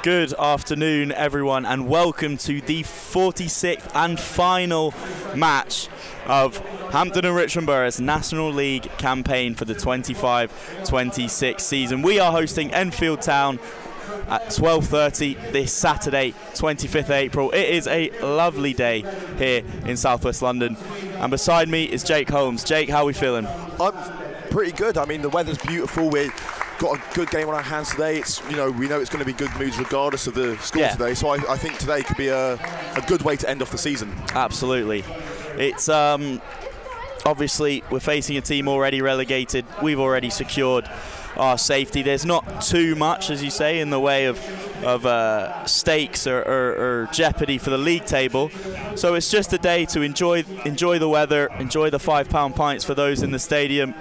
Good afternoon, everyone, and welcome to the 46th and final match of Hampton and Richmond Borough's National League campaign for the 25-26 season. We are hosting Enfield Town at 12:30 this Saturday, 25th April. It is a lovely day here in southwest London, and beside me is Jake Holmes. Jake, how are we feeling? I'm pretty good. I mean, the weather's beautiful. We've got a good game on our hands today. We know it's going to be good moods regardless of the score today. So I think today could be a good way to end off the season. Absolutely. It's obviously we're facing a team already relegated. We've already secured our safety. There's not too much, as you say, in the way of stakes or jeopardy for the league table. So it's just a day to enjoy the weather, enjoy the £5 pints for those in the stadium,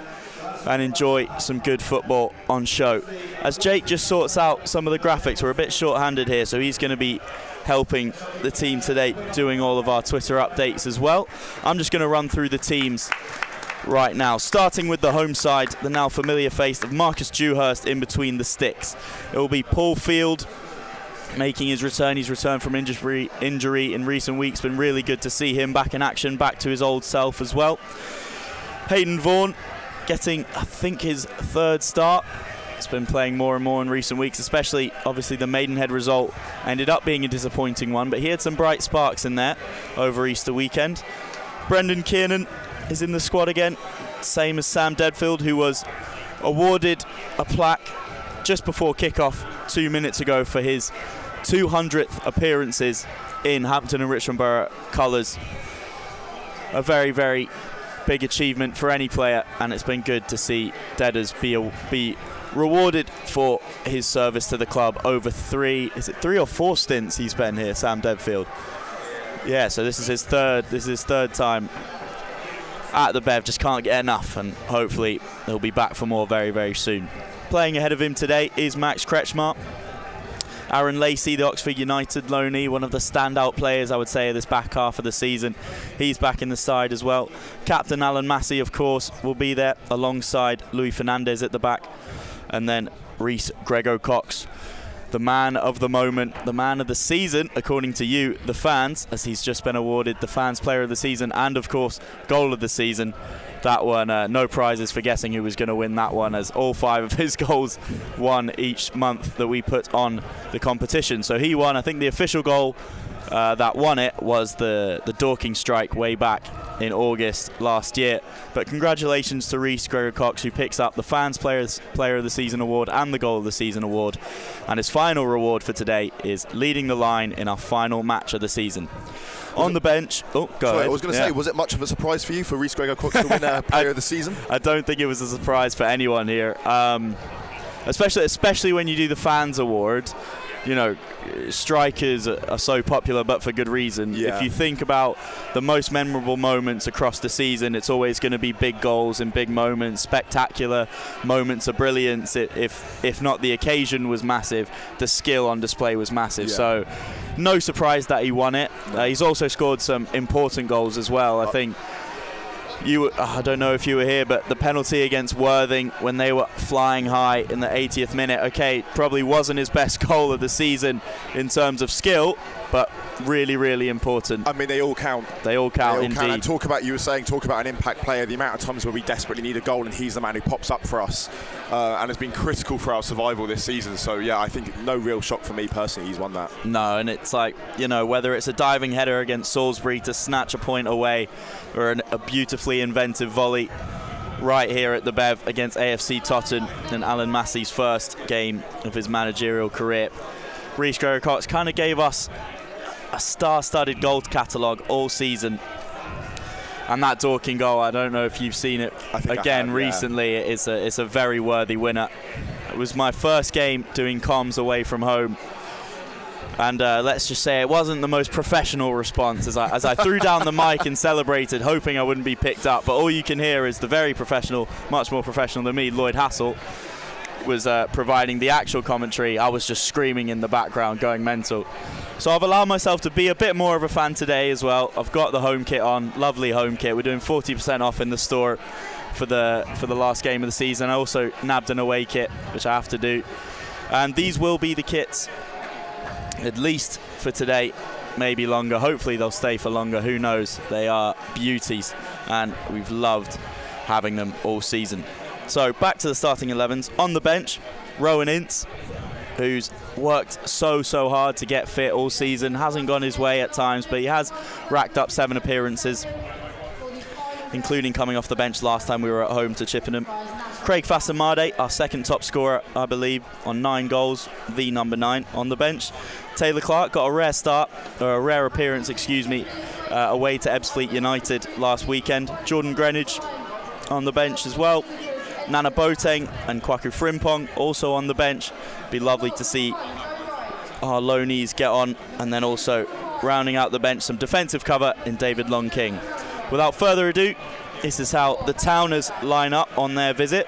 and enjoy some good football on show. As Jake just sorts out some of the graphics, we're a bit short-handed here, so he's going to be helping the team today, doing all of our Twitter updates as well. I'm just going to run through the teams right now, starting with the home side, the now familiar face of Marcus Dewhurst in between the sticks. It will be Paul Field making his return. He's returned from injury in recent weeks. Been really good to see him back in action, back to his old self as well. Hayden Vaughan getting, I think, his third start. He's been playing more and more in recent weeks, especially, obviously, the Maidenhead result ended up being a disappointing one, but he had some bright sparks in there over Easter weekend. Brendan Kiernan is in the squad again, same as Sam Dedfield, who was awarded a plaque just before kick-off 2 minutes ago for his 200th appearances in Hampton and Richmond Borough colours. A very, very big achievement for any player, and it's been good to see Dedders be rewarded for his service to the club over three or four stints he's been here, Sam Dedfield. Yeah, so this is his third time at the Bev. Just can't get enough, and hopefully he'll be back for more very, very soon. Playing ahead of him today is Max Kretschmar. Aaron Lacey, the Oxford United loanee, one of the standout players, I would say, of this back half of the season. He's back in the side as well. Captain Alan Massey, of course, will be there alongside Louis Fernandez at the back. And then Reece Grego-Cox, the man of the moment, the man of the season, according to you, the fans, as he's just been awarded the Fans Player of the Season and, of course, Goal of the Season. That one, no prizes for guessing who was going to win that one, as all 5 of his goals won each month that we put on the competition. So he won. I think the official goal that won it was the Dorking strike way back in August last year. But congratulations to Reece Grego-Cox, who picks up the Fans Player of the Season award and the Goal of the Season award. And his final reward for today is leading the line in our final match of the season. On the bench, go ahead. I was going to say, was it much of a surprise for you for Reece Grego-Cox to win Player of the Season? I don't think it was a surprise for anyone here, especially when you do the Fans Award. You know, strikers are so popular, but for good reason. Yeah. If you think about the most memorable moments across the season, it's always going to be big goals and big moments, spectacular moments of brilliance. If not the occasion was massive, the skill on display was massive. Yeah. So no surprise that he won it. He's also scored some important goals as well. I think I don't know if you were here, but the penalty against Worthing when they were flying high in the 80th minute, okay, probably wasn't his best goal of the season in terms of skill, but really, really important. I mean, they all count. They all count, indeed. And talk about an impact player, the amount of times where we desperately need a goal and he's the man who pops up for us and has been critical for our survival this season. So, yeah, I think no real shock for me personally he's won that. No, and it's like, you know, whether it's a diving header against Salisbury to snatch a point away or a beautifully inventive volley right here at the Bev against AFC Totton in Alan Massey's first game of his managerial career. Reece Grego-Cox kind of gave us a star-studded goal catalogue all season. And that Dorking goal, I don't know if you've seen it again recently. It's a very worthy winner. It was my first game doing comms away from home. And let's just say it wasn't the most professional response as I threw down the mic and celebrated, hoping I wouldn't be picked up. But all you can hear is the very professional, much more professional than me, Lloyd Hassel, was providing the actual commentary. I was just screaming in the background, going mental. So I've allowed myself to be a bit more of a fan today as well. I've got the home kit on, lovely home kit. We're doing 40% off in the store for the last game of the season. I also nabbed an away kit, which I have to do. And these will be the kits at least for today, maybe longer. Hopefully they'll stay for longer. Who knows? They are beauties, and we've loved having them all season. So back to the starting 11s. On the bench, Rowan Ince, who's worked so hard to get fit all season. Hasn't gone his way at times, but he has racked up 7 appearances, including coming off the bench last time we were at home to Chippenham. Craig Fasamade, our second top scorer, I believe, on 9 goals, the number 9 on the bench. Taylor Clark got a rare appearance, away to Ebbsfleet United last weekend. Jordan Greenwich on the bench as well. Nana Boateng and Kwaku Frimpong also on the bench. Be lovely to see our loanees get on. And then also rounding out the bench, some defensive cover in David Long King. Without further ado, this is how the Towners line up on their visit.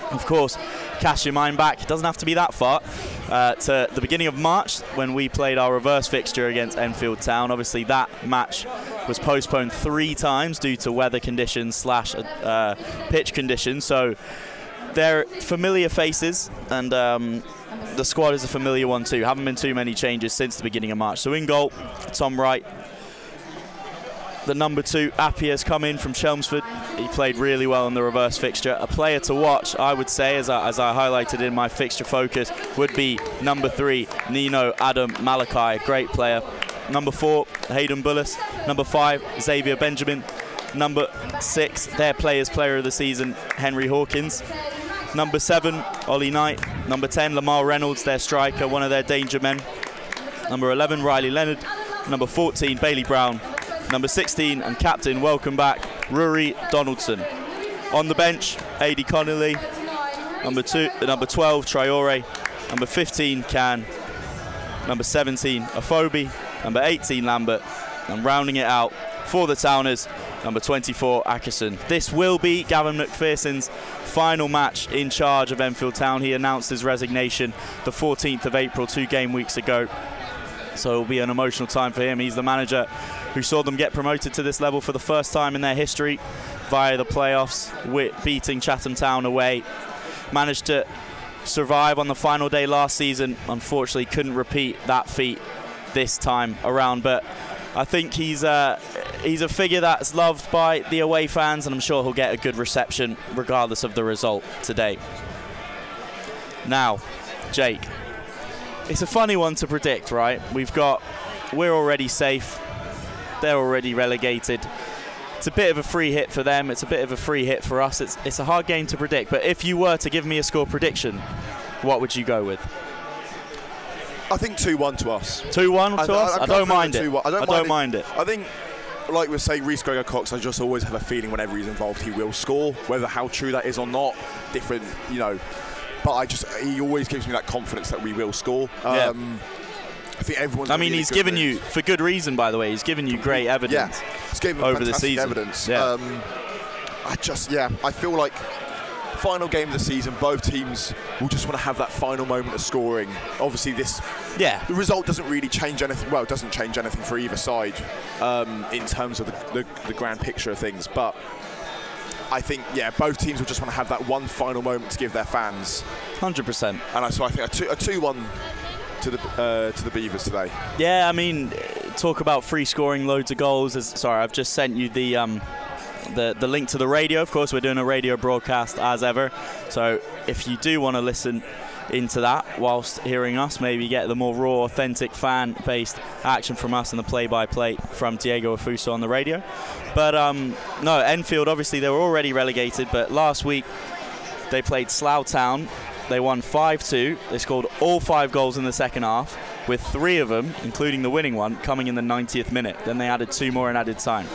Of course, cast your mind back, it doesn't have to be that far, to the beginning of March when we played our reverse fixture against Enfield Town. Obviously that match was postponed 3 times due to weather conditions / pitch conditions. So they're familiar faces, and the squad is a familiar one too. Haven't been too many changes since the beginning of March. So in goal, Tom Wright. The number 2, Appy, has come in from Chelmsford. He played really well in the reverse fixture. A player to watch, I would say, as I highlighted in my fixture focus, would be number 3, Nino Adam Malachi, great player. Number 4, Hayden Bullis. Number 5, Xavier Benjamin. Number 6, their player of the season, Henry Hawkins. Number 7, Ollie Knight. Number 10, Lamar Reynolds, their striker, one of their danger men. Number 11, Riley Leonard. Number 14, Bailey Brown. Number 16 and captain, welcome back, Rory Donaldson. On the bench, Adi Connolly. Number 12, Traore. Number 15, Can. Number 17, Afobe. Number 18, Lambert. And rounding it out for the Towners, number 24, Ackerson. This will be Gavin McPherson's final match in charge of Enfield Town. He announced his resignation the 14th of April, 2 game weeks ago. So it'll be an emotional time for him. He's the manager who saw them get promoted to this level for the first time in their history via the playoffs, beating Chatham Town away. Managed to survive on the final day last season. Unfortunately, couldn't repeat that feat this time around. But I think he's a figure that's loved by the away fans, and I'm sure he'll get a good reception regardless of the result today. Now, Jake. It's a funny one to predict, right? We're already safe. They're already relegated. It's a bit of a free hit for them. It's a bit of a free hit for us. It's a hard game to predict. But if you were to give me a score prediction, what would you go with? I think 2-1 to us. 2-1 to us? I don't mind it. I don't mind it. I think, like we say, Reece Gregor-Cox, I just always have a feeling whenever he's involved, he will score. Whether how true that is or not, different, But he always gives me that confidence that we will score. Yeah. I think everyone's. He's given you, for good reason, by the way. He's given you great evidence. Yeah, he's given over the season. Evidence. Yeah. I feel like final game of the season, both teams will just want to have that final moment of scoring. Obviously, the result doesn't really change anything. Well, it doesn't change anything for either side in terms of the grand picture of things, but. I think, both teams will just want to have that one final moment to give their fans. 100%. And so I think a 2-1 to the Beavers today. Yeah, talk about free scoring, loads of goals. I've just sent you the link to the radio. Of course, we're doing a radio broadcast as ever. So if you do want to listen into that whilst hearing us, maybe get the more raw, authentic, fan-based action from us and the play-by-play from Diego Afuso on the radio. But no, Enfield, obviously they were already relegated, but last week they played Slough Town. They won 5-2. They scored all 5 goals in the second half, with 3 of them, including the winning one, coming in the 90th minute. Then they added 2 more in added time.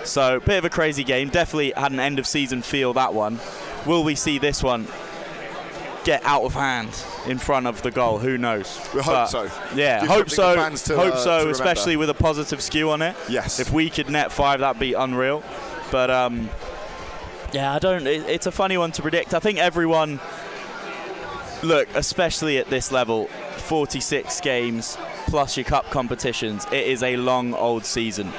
So bit of a crazy game. Definitely had an end-of-season feel, that one. Will we see this one get out of hand in front of the goal? Who knows? We hope so. Yeah, hope so, especially with a positive skew on it. Yes. If we could net 5, that'd be unreal. But it's a funny one to predict. I think everyone, look, especially at this level, 46 games plus your cup competitions, it is a long old season.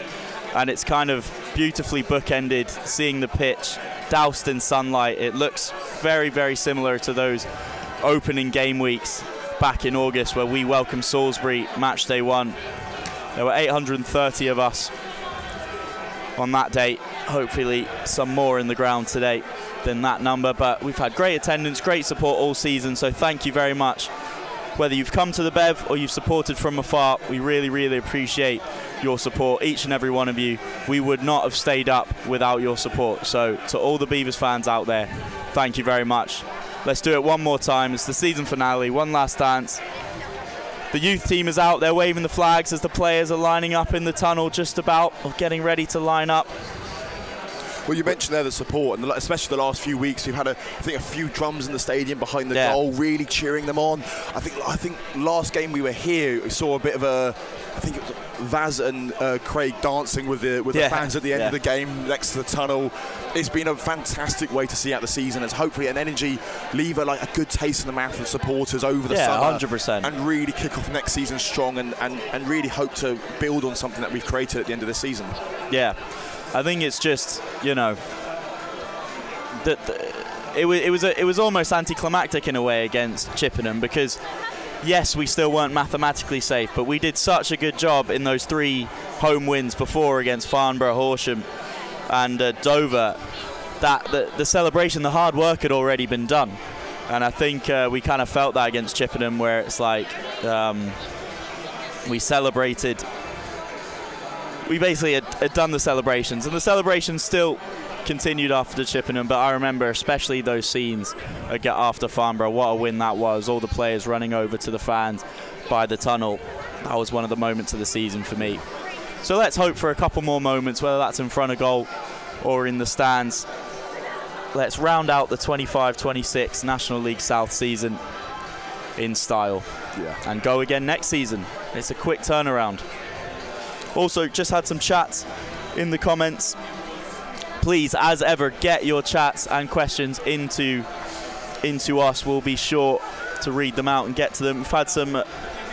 And it's kind of beautifully bookended, seeing the pitch doused in sunlight. It looks very, very similar to those opening game weeks back in August where we welcomed Salisbury match day 1. There were 830 of us on that day. Hopefully some more in the ground today than that number, but we've had great attendance, great support all season, so thank you very much. Whether you've come to the Bev or you've supported from afar, we really, really appreciate your support, each and every one of you. We would not have stayed up without your support. So to all the Beavers fans out there, thank you very much. Let's do it one more time. It's the season finale, one last dance. The youth team is out there waving the flags as the players are lining up in the tunnel, just about, or getting ready to line up. Well, you mentioned there the support, and especially the last few weeks, we've had a few drums in the stadium behind the goal, really cheering them on. I think last game we were here, we saw a bit of I think it was Vaz and Craig dancing with the fans at the end of the game next to the tunnel. It's been a fantastic way to see out the season. It's hopefully an energy lever, like a good taste in the mouth of supporters over the summer. 100%. And really kick off next season strong and really hope to build on something that we've created at the end of the season. Yeah. I think it's just, you know, it was almost anticlimactic in a way against Chippenham, because yes, we still weren't mathematically safe, but we did such a good job in those 3 home wins before against Farnborough, Horsham and Dover, that the celebration, the hard work had already been done. And I think we kind of felt that against Chippenham, where it's like we celebrated. We basically had done the celebrations, and the celebrations still continued after Chippenham, but I remember especially those scenes after Farnborough. What a win that was. All the players running over to the fans by the tunnel. That was one of the moments of the season for me. So let's hope for a couple more moments, whether that's in front of goal or in the stands. Let's round out the 25-26 National League South season in style and go again next season. It's a quick turnaround. Also, just had some chats in the comments. Please, as ever, get your chats and questions into us. We'll be sure to read them out and get to them. We've had some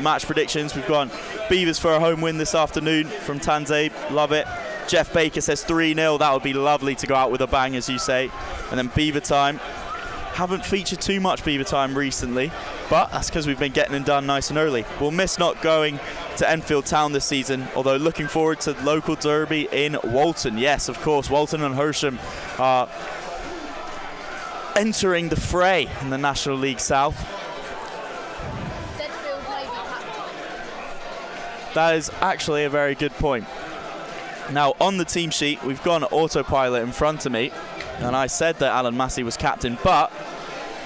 match predictions. We've gone Beavers for a home win this afternoon from Tanzabe. Love it. Jeff Baker says 3-0. That would be lovely to go out with a bang, as you say. And then Beaver Time. Haven't featured too much Beaver Time recently, but that's because we've been getting it done nice and early. We'll miss not going to Enfield Town this season, although looking forward to the local derby in Walton. Yes, of course, Walton and Horsham are entering the fray in the National League South. That is actually a very good point. Now, on the team sheet, we've gone autopilot in front of me, and I said that Alan Massey was captain, but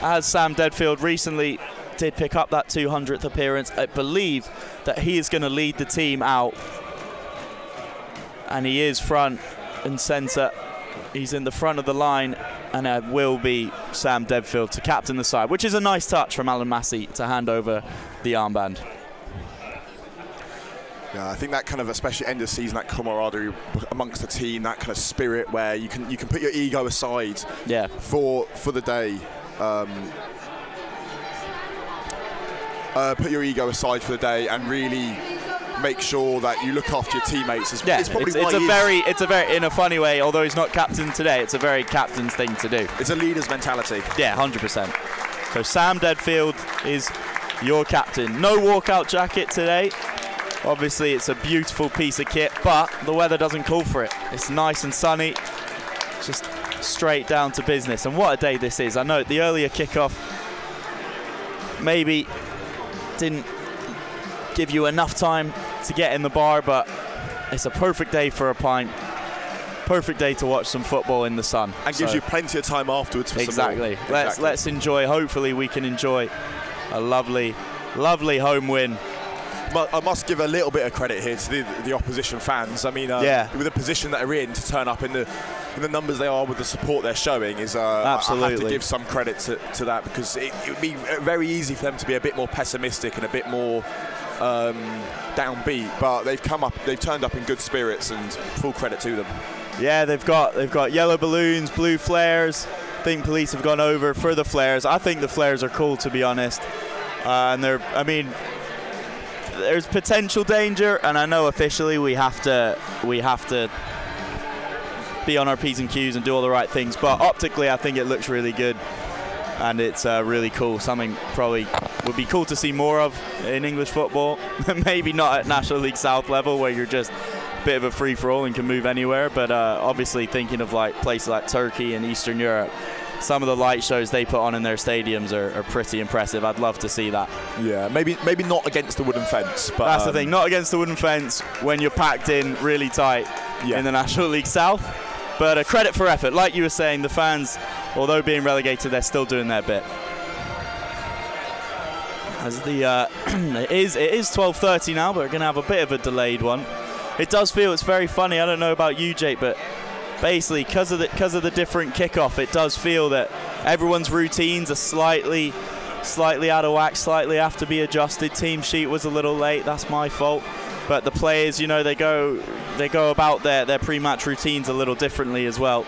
as Sam Deadfield recently did pick up that 200th appearance, I believe that he is going to lead the team out, and he is front and centre. He's in the front of the line, and it will be Sam Deadfield to captain the side, which is a nice touch from Alan Massey to hand over the armband. Yeah, I think that kind of, especially end of season, that camaraderie amongst the team, that kind of spirit where you can put your ego aside for the day. Put your ego aside for the day and really make sure that you look after your teamates. It's a very, in a funny way, although he's not captain today, it's a very captain's thing to do. It's a leader's mentality. Yeah, 100%. So Sam Deadfield is your captain. No walkout jacket today. Obviously, it's a beautiful piece of kit, but the weather doesn't call for it. It's nice and sunny, just straight down to business. And what a day this is. I know the earlier kickoff maybe didn't give you enough time to get in the bar, but it's a perfect day for a pint. Perfect day to watch some football in the sun. And gives you plenty of time afterwards for some more. Let's enjoy. Hopefully we can enjoy a lovely home win. But I must give a little bit of credit here to the opposition fans. I mean, with the position that they're in, to turn up in the numbers they are with the support they're showing is absolutely. I have to give some credit to that, because it would be very easy for them to be a bit more pessimistic and a bit more downbeat. But they've turned up in good spirits, and full credit to them. Yeah, they've got yellow balloons, blue flares. I think police have gone over for the flares. I think the flares are cool, to be honest. And there's potential danger, and I know officially we have to be on our P's and Q's and do all the right things, but optically I think it looks really good, and it's really cool. Something probably would be cool to see more of in English football. Maybe not at National League South level where you're just a bit of a free-for-all and can move anywhere, but obviously thinking of like places like Turkey and Eastern Europe, some of the light shows they put on in their stadiums are pretty impressive. I'd love to see that. Yeah, maybe not against the wooden fence, but that's the thing, not against the wooden fence when you're packed in really tight in the National League South. But a credit for effort. Like you were saying, the fans, although being relegated, they're still doing their bit. As it is 12:30 now, but we're going to have a bit of a delayed one. It does feel, it's very funny. I don't know about you, Jake, but basically because of the different kickoff, it does feel that everyone's routines are slightly out of whack, slightly have to be adjusted. Team sheet was a little late. That's my fault. But the players, you know, they go about their pre-match routines a little differently as well.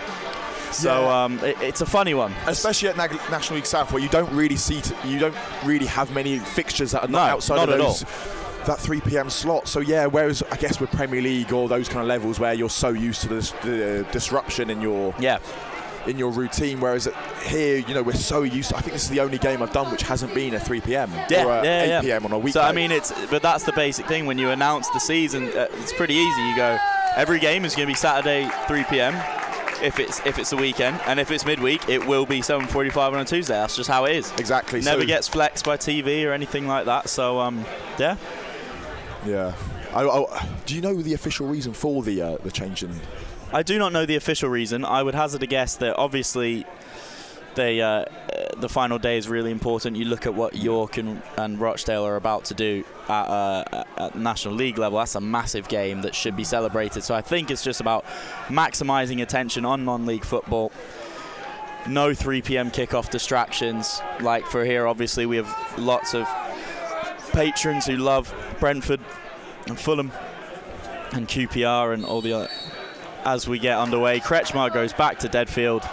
So it's a funny one, especially at National League South, where you don't really have many fixtures that are not outside of those. That 3 p.m. slot. So yeah, whereas I guess with Premier League or those kind of levels where you're so used to the disruption in your routine, whereas here, you know, we're so used to, I think this is the only game I've done which hasn't been at 3 p.m. or 8 p.m. on a weekday. So I mean, but that's the basic thing when you announce the season. It's pretty easy. You go, every game is going to be Saturday 3 p.m. if it's a weekend, and if it's midweek, it will be 7:45 on a Tuesday. That's just how it is. Exactly. Never gets flexed by TV or anything like that. So yeah. Yeah. Do you know the official reason for the change in? I do not know the official reason. I would hazard a guess that obviously the final day is really important. You look at what York and Rochdale are about to do at National League level. That's a massive game that should be celebrated. So I think it's just about maximising attention on non-league football. No 3 p.m. kickoff distractions. Like for here, obviously we have lots of patrons who love Brentford and Fulham and QPR and all the other. As we get underway, Kretschmar goes back to Deadfield,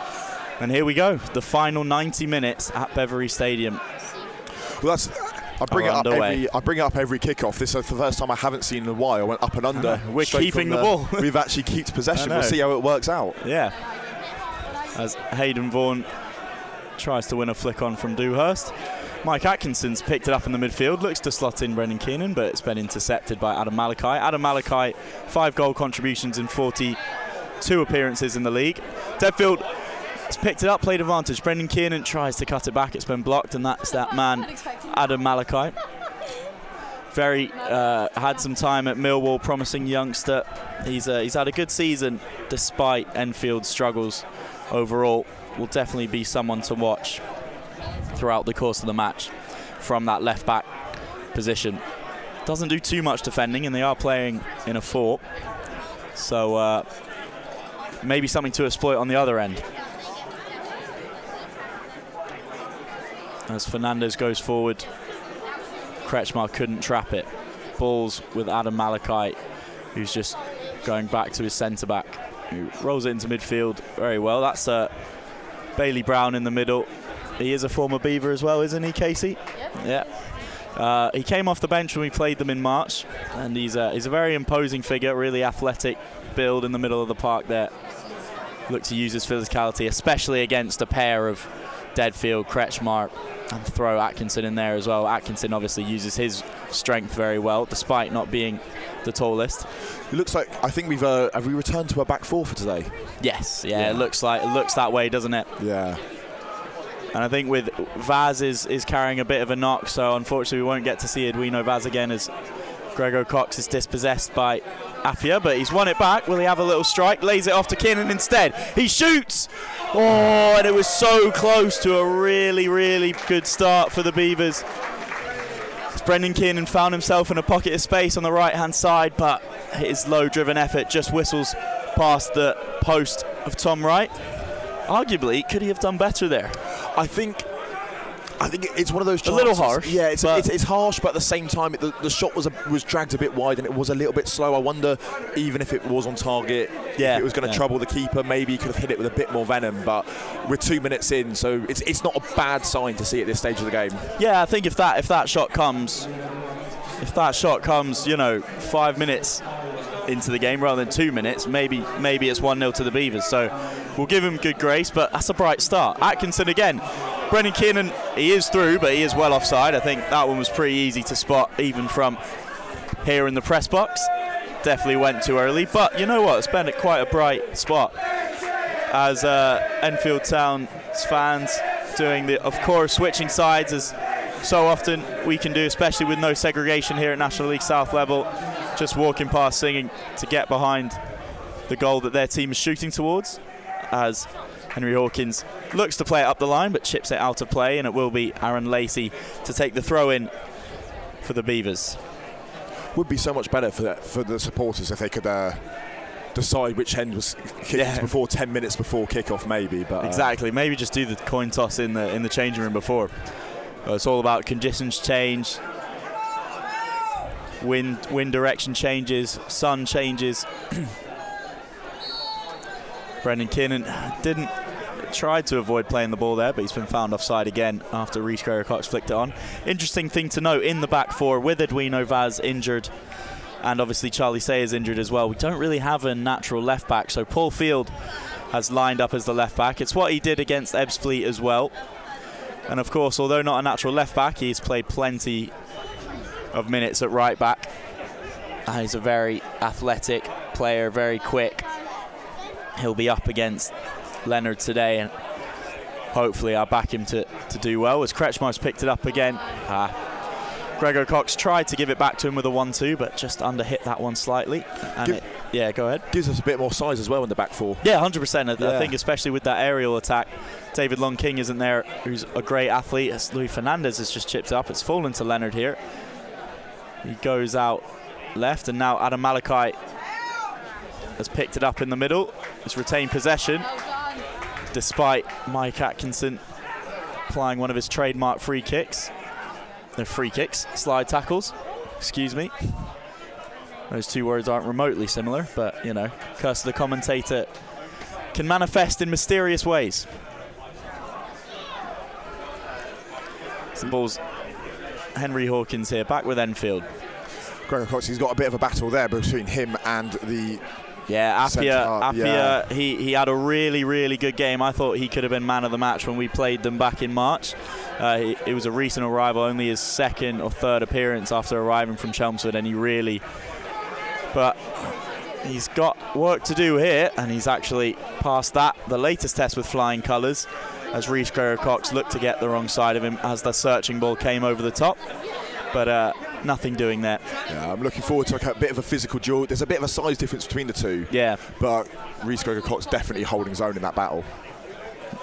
and here we go, the final 90 minutes at Beverley Stadium. Well, I bring it up every kickoff. This is the first time I haven't seen in a while. I went up and under. We're keeping the ball. We've actually kept possession. We'll see how it works out. Yeah. As Hayden Vaughan tries to win a flick on from Dewhurst. Mike Atkinson's picked it up in the midfield, looks to slot in Brendan Keenan, but it's been intercepted by Adam Malachi. Adam Malachi, 5 goal contributions in 42 appearances in the league. Deadfield has picked it up, played advantage. Brendan Keenan tries to cut it back, it's been blocked, and that's that man, Adam Malachi. Had some time at Millwall, promising youngster. He's had a good season despite Enfield's struggles overall. Will definitely be someone to watch throughout the course of the match from that left back position. Doesn't do too much defending, and they are playing in a 4, so maybe something to exploit on the other end. As Fernandez goes forward, Kretschmar couldn't trap it. Balls with Adam Malachi, who's just going back to his centre back, who rolls it into midfield very well. That's Bailey Brown in the middle. He is a former Beaver as well, isn't he, Casey? Yeah. He came off the bench when we played them in March, and he's a very imposing figure, really athletic build in the middle of the park there. Look to use his physicality, especially against a pair of Deadfield, Kretschmar, and throw Atkinson in there as well. Atkinson obviously uses his strength very well, despite not being the tallest. It looks like, I think have we returned to a back 4 for today? Yes, yeah. It looks that way, doesn't it? Yeah. And I think with Vaz is carrying a bit of a knock, so unfortunately we won't get to see Edwino Vaz again as Gregor Cox is dispossessed by Appiah, but he's won it back. Will he have a little strike? Lays it off to Keenan instead. He shoots! Oh, and it was so close to a really, really good start for the Beavers. Brendan Keenan found himself in a pocket of space on the right-hand side, but his low-driven effort just whistles past the post of Tom Wright. Arguably, could he have done better there? I think it's one of those chances. A little harsh. Yeah, it's harsh, but at the same time, the shot was dragged a bit wide and it was a little bit slow. I wonder, even if it was on target, if it was going to trouble the keeper, maybe he could have hit it with a bit more venom. But we're 2 minutes in, so it's not a bad sign to see at this stage of the game. Yeah, I think if that shot comes, you know, 5 minutes into the game rather than 2 minutes, maybe it's 1-0 to the Beavers. So we'll give him good grace, but that's a bright start. Atkinson again. Brendan Keenan, he is through, but he is well offside. I think that one was pretty easy to spot, even from here in the press box. Definitely went too early, but you know what? It's been quite a bright spot as Enfield Town's fans doing the, of course, switching sides as so often we can do, especially with no segregation here at National League South level. Just walking past, singing to get behind the goal that their team is shooting towards, as Henry Hawkins looks to play it up the line but chips it out of play, and it will be Aaron Lacey to take the throw in for the Beavers. Would be so much better for the supporters if they could decide which end was kicked before 10 minutes before kickoff, maybe. But exactly, maybe just do the coin toss in the changing room before. It's all about conditions change, wind direction changes, sun changes. Brendan Keenan didn't try to avoid playing the ball there, but he's been found offside again after Rhys Gregor-Cox flicked it on. Interesting thing to note, in the back four, with Edwino Vaz injured, and obviously Charlie Sayers injured as well, we don't really have a natural left back, so Paul Field has lined up as the left back. It's what he did against Ebbsfleet as well. And of course, although not a natural left back, he's played plenty of minutes at right back. He's a very athletic player, very quick. He'll be up against Leonard today, and hopefully I'll back him to do well, as Kretschmar's picked it up again. Gregor-Cox tried to give it back to him with a 1-2, but just underhit that one slightly. And go ahead. Gives us a bit more size as well in the back four. Yeah, 100%. I think especially with that aerial attack, David Long King isn't there, who's a great athlete. As Louis Fernandez has just chipped up. It's fallen to Leonard here. He goes out left, and now Adam Malachi has picked it up in the middle. He's retained possession, despite Mike Atkinson applying one of his trademark free kicks. No, free kicks, slide tackles, excuse me. Those two words aren't remotely similar, but, you know, curse of the commentator can manifest in mysterious ways. The ball's Henry Hawkins here, back with Enfield. Gregor-Cox, he's got a bit of a battle there between him and the... Yeah, Appia, he had a really, really good game. I thought he could have been man of the match when we played them back in March. It was a recent arrival, only his second or third appearance after arriving from Chelmsford, and but he's got work to do here, and he's actually passed that, the latest test with flying colours, as Rhys Gregor-Cox looked to get the wrong side of him as the searching ball came over the top. But nothing doing there. Yeah, I'm looking forward to a bit of a physical duel. There's a bit of a size difference between the two. Yeah. But Rhys Gregor-Cox definitely holding his own in that battle.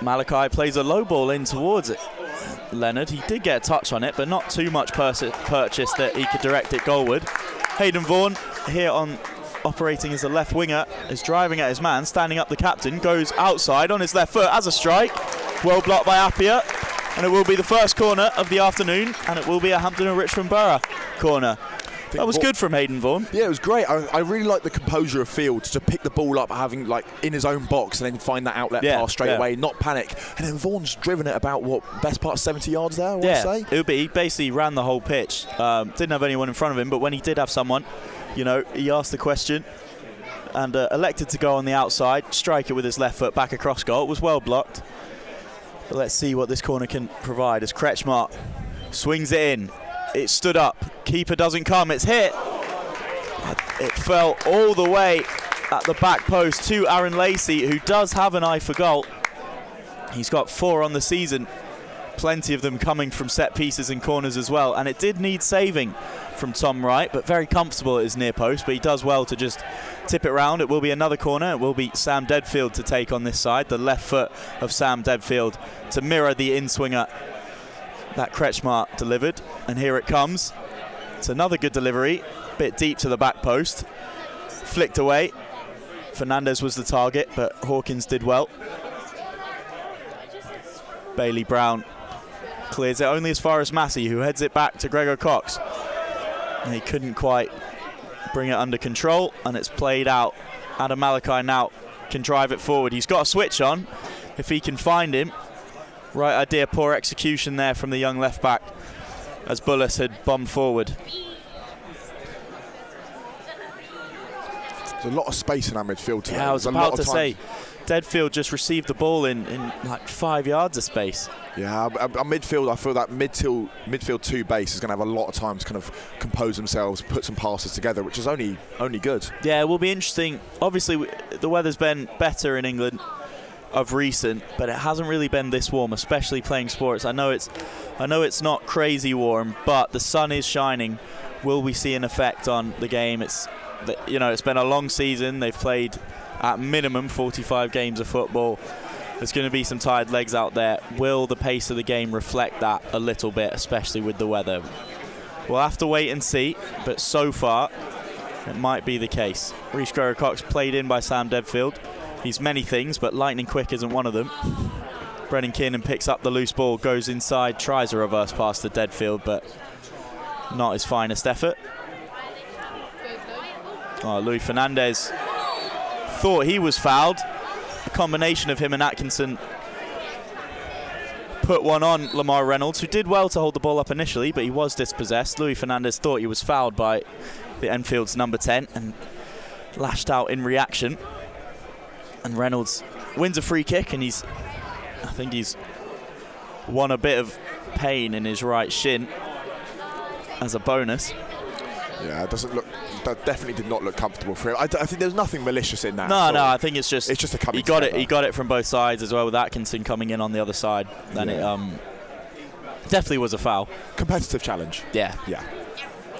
Malachi plays a low ball in towards it. Leonard, he did get a touch on it, but not too much purchase that he could direct it goalward. Hayden Vaughan, here on operating as a left winger, is driving at his man, standing up the captain, goes outside on his left foot as a strike. Well blocked by Appia. And it will be the first corner of the afternoon, and it will be a Hampton and Richmond Borough corner. That was good from Hayden Vaughan. Yeah, it was great. I really like the composure of Fields to pick the ball up, having in his own box, and then find that outlet pass straight away, not panic. And then Vaughan's driven it about, best part of 70 yards there, I want to say? It would be. He basically ran the whole pitch. Didn't have anyone in front of him, but when he did have someone, he asked the question and elected to go on the outside, strike it with his left foot back across goal. It was well blocked. But let's see what this corner can provide as Kretschmar swings it in. It stood up. Keeper doesn't come. It's hit. It fell all the way at the back post to Aaron Lacey, who does have an eye for goal. He's got 4 on the season. Plenty of them coming from set pieces and corners as well. And it did need saving from Tom Wright, but very comfortable at his near post. But he does well to just tip it round. It will be another corner. It will be Sam Deadfield to take on this side. The left foot of Sam Deadfield to mirror the in-swinger that Kretschmar delivered. And here it comes. It's another good delivery. Bit deep to the back post. Flicked away. Fernandez was the target, but Hawkins did well. Bailey Brown clears it only as far as Massey, who heads it back to Gregor-Cox. He couldn't quite bring it under control, and it's played out. Adam Malachi now can drive it forward. He's got a switch on if he can find him. Right idea, poor execution there from the young left back as Bullis had bombed forward. There's a lot of space in our midfield today. Yeah, I was about to say, Deadfield just received the ball in like 5 yards of space. Yeah, our midfield, I feel that midfield 2 base is going to have a lot of time to kind of compose themselves, put some passes together, which is only good. Yeah, it will be interesting. Obviously, the weather's been better in England of recent, but it hasn't really been this warm, especially playing sports. I know it's not crazy warm, but the sun is shining. Will we see an effect on the game? It's been a long season. They've played at minimum 45 games of football. There's going to be some tired legs out there. Will the pace of the game reflect that a little bit, especially with the weather? We'll have to wait and see, but so far it might be the case. Rhys Gregor-Cox played in by Sam Deadfield. He's many things, but lightning quick isn't one of them. Brennan Kiernan picks up the loose ball, goes inside, tries a reverse pass to Deadfield, but not his finest effort. Luis Fernandez thought he was fouled. A combination of him and Atkinson put one on Lamar Reynolds, who did well to hold the ball up initially, but he was dispossessed. Luis Fernandez thought he was fouled by the Enfield's number 10 and lashed out in reaction. And Reynolds wins a free kick, and I think he's won a bit of pain in his right shin as a bonus. Yeah, that definitely did not look comfortable for him. I think there's nothing malicious in that. No, I think it's just a coming he got it from both sides as well, with Atkinson coming in on the other side. Then it definitely was a foul. Competitive challenge. Yeah.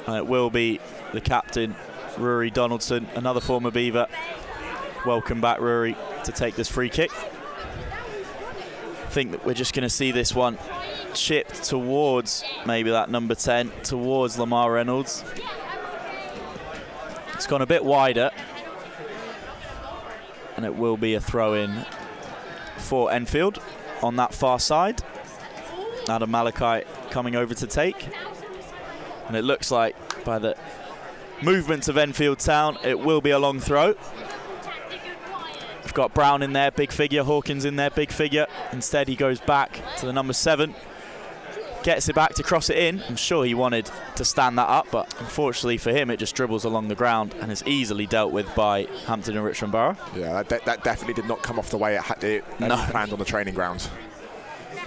And it will be the captain, Rory Donaldson, another former Beaver. Welcome back, Rory, to take this free kick. I think that we're just going to see this one chipped towards maybe that number 10, towards Lamar Reynolds. It's gone a bit wider, and it will be a throw-in for Enfield on that far side. Adam Malachi coming over to take, and it looks like by the movements of Enfield Town, it will be a long throw. We've got Brown in there, big figure, Hawkins in there, big figure. Instead, he goes back to the number 7. Gets it back to cross it in. I'm sure he wanted to stand that up, but unfortunately for him, it just dribbles along the ground and is easily dealt with by Hampton and Richmond Borough. Yeah, that definitely did not come off the way it had planned on the training ground.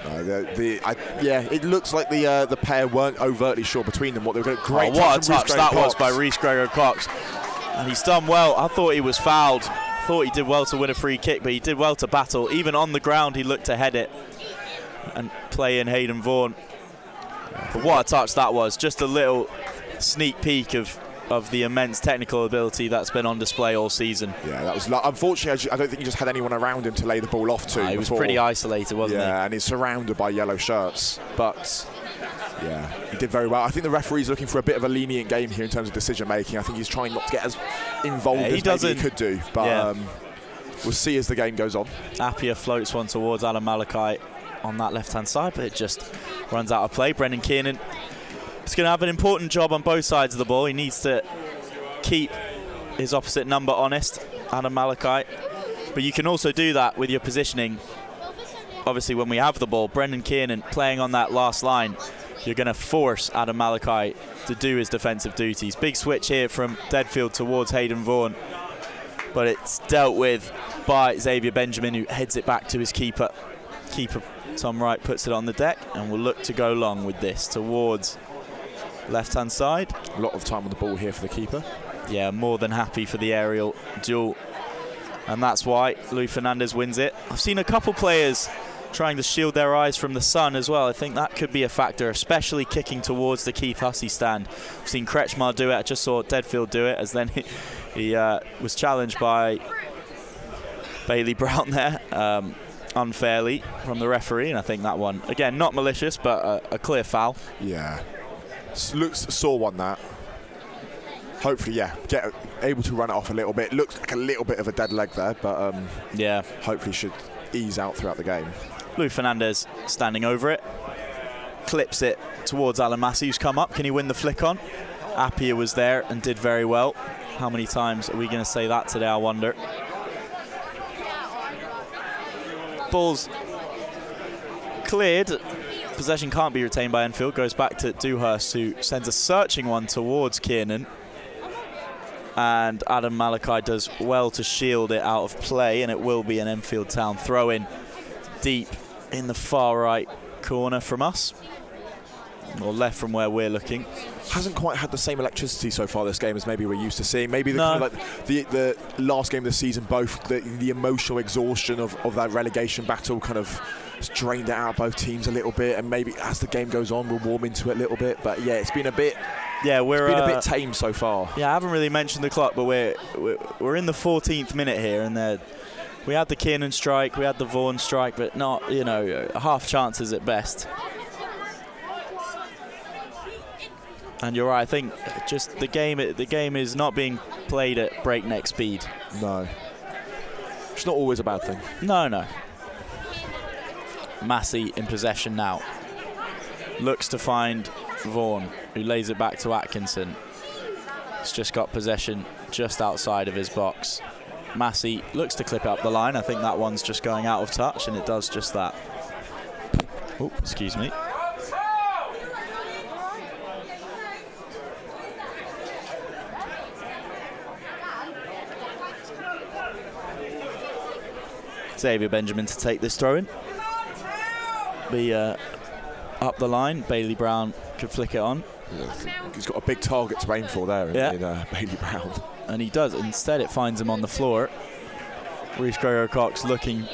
It looks like the pair weren't overtly sure between them what they were going to. Great what a touch that was by Rhys Gregor-Cox, and he's done well. I thought he was fouled. Thought he did well to win a free kick, but he did well to battle. Even on the ground, he looked to head it and play in Hayden Vaughan. But what a touch that was. Just a little sneak peek of the immense technical ability that's been on display all season. Yeah, that was. Unfortunately, I don't think he just had anyone around him to lay the ball off to. He was pretty isolated, wasn't he? Yeah, and he's surrounded by yellow shirts. But yeah, he did very well. I think the referee's looking for a bit of a lenient game here in terms of decision making. I think he's trying not to get as involved as maybe he could do. But we'll see as the game goes on. Appiah floats one towards Adam Malachi on that left-hand side, but it just runs out of play. Brendan Kiernan is going to have an important job on both sides of the ball. He needs to keep his opposite number honest, Adam Malachi. But you can also do that with your positioning. Obviously, when we have the ball, Brendan Kiernan playing on that last line, you're going to force Adam Malachi to do his defensive duties. Big switch here from Deadfield towards Hayden Vaughan, but it's dealt with by Xavier Benjamin, who heads it back to his keeper. Keeper Tom Wright puts it on the deck, and will look to go long with this towards left-hand side. A lot of time on the ball here for the keeper. Yeah, more than happy for the aerial duel, and that's why Luis Fernandez wins it. I've seen a couple players trying to shield their eyes from the sun as well. I think that could be a factor, especially kicking towards the Keith Hussey stand. I've seen Kretschmar do it. I just saw Deadfield do it, as then he was challenged by Bailey Brown there unfairly from the referee, and I think that one, again, not malicious, but a clear foul. Yeah. Saw one that. Hopefully, yeah, able to run it off a little bit. Looks like a little bit of a dead leg there, but yeah, hopefully should ease out throughout the game. Luis Fernandez standing over it, clips it towards Alan Massey, who's come up. Can he win the flick on? Appiah was there and did very well. How many times are we going to say that today, I wonder? Ball's cleared. Possession can't be retained by Enfield. Goes back to Dewhurst, who sends a searching one towards Kiernan. and Adam Malachi does well to shield it out of play, and it will be an Enfield Town throw-in deep in the far right corner from us, or left from where we're looking. Hasn't quite had the same electricity so far this game as maybe we're used to seeing. Maybe kind of like the last game of the season, both the emotional exhaustion of that relegation battle kind of drained it out both teams a little bit, and maybe as the game goes on we'll warm into it a little bit. But yeah, it's been a bit a bit tame so far. Yeah, I haven't really mentioned the clock, but we're in the 14th minute here, and we had the Kiernan strike, we had the Vaughan strike, but not, you know, half chances at best. And you're right, I think just the game is not being played at breakneck speed. No. It's not always a bad thing. No. Massey in possession now. Looks to find Vaughan, who lays it back to Atkinson. He's just got possession just outside of his box. Massey looks to clip up the line. I think that one's just going out of touch, and it does just that. Oh, excuse me. Xavier Benjamin to take this throw in. Be up the line. Bailey Brown could flick it on. He's got a big target to aim for there in Bailey Brown. And he does. Instead, it finds him on the floor. Reece Gregor-Cox looking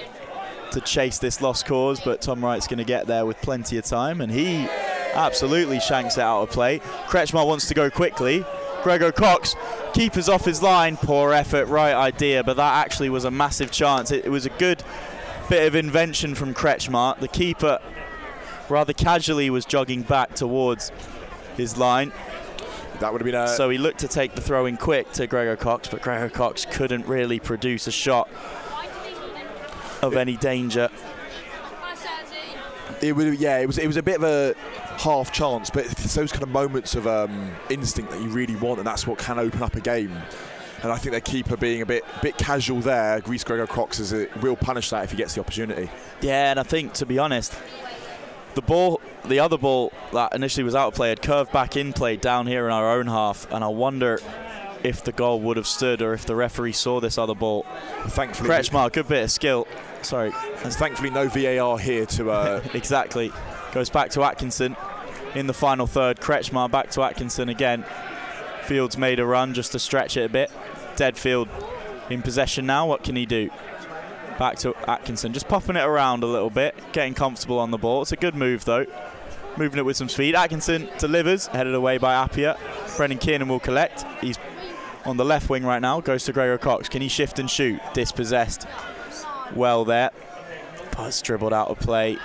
to chase this lost cause, but Tom Wright's going to get there with plenty of time, and he absolutely shanks it out of play. Kretschmar wants to go quickly. Gregor-Cox, keeper's off his line. Poor effort, right idea, but that actually was a massive chance. It was a good bit of invention from Kretschmar. The keeper rather casually was jogging back towards his line. That would have been so he looked to take the throw in quick to Gregor-Cox, but Gregor-Cox couldn't really produce a shot of any danger. It was a bit of a half chance, but it's those kind of moments of instinct that you really want, and that's what can open up a game. And I think their keeper being a bit casual there, Reece Gregor-Cox will punish that if he gets the opportunity. Yeah, and I think, to be honest, the other ball that initially was out of play had curved back in play down here in our own half, and I wonder if the goal would have stood or if the referee saw this other ball. Thankfully, Kretschmar, good bit of skill. Sorry. There's thankfully no VAR here to... Exactly. Goes back to Atkinson in the final third. Kretschmar back to Atkinson again. Fields made a run just to stretch it a bit. Deadfield in possession now. What can he do? Back to Atkinson, just popping it around a little bit, getting comfortable on the ball. It's a good move though, moving it with some speed. Atkinson delivers, headed away by Appiah. Brendan Kiernan will collect. He's on the left wing right now, goes to Gregor-Cox. Can he shift and shoot? Dispossessed well there, but it's dribbled out of play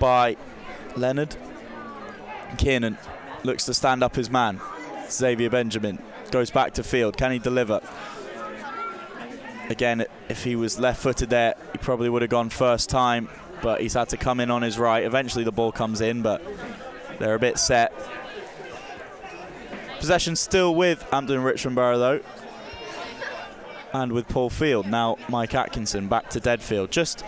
by Leonard. Kiernan looks to stand up his man. Xavier Benjamin goes back to Field. Can he deliver? Again, if he was left-footed there, he probably would have gone first time, but he's had to come in on his right. Eventually the ball comes in, but they're a bit set. Possession still with Hampton and Richmond Borough, though, and with Paul Field. Now Mike Atkinson back to Deadfield, just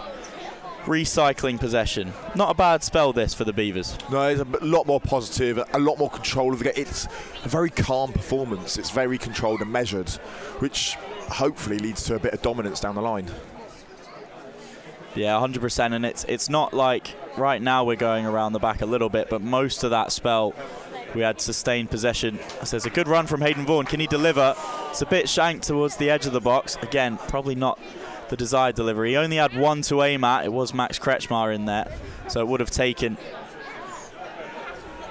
recycling possession. Not a bad spell this for the Beavers. No, it's a lot more positive, a lot more control of the game. It's a very calm performance. It's very controlled and measured, which hopefully leads to a bit of dominance down the line. Yeah, 100%, and it's not like right now we're going around the back a little bit, but most of that spell we had sustained possession. So there's a good run from Hayden Vaughan. Can he deliver? It's a bit shanked towards the edge of the box. Again, probably not the desired delivery. He only had one to aim at. It was Max Kretschmar in there, so it would have taken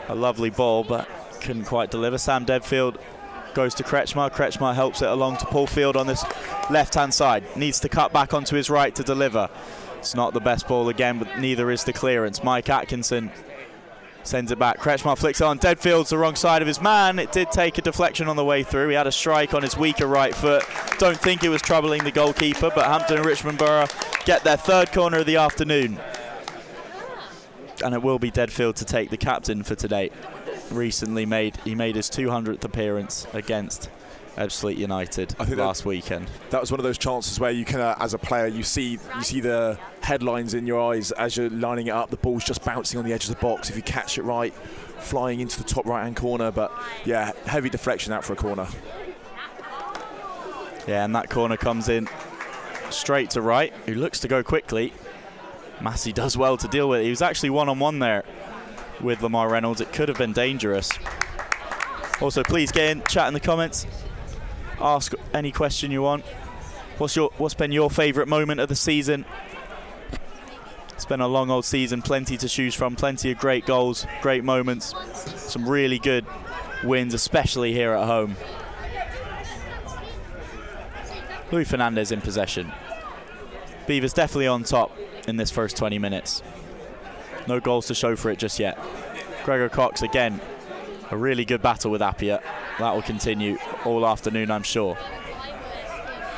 a lovely ball, but couldn't quite deliver. Sam Deadfield goes to Kretschmar. Kretschmar helps it along to Paul Field on this left-hand side. Needs to cut back onto his right to deliver. It's not the best ball again, but neither is the clearance. Mike Atkinson sends it back. Kretschmar flicks on. Deadfield's the wrong side of his man. It did take a deflection on the way through. He had a strike on his weaker right foot. Don't think it was troubling the goalkeeper, but Hampton and Richmond Borough get their third corner of the afternoon. And it will be Deadfield to take, the captain for today. Recently made his 200th appearance against Ebbsfleet United last weekend. That was one of those chances where you can, as a player, you see the headlines in your eyes as you're lining it up. The ball's just bouncing on the edge of the box. If you catch it right, flying into the top right-hand corner. But yeah, heavy deflection out for a corner. Yeah, and that corner comes in straight to Wright, who looks to go quickly. Massey does well to deal with it. He was actually one-on-one there with Lamar Reynolds. It could have been dangerous. Also, please get in, chat in the comments. Ask any question you want. What's been your favourite moment of the season? It's been a long old season, plenty to choose from, plenty of great goals, great moments, some really good wins, especially here at home. Luis Fernandez in possession. Beavers definitely on top in this first 20 minutes. No goals to show for it just yet. Gregor Cox again, a really good battle with Appiah. That will continue all afternoon, I'm sure.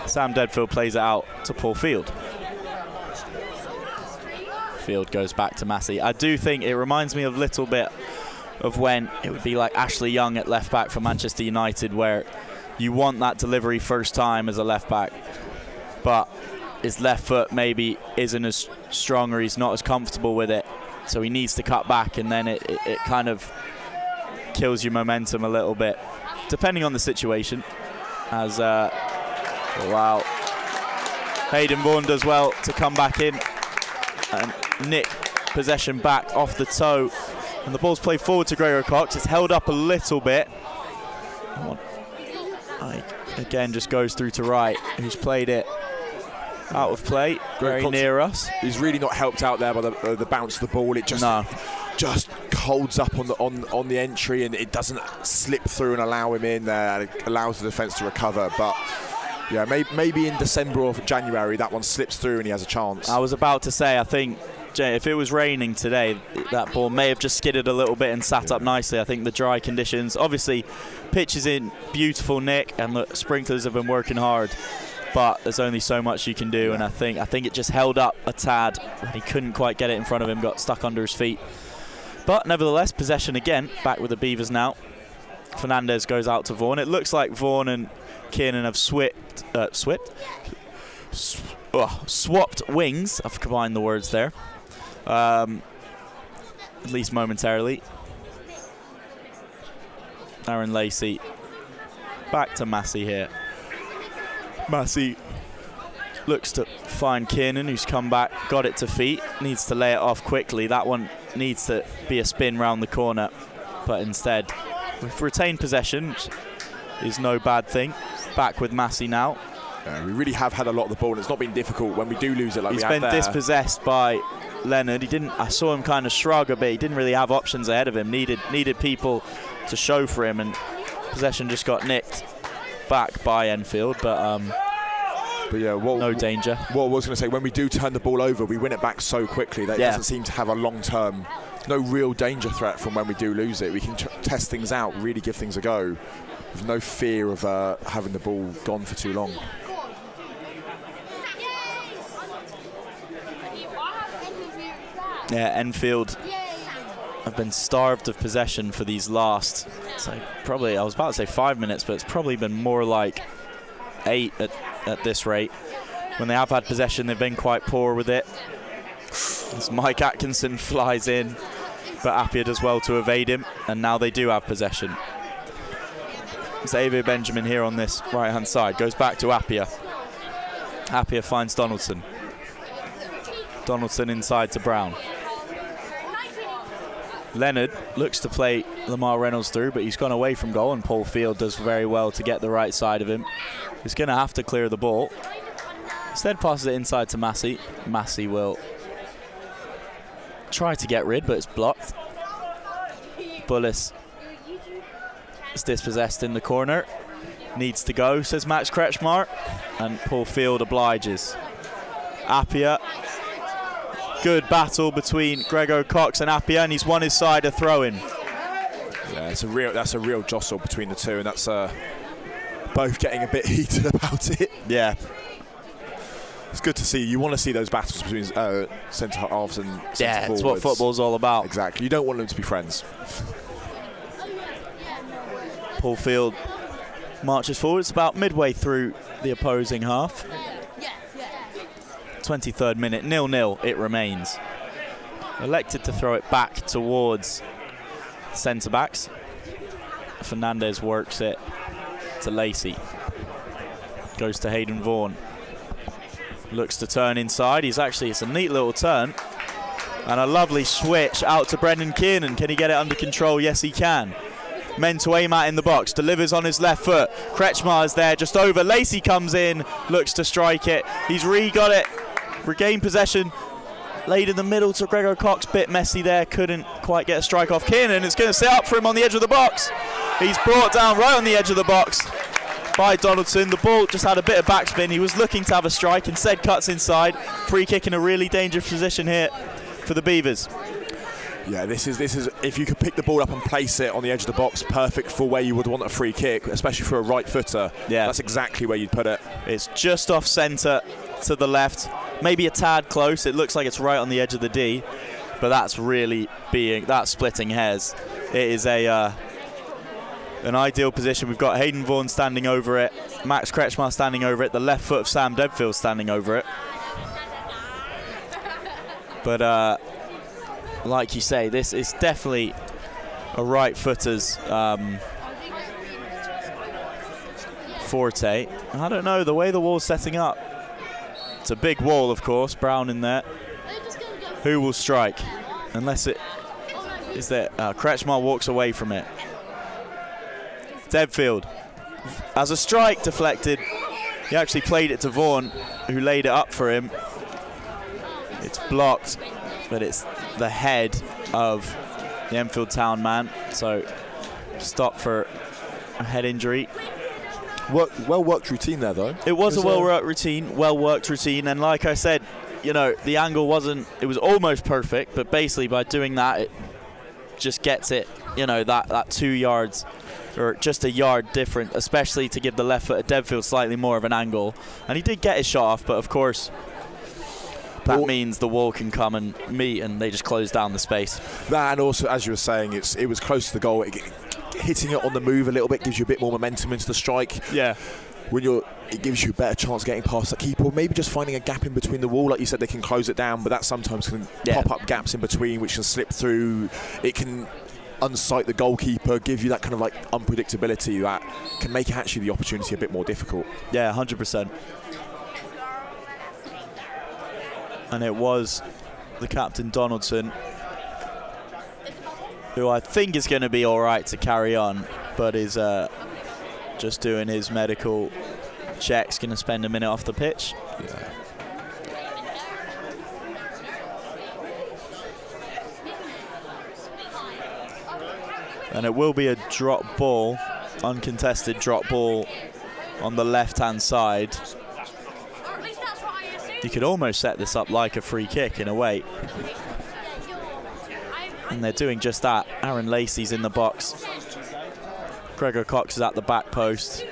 Sam Deadfield plays it out to Paul Field. Field goes back to Massey. I do think it reminds me a little bit of when it would be like Ashley Young at left back for Manchester United, where you want that delivery first time as a left back, but his left foot maybe isn't as strong, or he's not as comfortable with it, so he needs to cut back, and then it kind of kills your momentum a little bit, depending on the situation. As wow, Hayden Vaughan does well to come back in and nick possession back off the toe, and the ball's played forward to Gregor Cox. It's held up a little bit. Again, just goes through to Wright, who's played it out of play, very near us. He's really not helped out there by the bounce of the ball. It just holds up on the entry, and it doesn't slip through and allow him in there. It allows the defence to recover. But yeah, maybe in December or January that one slips through and he has a chance. I was about to say, I think if it was raining today, that ball may have just skidded a little bit and sat up nicely. I think the dry conditions, obviously pitch is in beautiful nick, and the sprinklers have been working hard, but there's only so much you can do. And I think it just held up a tad. He couldn't quite get it in front of him, got stuck under his feet. But nevertheless, possession again, back with the Beavers now. Fernandez goes out to Vaughan. It looks like Vaughan and Kiernan have swapped wings. I've combined the words there. At least momentarily. Aaron Lacey back to Massey here. Massey looks to find Kiernan, who's come back, got it to feet, needs to lay it off quickly. That one needs to be a spin round the corner, but instead we've retained possession, which is no bad thing. Back with Massey now. We really have had a lot of the ball, and it's not been difficult when we do lose it like we have there. He's been dispossessed by Leonard. I saw him kind of shrug a bit. He didn't really have options ahead of him. Needed people to show for him, and possession just got nicked back by Enfield, but yeah, no danger. What I was going to say, when we do turn the ball over, we win it back so quickly that it doesn't seem to have a long-term, no real danger threat from when we do lose it. We can test things out, really give things a go, with no fear of having the ball gone for too long. Yeah, Enfield have been starved of possession for these last, probably, I was about to say 5 minutes, but it's probably been more like 8 at this rate. When they have had possession, they've been quite poor with it. As Mike Atkinson flies in, but Appiah does well to evade him, and now they do have possession. Xavier Benjamin here on this right-hand side, goes back to Appiah. Appiah finds Donaldson. Donaldson inside to Brown. Leonard looks to play Lamar Reynolds through, but he's gone away from goal, and Paul Field does very well to get the right side of him. He's going to have to clear the ball. Instead passes it inside to Massey. Massey will try to get rid, but it's blocked. Bullis is dispossessed in the corner. Needs to go, says Max Kretschmar, and Paul Field obliges. Appiah. Good battle between Gregor Cox and Appiah, and he's won his side a throw-in. Yeah, that's a real jostle between the two, and that's both getting a bit heated about it. Yeah. It's good to see. You want to see those battles between centre halves and centre forwards. Yeah, it's what football's all about. Exactly. You don't want them to be friends. Paul Field marches forward. It's about midway through the opposing half. 23rd minute, 0-0 it remains. Elected to throw it back towards centre-backs. Fernandez works it to Lacey. Goes to Hayden Vaughan. Looks to turn inside. It's a neat little turn. And a lovely switch out to Brendan Kiernan. Can he get it under control? Yes, he can. Men to aim at in the box. Delivers on his left foot. Kretschmar is there, just over. Lacey comes in, looks to strike it. He's got it. Regained possession. Laid in the middle to Gregor Cox. Bit messy there. Couldn't quite get a strike off Kiernan. It's going to set up for him on the edge of the box. He's brought down right on the edge of the box by Donaldson. The ball just had a bit of backspin. He was looking to have a strike. Instead cuts inside. Free kick in a really dangerous position here for the Beavers. Yeah, this is if you could pick the ball up and place it on the edge of the box, perfect for where you would want a free kick, especially for a right footer. Yeah, that's exactly where you'd put it. It's just off centre to the left, maybe a tad close. It looks like it's right on the edge of the D, but that's really that's splitting hairs. It is an ideal position. We've got Hayden Vaughan standing over it, Max Kretschmar standing over it, the left foot of Sam Debfield standing over it. But like you say, this is definitely a right footer's forte. I don't know, the way the wall's setting up. It's a big wall, of course. Brown in there. Who will strike? Unless it is that Kretschmar walks away from it. Debfield as a strike deflected. He actually played it to Vaughan, who laid it up for him. It's blocked, but it's the head of the Enfield Town man, so stop for a head injury. Well-worked routine there, though. It was a well-worked routine, and like I said, you know, the angle it was almost perfect, but basically by doing that, it just gets it, you know, that 2 yards, or just a yard different, especially to give the left foot of Debfield slightly more of an angle. And he did get his shot off, but of course, that means the wall can come and meet, and they just close down the space. That, and also, as you were saying, it was close to the goal. Hitting it on the move a little bit gives you a bit more momentum into the strike. Yeah. It gives you a better chance of getting past the keeper, maybe just finding a gap in between the wall. Like you said, they can close it down, but that sometimes can pop up gaps in between, which can slip through. It can unsight the goalkeeper, give you that kind of like unpredictability that can make actually the opportunity a bit more difficult. Yeah, 100%. And it was the captain, Donaldson, who I think is going to be all right to carry on, but is just doing his medical checks, going to spend a minute off the pitch. Yeah. And it will be a drop ball, uncontested drop ball on the left-hand side. You could almost set this up like a free kick in a way. And they're doing just that. Aaron Lacey's in the box. Gregor Cox is at the back post.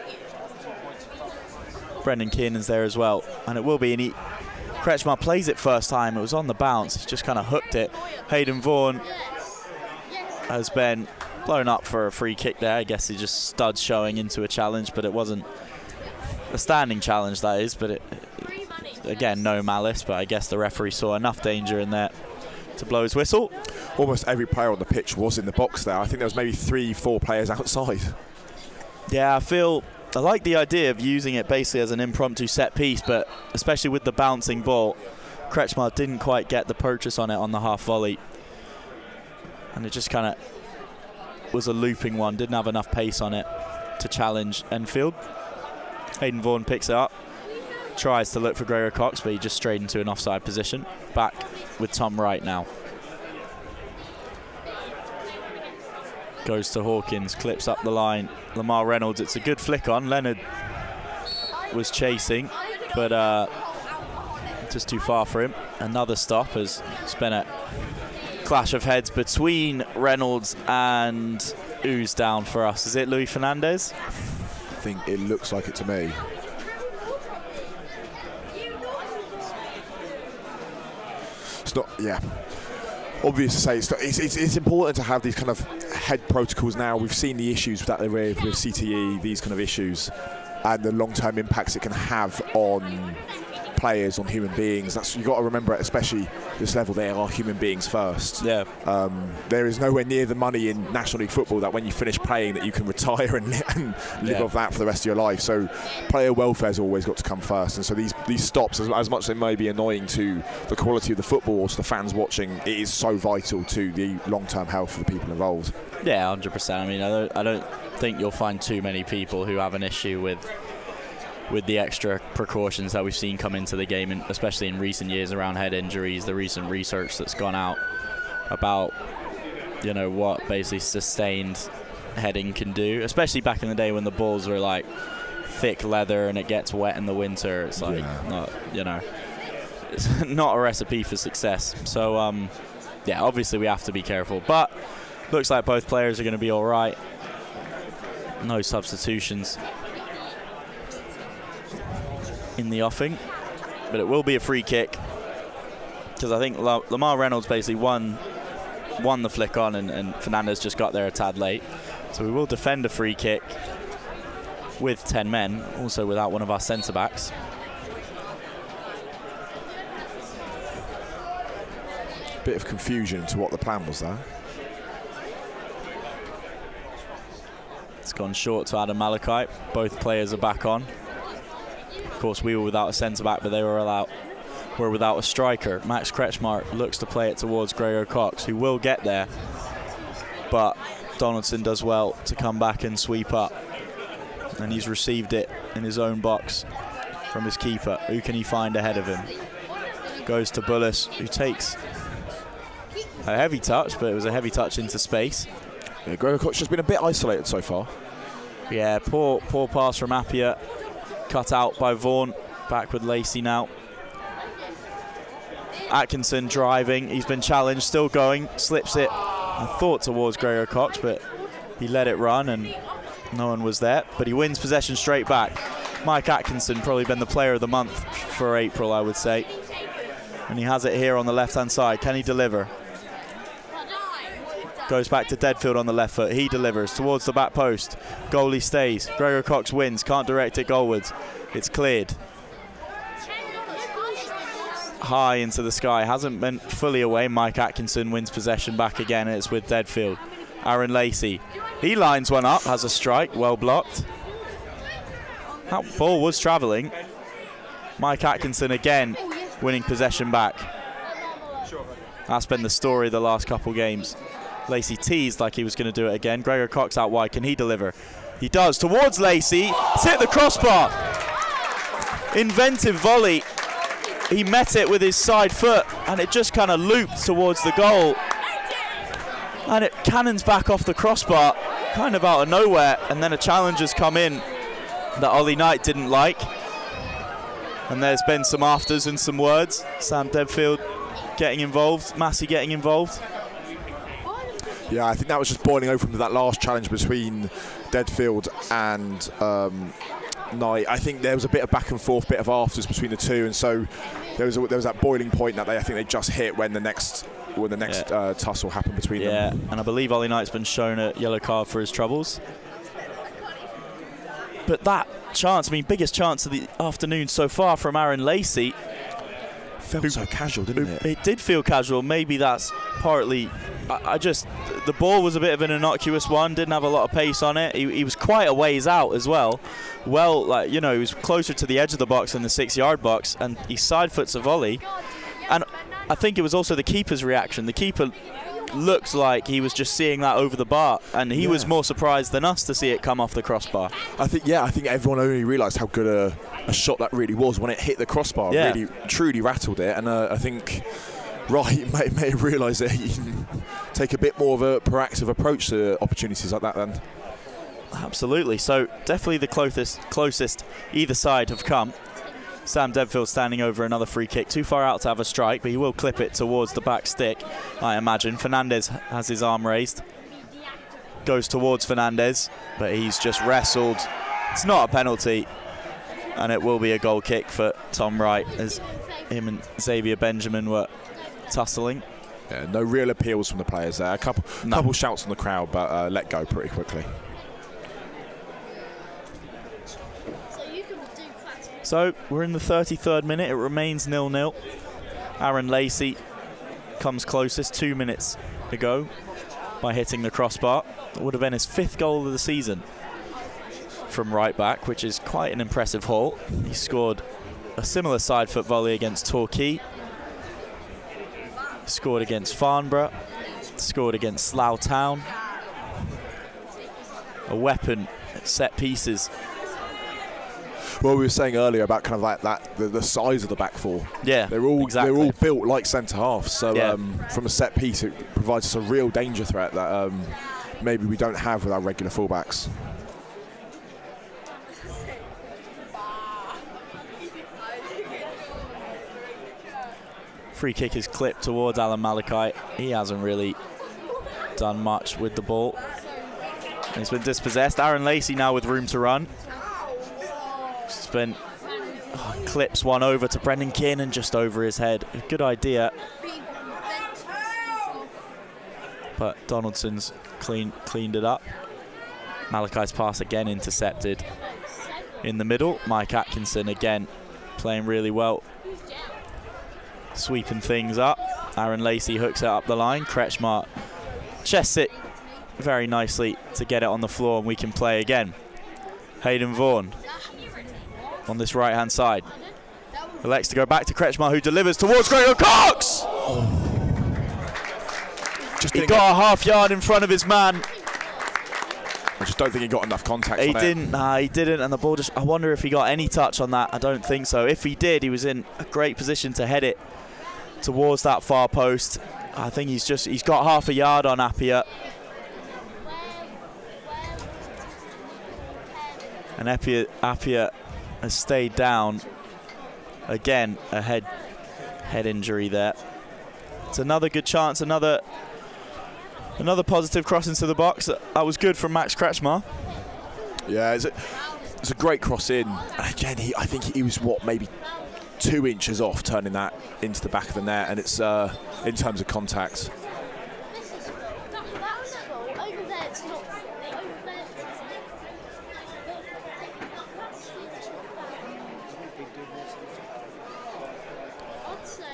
Brendan Kiernan's there as well. And it will be Kretschmar plays it first time. It was on the bounce. He just kind of hooked it. Hayden Vaughan has been blown up for a free kick there. I guess he just studs showing into a challenge, but it wasn't a standing challenge, that is. But again, no malice, but I guess the referee saw enough danger in there to blow his whistle. Almost every player on the pitch was in the box there. I think there was maybe 3-4 players outside. Yeah, I like the idea of using it basically as an impromptu set piece, but especially with the bouncing ball, Kretschmar didn't quite get the purchase on it on the half volley. And it just kind of was a looping one, didn't have enough pace on it to challenge Enfield. Hayden Vaughan picks it up, tries to look for Gregor Cox, but he just strayed into an offside position. Back with Tom Wright now. Goes to Hawkins, clips up the line. Lamar Reynolds, it's a good flick on. Leonard was chasing, but just too far for him. Another stop as it's been a clash of heads between Reynolds and Ooze down for us. Is it Luis Fernandez? I think it looks like it to me. It's not, yeah. obvious to say it's important to have these kind of head protocols now. We've seen the issues that they're with CTE, these kind of issues, and the long-term impacts it can have on players, on human beings. That's, you got to remember, especially this level, they are human beings first. Yeah. There is nowhere near the money in National League football that when you finish playing that you can retire and live off that for the rest of your life. So player welfare's always got to come first. And so these stops, as much as they may be annoying to the quality of the football or to the fans watching, it is so vital to the long-term health of the people involved. Yeah, 100%. I mean, I don't think you'll find too many people who have an issue with the extra precautions that we've seen come into the game, and especially in recent years around head injuries, the recent research that's gone out about, you know, what basically sustained heading can do, especially back in the day when the balls were like thick leather and it gets wet in the winter. It's like, not, you know, it's not a recipe for success. So, yeah, obviously we have to be careful, but looks like both players are going to be all right. No substitutions in the offing, but it will be a free kick because I think Lamar Reynolds basically won the flick on, and Fernandez just got there a tad late. So we will defend a free kick with 10 men, also without one of our centre-backs. Bit of confusion to what the plan was there. It's gone short to Adam Malachi. Both players are back on. Of course, we were without a centre-back, but they were without a striker. Max Kretschmar looks to play it towards Gregor Cox, who will get there, but Donaldson does well to come back and sweep up, and he's received it in his own box from his keeper. Who can he find ahead of him? Goes to Bullis, who takes a heavy touch, but it was a heavy touch into space. Yeah, Gregor Cox has been a bit isolated so far. Yeah, poor pass from Appiah. Cut out by Vaughan. Back with Lacey now. Atkinson driving. He's been challenged. Still going. Slips it, I thought, towards Gregor Cox, but he let it run and no one was there. But he wins possession straight back. Mike Atkinson probably been the player of the month for April, I would say. And he has it here on the left-hand side. Can he deliver? Goes back to Deadfield on the left foot. He delivers towards the back post. Goalie stays. Gregor Cox wins. Can't direct it goalwards. It's cleared. High into the sky. Hasn't been fully away. Mike Atkinson wins possession back again. It's with Deadfield. Aaron Lacey. He lines one up. Has a strike. Well blocked. That ball was travelling. Mike Atkinson again winning possession back. That's been the story of the last couple games. Lacey teased like he was going to do it again. Gregor Cox out wide. Can he deliver? He does. Towards Lacey. It's hit the crossbar. Inventive volley. He met it with his side foot and it just kind of looped towards the goal. And it cannons back off the crossbar, kind of out of nowhere. And then a challenge has come in that Ollie Knight didn't like. And there's been some afters and some words. Sam Deadfield getting involved. Massey getting involved. Yeah, I think that was just boiling over from that last challenge between Deadfield and Knight. I think there was a bit of back and forth, bit of afters between the two, and so there was that boiling point that I think they just hit when the next tussle happened between them. Yeah, and I believe Ollie Knight's been shown a yellow card for his troubles. But that chance, I mean, biggest chance of the afternoon so far from Aaron Lacey. Felt so casual, didn't it? It did feel casual. Maybe that's partly. The ball was a bit of an innocuous one. Didn't have a lot of pace on it. He was quite a ways out as well. Well, like, you know, he was closer to the edge of the box than the 6-yard box, and he side foots a volley. And I think it was also the keeper's reaction. The keeper looked like he was just seeing that over the bar, and he was more surprised than us to see it come off the crossbar. I think everyone only realised how good a shot that really was when it hit the crossbar. Really, truly rattled it, and I think may have realised that he can take a bit more of a proactive approach to opportunities like that then. Absolutely. So definitely the closest either side have come. Sam Deadfield standing over another free kick. Too far out to have a strike, but he will clip it towards the back stick, I imagine. Fernandez has his arm raised. Goes towards Fernandez, but he's just wrestled. It's not a penalty, and it will be a goal kick for Tom Wright as him and Xavier Benjamin were tussling. Yeah, no real appeals from the players there. A couple shouts from the crowd, but let go pretty quickly. So we're in the 33rd minute. It remains 0-0. Aaron Lacey comes closest 2 minutes ago by hitting the crossbar. It would have been his 5th goal of the season from right back, which is quite an impressive haul. He scored a similar side foot volley against Torquay, scored against Farnborough, scored against Slough Town. A weapon at set pieces. Well, we were saying earlier about kind of like the size of the back four. Yeah, they're all built like centre halves. So from a set piece, it provides us a real danger threat that maybe we don't have with our regular fullbacks. Free kick is clipped towards Alan Malachi. He hasn't really done much with the ball. He's been dispossessed. Aaron Lacey now with room to run. Clips one over to Brendan Kiernan just over his head. A good idea. But Donaldson's cleaned it up. Malachi's pass again intercepted in the middle. Mike Atkinson again playing really well. Sweeping things up. Aaron Lacey hooks it up the line. Kretschmar chests it very nicely to get it on the floor, and we can play again. Hayden Vaughan on this right-hand side. Elects to go back to Kretschmar, who delivers towards Gregor Cox! He got a half yard in front of his man. I just don't think he got enough contact on it. He didn't, and the ball just, I wonder if he got any touch on that. I don't think so. If he did, he was in a great position to head it towards that far post. I think he's got half a yard on Appiah. And Appiah has stayed down. Again, a head injury there. It's another good chance, another positive cross into the box. That was good from Max Kretschmar. Yeah, it's a great cross in. And again, I think he was, maybe 2 inches off turning that into the back of the net, and it's in terms of contact.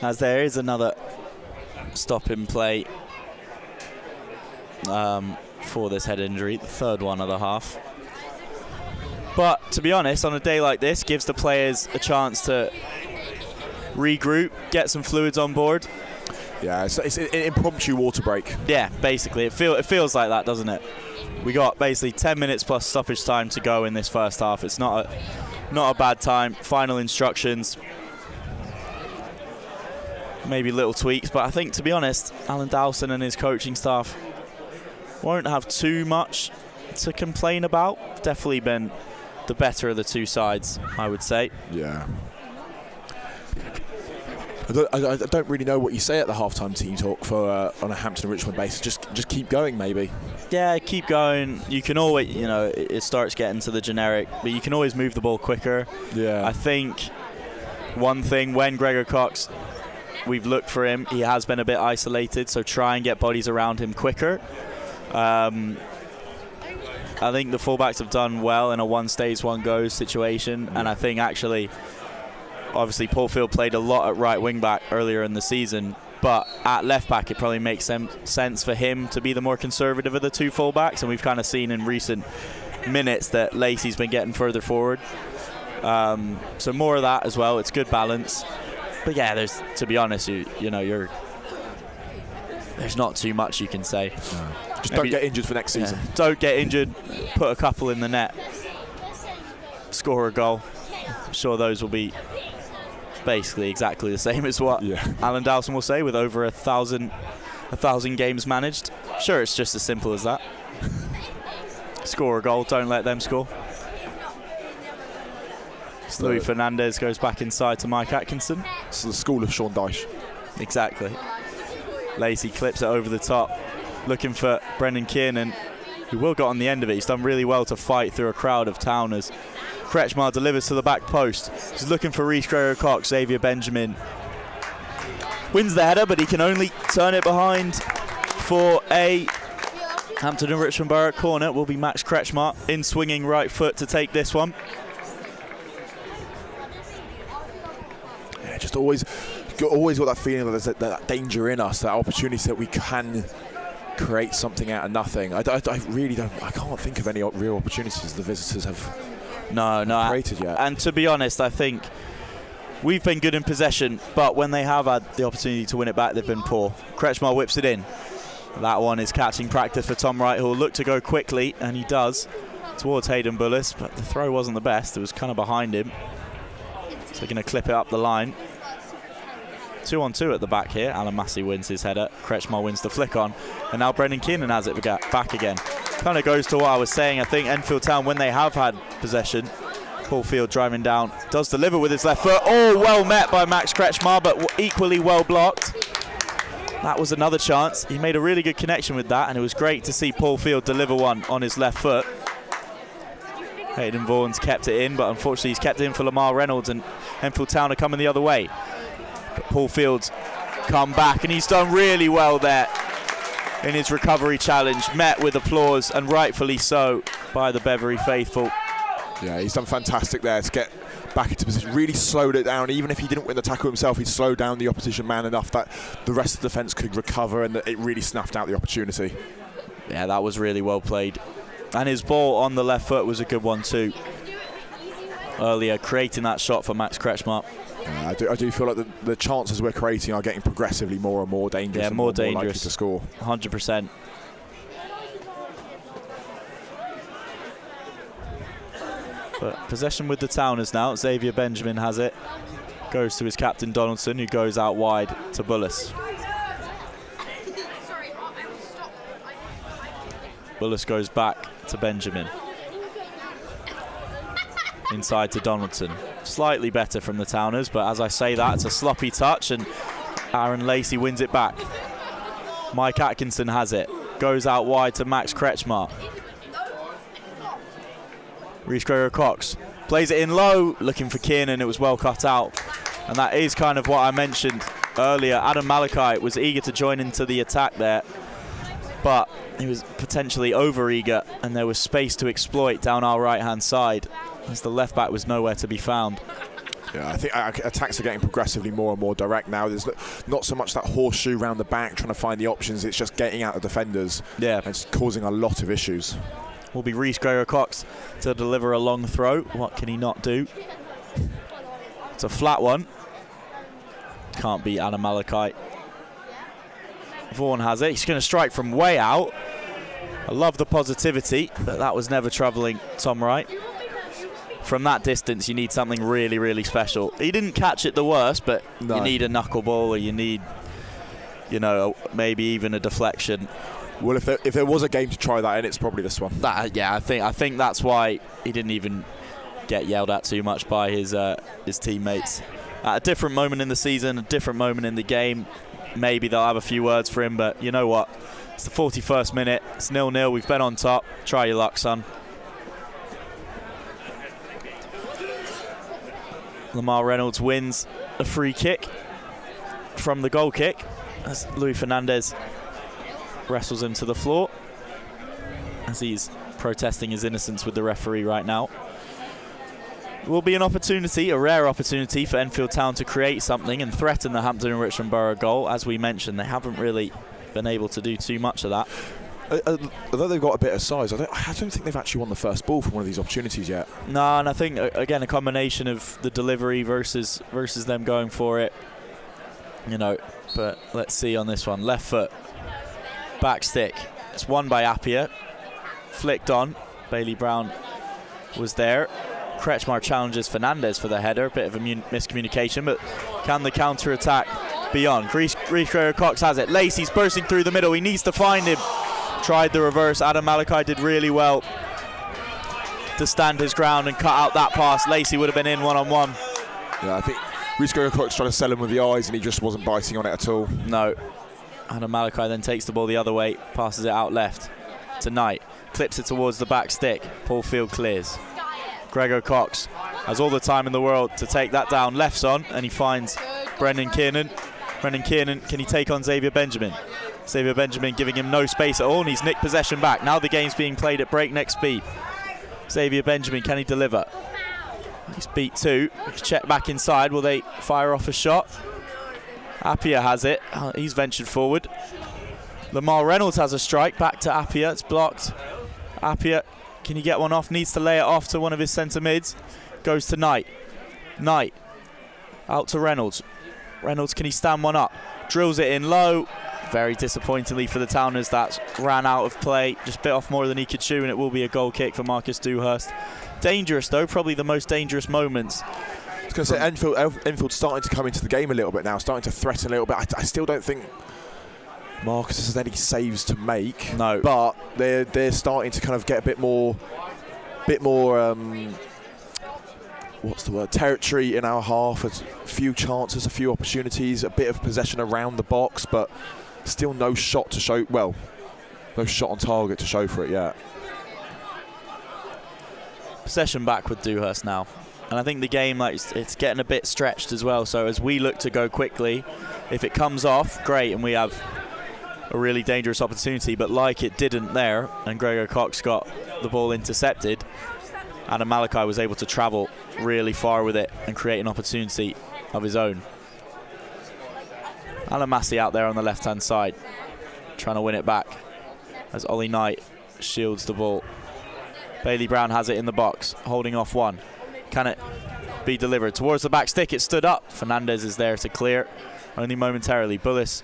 As there is another stop in play for this head injury, the 3rd one of the half. But to be honest, on a day like this, gives the players a chance to regroup, get some fluids on board. Yeah, it's an impromptu water break. Yeah, basically, it feels like that, doesn't it? We got basically 10 minutes plus stoppage time to go in this first half. It's not a bad time. Final instructions. Maybe little tweaks, but I think, to be honest, Alan Dowson and his coaching staff won't have too much to complain about. Definitely been the better of the two sides, I would say. Yeah. I don't really know what you say at the halftime team talk for on a Hampton and Richmond basis. Just keep going, maybe. Yeah, keep going. You can always, it starts getting to the generic, but you can always move the ball quicker. Yeah. I think one thing, when Gregor Cox, we've looked for him, he has been a bit isolated, so try and get bodies around him quicker. I think the fullbacks have done well in a one stays, one goes situation, and I think actually, obviously Paul Field played a lot at right wing back earlier in the season, but at left back it probably makes sense for him to be the more conservative of the two fullbacks, and we've kind of seen in recent minutes that Lacey's been getting further forward. So more of that as well. It's good balance. But yeah, to be honest, there's not too much you can say. No. Just don't get injured for next season. Yeah. Don't get injured. Put a couple in the net. Score a goal. I'm sure those will be basically exactly the same as what Alan Dowson will say, with over 1,000 games managed. Sure, it's just as simple as that. Score a goal. Don't let them score. Louis Fernandez goes back inside to Mike Atkinson. It's the school of Sean Dyche. Exactly. Lacey clips it over the top, looking for Brendan Kiernan, who will get on the end of it. He's done really well to fight through a crowd of Towners. Kretschmar delivers to the back post. He's looking for Rhys Gregor Cox, Xavier Benjamin. wins the header, but he can only turn it behind for a Hampton and Richmond Borough corner. It will be Max Kretschmar in swinging right foot to take this one. Yeah, just always got that feeling that there's that danger in us, that opportunity that we can create something out of nothing. I really don't. I can't think of any real opportunities the visitors have created yet. And to be honest, I think we've been good in possession, but when they have had the opportunity to win it back, they've been poor. Kretschmar whips it in. That one is catching practice for Tom Wright, who will look to go quickly, and he does, towards Hayden Bullis, but the throw wasn't the best. It was kind of behind him. So they're going to clip it up the line. 2-on-2 at the back here. Alan Massey wins his header. Kretschmar wins the flick on. And now Brendan Keenan has it back again. Kind of goes to what I was saying. I think Enfield Town, when they have had possession, Paul Field driving down, does deliver with his left foot. Oh, well met by Max Kretschmar, but equally well blocked. That was another chance. He made a really good connection with that, and it was great to see Paul Field deliver one on his left foot. Hayden Vaughan's kept it in, but unfortunately he's kept it in for Lamar Reynolds, and Enfield Town are coming the other way. But Paul Field's come back, and he's done really well there in his recovery challenge, met with applause, and rightfully so, by the Beverley faithful. Yeah, he's done fantastic there to get back into position, really slowed it down. Even if he didn't win the tackle himself, he'd slowed down the opposition man enough that the rest of the defence could recover, and that it really snuffed out the opportunity. Yeah, that was really well played. And his ball on the left foot was a good one too. Earlier, creating that shot for Max Kretschmar. I do feel like the chances we're creating are getting progressively more and more dangerous. Yeah, more dangerous. More likely to score. 100%. But possession with the Towners now. Xavier Benjamin has it. Goes to his captain Donaldson, who goes out wide to Bullis. Bullis goes back to Benjamin. Inside to Donaldson. Slightly better from the Towners, but as I say that, it's a sloppy touch, and Aaron Lacey wins it back. Mike Atkinson has it. Goes out wide to Max Kretschmar. Rhys Gregor-Cox plays it in low, looking for Kiernan. It was well cut out. And that is kind of what I mentioned earlier. Adam Malachi was eager to join into the attack there, but he was potentially over-eager, and there was space to exploit down our right-hand side, as the left-back was nowhere to be found. Yeah, I think attacks are getting progressively more and more direct now. There's not so much that horseshoe round the back trying to find the options. It's just getting out the defenders. Yeah. And it's causing a lot of issues. Will be Rhys Gregor-Cox to deliver a long throw. What can he not do? It's a flat one. Can't beat Adam Malachi. Vaughan has it. He's going to strike from way out. I love the positivity, but that was never troubling Tom Wright. From that distance, you need something really, really special. He didn't catch it the worst, but no. You need a knuckleball, or you need, you know, maybe even a deflection. Well, if there was a game to try that in, it's probably this one. Yeah, I think that's why he didn't even get yelled at too much by his teammates. At a different moment in the season, a different moment in the game, maybe they'll have a few words for him, but you know what? It's the 41st minute. It's 0-0. We've been on top. Try your luck, son. Lamar Reynolds wins a free kick from the goal kick as Louis Fernandez wrestles him to the floor as he's protesting his innocence with the referee right now. It will be an opportunity, a rare opportunity for Enfield Town to create something and threaten the Hampton and Richmond Borough goal. As we mentioned, they haven't really been able to do too much of that. Although they've got a bit of size, I don't think they've actually won the first ball from one of these opportunities yet. No, and I think, again, a combination of the delivery versus them going for it. You know, but let's see on this one. Left foot. Back stick. It's won by Appiah. Flicked on. Bailey Brown was there. Kretschmar challenges Fernandez for the header. A bit of a miscommunication, but can the counter-attack be on? Rhys Gregor-Cox has it. Lacey's bursting through the middle. He needs to find him. Tried the reverse. Adam Malachi did really well to stand his ground and cut out that pass. Lacey would have been in one-on-one. Yeah, I think Rhys Gregor-Cox trying to sell him with the eyes, and he just wasn't biting on it at all. No. Adam Malachi then takes the ball the other way, passes it out left to Knight, clips it towards the back stick. Paul Field clears. Gregor-Cox has all the time in the world to take that down. Left's on, and he finds Brendan Kiernan. Brendan Kiernan, can he take on Xavier Benjamin? Xavier Benjamin giving him no space at all, and he's nicked possession back. Now the game's being played at breakneck speed. Xavier Benjamin, can he deliver? He's beat 2. He's checked back inside. Will they fire off a shot? Appiah has it. He's ventured forward. Lamar Reynolds has a strike. Back to Appiah. It's blocked. Appiah, can he get one off? Needs to lay it off to one of his centre mids. Goes to Knight. Knight out to Reynolds. Reynolds, can he stand one up? Drills it in low. Very disappointingly for the Towners, that ran out of play. Just bit off more than he could chew, and it will be a goal kick for Marcus Dewhurst. Dangerous though, probably the most dangerous moments. I was going to say, Enfield's starting to come into the game a little bit now, starting to threaten a little bit. I still don't think Marcus has any saves to make. No. But they're starting to kind of get a bit more what's the word, territory in our half. A few chances, a few opportunities, a bit of possession around the box, but still no shot to show, well, no shot on target to show for it yet. Possession back with Dewhurst now. And I think the game, it's getting a bit stretched as well. So as we look to go quickly, if it comes off, great, and we have a really dangerous opportunity. But like it didn't there, and Gregor Cox got the ball intercepted, Adam Malachi was able to travel really far with it and create an opportunity of his own. Alan Massey out there on the left-hand side, trying to win it back as Ollie Knight shields the ball. Bailey Brown has it in the box, holding off one. Can it be delivered? Towards the back stick, it stood up. Fernandez is there to clear, only momentarily. Bullis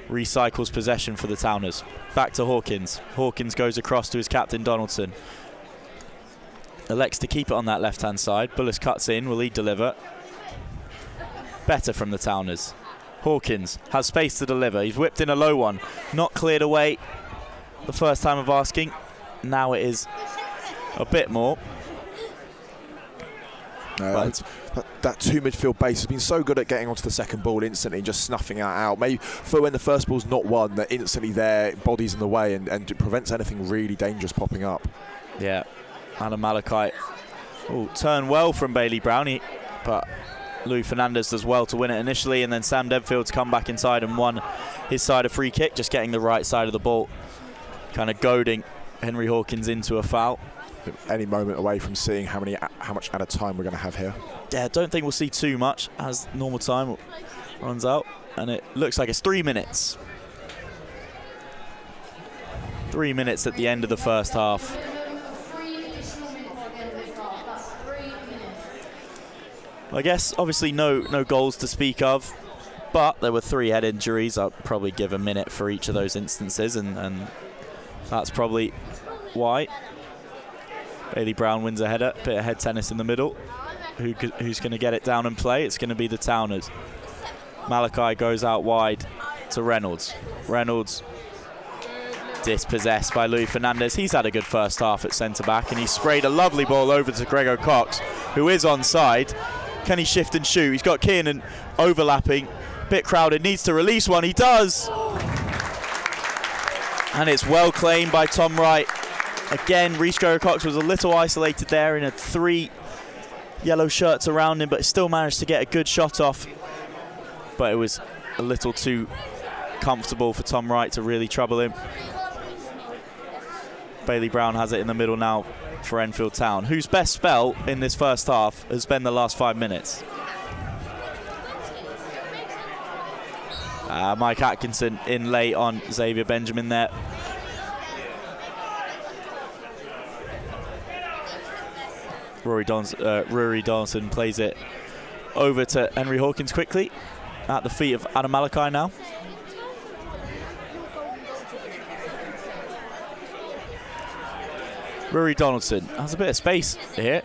recycles possession for the Towners. Back to Hawkins. Hawkins goes across to his captain, Donaldson. Elects to keep it on that left-hand side. Bullis cuts in. Will he deliver? Better from the Towners. Hawkins has space to deliver. He's whipped in a low one. Not cleared away the first time of asking. Now it is a bit more. That two midfield base has been so good at getting onto the second ball instantly, just snuffing that out. Maybe for when the first ball's not won, they're instantly there, bodies in the way, and it prevents anything really dangerous popping up. Yeah, Adam Malachi. Turn well from Bailey Brown, but Louis Fernandez does well to win it initially, and then Sam Denfield's come back inside and won his side a free kick, just getting the right side of the ball, kind of goading Henry Hawkins into a foul. Any moment away from seeing how much at a time we're going to have here. Yeah, I don't think we'll see too much as normal time runs out, and it looks like it's 3 minutes. 3 minutes at the end of the first half. I guess obviously no goals to speak of, but there were 3 head injuries. I'll probably give a minute for each of those instances, and that's probably why. Bailey Brown wins a header, bit of head tennis in the middle. Who's going to get it down and play? It's going to be the Towners. Malachi goes out wide to Reynolds. Reynolds dispossessed by Louis Fernandez. He's had a good first half at centre-back, and he sprayed a lovely ball over to Gregor Cox, who is onside. Can he shift and shoot? He's got Kiernan overlapping. Bit crowded, needs to release one. He does! And it's well claimed by Tom Wright. Again, Rhys Gregor Cox was a little isolated there in 3 yellow shirts around him, but still managed to get a good shot off. But it was a little too comfortable for Tom Wright to really trouble him. Bailey Brown has it in the middle now for Enfield Town, whose best spell in this first half has been the last 5 minutes. Mike Atkinson in late on Xavier Benjamin there. Rory Donaldson plays it over to Henry Hawkins quickly at the feet of Adam Malachi now. Rory Donaldson has a bit of space here.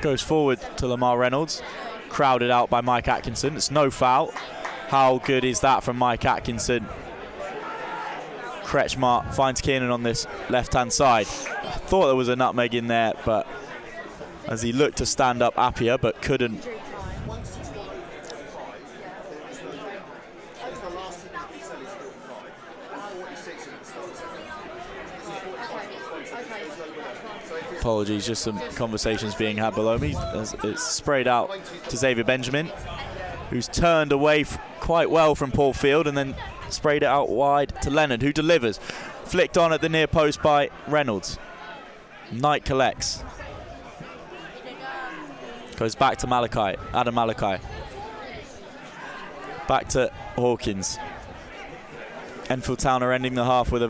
Goes forward to Lamar Reynolds. Crowded out by Mike Atkinson. It's no foul. How good is that from Mike Atkinson? Kretschmar finds Kiernan on this left-hand side. I thought there was a nutmeg in there, but as he looked to stand up Appiah, but couldn't. Apologies, just some conversations being had below me. As it's sprayed out to Xavier Benjamin, who's turned away quite well from Paul Field, and then sprayed it out wide to Leonard, who delivers. Flicked on at the near post by Reynolds. Knight collects. Goes back to Malachi, Adam Malachi. Back to Hawkins. Enfield Town are ending the half with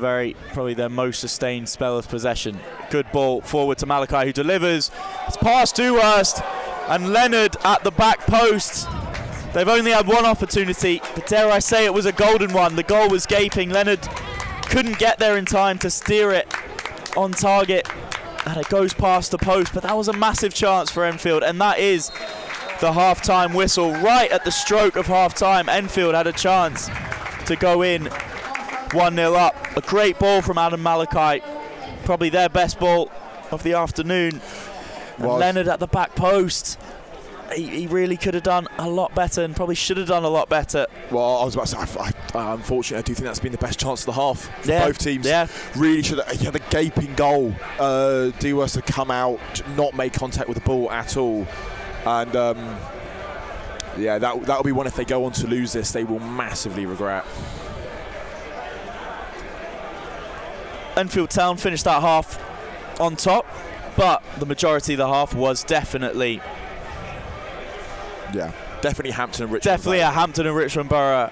probably their most sustained spell of possession. Good ball forward to Malachi, who delivers. It's past Dewhurst, and Leonard at the back post. They've only had one opportunity, but dare I say it was a golden one. The goal was gaping. Leonard couldn't get there in time to steer it on target, and it goes past the post, but that was a massive chance for Enfield, and that is the half-time whistle. Right at the stroke of half-time, Enfield had a chance to go in 1-0 up. A great ball from Adam Malachi, probably their best ball of the afternoon. And Leonard at the back post. He really could have done a lot better, and probably should have done a lot better. Well, I was about to say, unfortunately, I do think that's been the best chance of the half for both teams. Yeah. Really should have. He had a gaping goal. Dewhurst had come out, not made contact with the ball at all. And yeah, that'll be one, if they go on to lose this, they will massively regret. Enfield Town finished that half on top, but the majority of the half was definitely Hampton and Richmond. Definitely a Hampton and Richmond Borough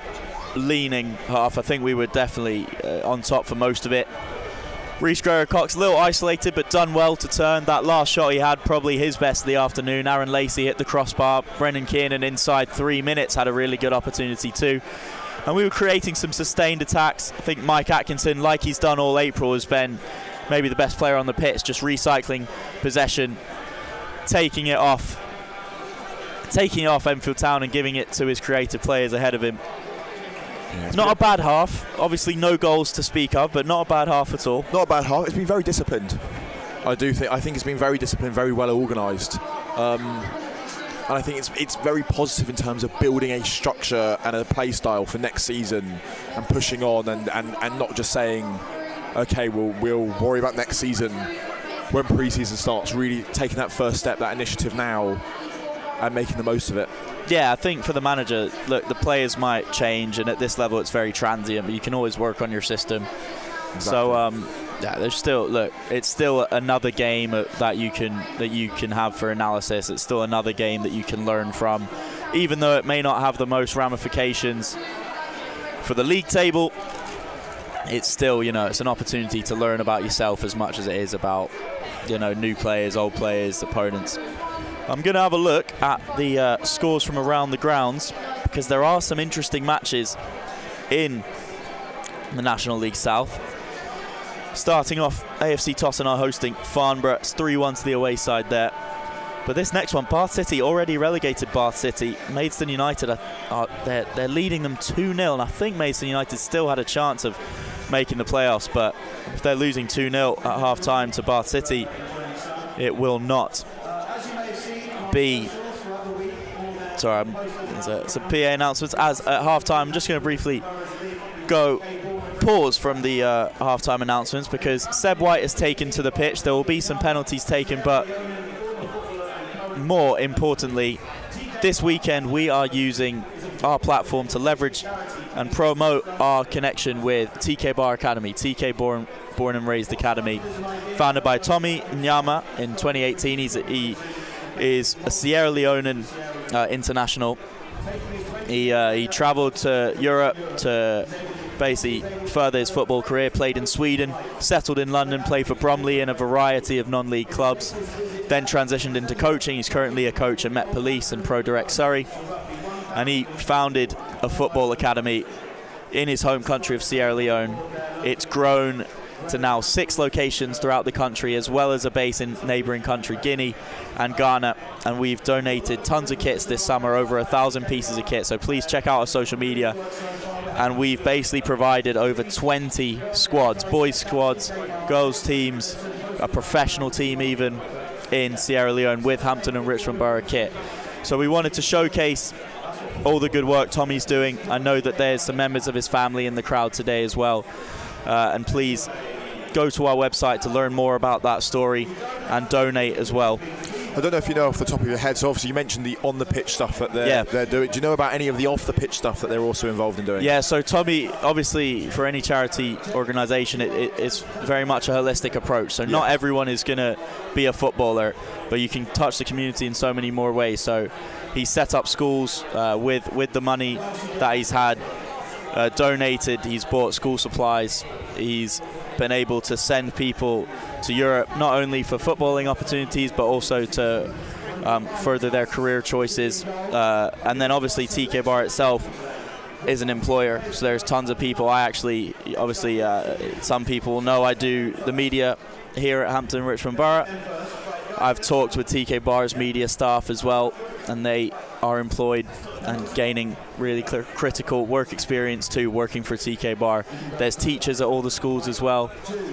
leaning half. I think we were definitely on top for most of it. Rhys Greer-Cox a little isolated, but done well to turn. That last shot he had, probably his best of the afternoon. Aaron Lacey hit the crossbar. Brendan Kiernan inside 3 minutes had a really good opportunity too. And we were creating some sustained attacks. I think Mike Atkinson, like he's done all April, has been maybe the best player on the pitch, just recycling possession, taking it off Enfield Town and giving it to his creative players ahead of him. Yeah, not a bad half. Obviously no goals to speak of, but not a bad half at all. Not a bad half. It's been very disciplined. I think it's been very disciplined, very well organised. And I think it's very positive in terms of building a structure and a play style for next season, and pushing on, and not just saying, okay, we'll worry about next season when pre-season starts. Really taking that first step, that initiative now, and making the most of it. Yeah, I think for the manager, look, the players might change, and at this level it's very transient, but you can always work on your system. Exactly. So yeah, there's still, it's still another game that you can have for analysis. It's still another game that you can learn from, even though it may not have the most ramifications for the league table. It's still, it's an opportunity to learn about yourself as much as it is about, new players, old players, opponents. I'm going to have a look at the scores from around the grounds, because there are some interesting matches in the National League South. Starting off, AFC Tossin are hosting Farnborough. It's 3-1 to the away side there. But this next one, Bath City, already relegated Bath City. Maidstone United, they're leading them 2-0, and I think Maidstone United still had a chance of making the playoffs, but if they're losing 2-0 at half-time to Bath City, it will not be... Sorry, it's a PA announcement. As at half-time, I'm just going to briefly pause from the half-time announcements, because Seb White has taken to the pitch. There will be some penalties taken, but more importantly, this weekend we are using our platform to leverage and promote our connection with TK Bar Academy. TK Born and Raised Academy, founded by Tommy Nyama in 2018. He is a Sierra Leonean international. He travelled to Europe to basically further his football career, played in Sweden, settled in London, played for Bromley in a variety of non-league clubs, then transitioned into coaching. He's currently a coach at Met Police and Pro Direct Surrey, and he founded a football academy in his home country of Sierra Leone. It's grown to now 6 locations throughout the country, as well as a base in neighbouring country Guinea and Ghana, and we've donated tons of kits this summer, over 1,000 pieces of kit, so please check out our social media. And we've basically provided over 20 squads, boys squads, girls teams, a professional team even in Sierra Leone with Hampton and Richmond Borough kit. So we wanted to showcase all the good work Tommy's doing. I know that there's some members of his family in the crowd today as well. And please go to our website to learn more about that story and donate as well. I don't know if you know off the top of your head, so obviously you mentioned the on-the-pitch stuff that they're doing. Do you know about any of the off-the-pitch stuff that they're also involved in doing? Yeah, so Tommy, obviously, for any charity organisation, it's very much a holistic approach. So not everyone is going to be a footballer, but you can touch the community in so many more ways. So he's set up schools with the money that he's had donated. He's bought school supplies. He's been able to send people to Europe, not only for footballing opportunities, but also to further their career choices. And then obviously TK Bar itself is an employer, so there's tons of people. Obviously some people know I do the media here at Hampton Richmond Borough. I've talked with TK Bar's media staff as well, and they are employed and gaining really critical work experience too, working for TK Bar. There's teachers at all the schools as well,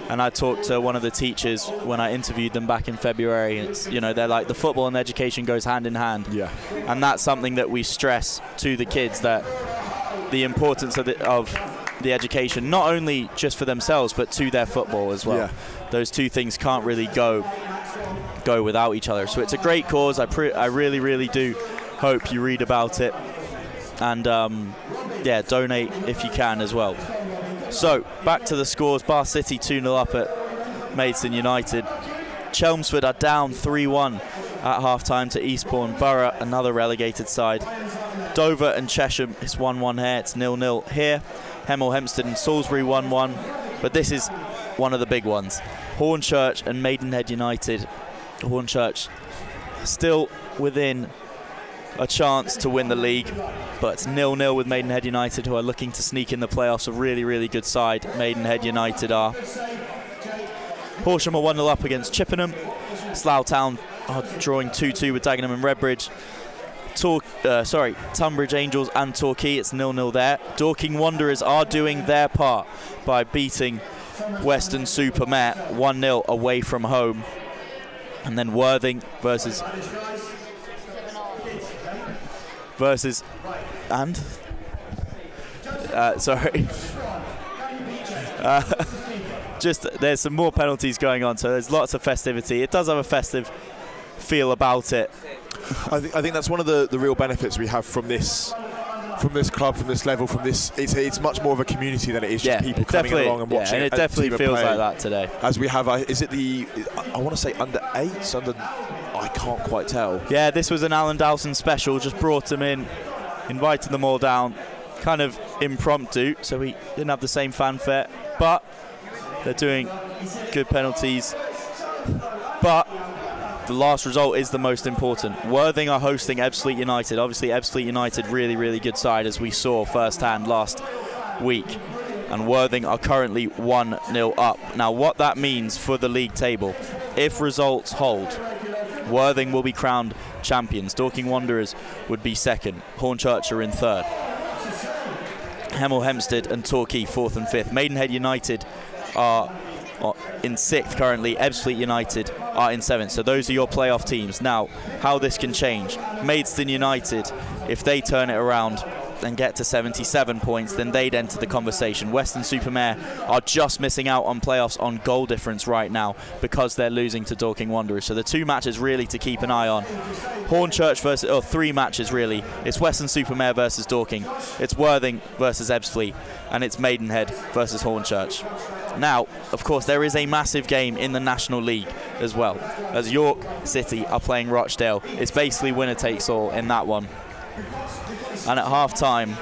and I talked to one of the teachers when I interviewed them back in February. It's, they're like, the football and education goes hand in hand. Yeah. And that's something that we stress to the kids, that the importance of the education, not only just for themselves, but to their football as well. Yeah. Those two things can't really go without each other. So it's a great cause. I really, really do hope you read about it, and donate if you can as well. So back to the scores. Bath City 2-0 up at Maidstone United. Chelmsford are down 3-1 at half-time to Eastbourne. Borough, another relegated side. Dover and Chesham, it's 1-1 here. It's 0-0 here. Hemel Hempstead and Salisbury 1-1. But this is one of the big ones. Hornchurch and Maidenhead United. Hornchurch still within a chance to win the league, but it's 0-0 with Maidenhead United, who are looking to sneak in the playoffs. A really, really good side Maidenhead United are. Horsham are 1-0 up against Chippenham. Slough Town are drawing 2-2 with Dagenham and Redbridge. Tunbridge Angels and Torquay, it's 0-0 there. Dorking Wanderers are doing their part by beating Weston-super-Mare 1-0 away from home. And then Worthing versus just there's some more penalties going on, so there's lots of festivity. It does have a festive feel about it. I think that's one of the real benefits we have from this club, from this level, from this. It's much more of a community than it is just people coming along and watching. And it definitely feels like that today. As we have, is it I want to say under 8s, I can't quite tell. Yeah, this was an Alan Dowson special. Just brought them in, invited them all down, kind of impromptu, so we didn't have the same fanfare. But they're doing good penalties. But the last result is the most important. Worthing are hosting Ebbsfleet United. Obviously, Ebbsfleet United, really, really good side, as we saw firsthand last week. And Worthing are currently 1-0 up. Now, what that means for the league table, if results hold, Worthing will be crowned champions. Dorking Wanderers would be second. Hornchurch are in third. Hemel Hempstead and Torquay 4th and 5th. Maidenhead United are in 6th currently. Ebbsfleet United are in 7th. So those are your playoff teams. Now, how this can change. Maidstone United, if they turn it around and get to 77 points, then they'd enter the conversation. Weston-super-Mare are just missing out on playoffs on goal difference right now because they're losing to Dorking Wanderers. So the 2 matches really to keep an eye on. Hornchurch versus, 3 matches really. It's Weston-super-Mare versus Dorking. It's Worthing versus Ebbsfleet. And it's Maidenhead versus Hornchurch. Now, of course, there is a massive game in the National League as well, as York City are playing Rochdale. It's basically winner takes all in that one. And at half-time,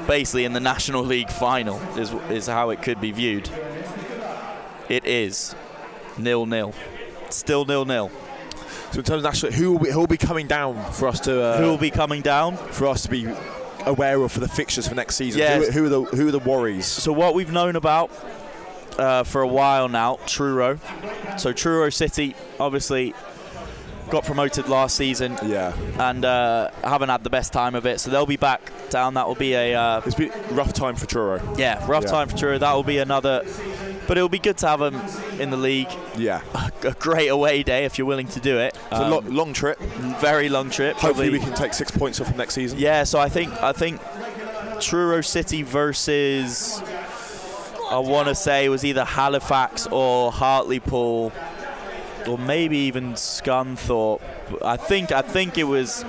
basically in the National League final is how it could be viewed. It is 0-0. Still 0-0. So in terms of national, who will be coming down for us to? Who will be coming down for us to be aware of for the fixtures for next season? Yes. Who are the worries? So what we've known about for a while now, Truro. So Truro City, obviously, got promoted last season, and haven't had the best time of it, so they'll be back down. That will be it's been a rough time for Truro. Rough time for Truro. That will be another, but it'll be good to have them in the league. A great away day if you're willing to do it. It's a long trip, very long trip. Hopefully we can take 6 points off from next season. So I think Truro City versus, I want to say it was either Halifax or Hartlepool. or maybe even Scunthorpe. I think it was,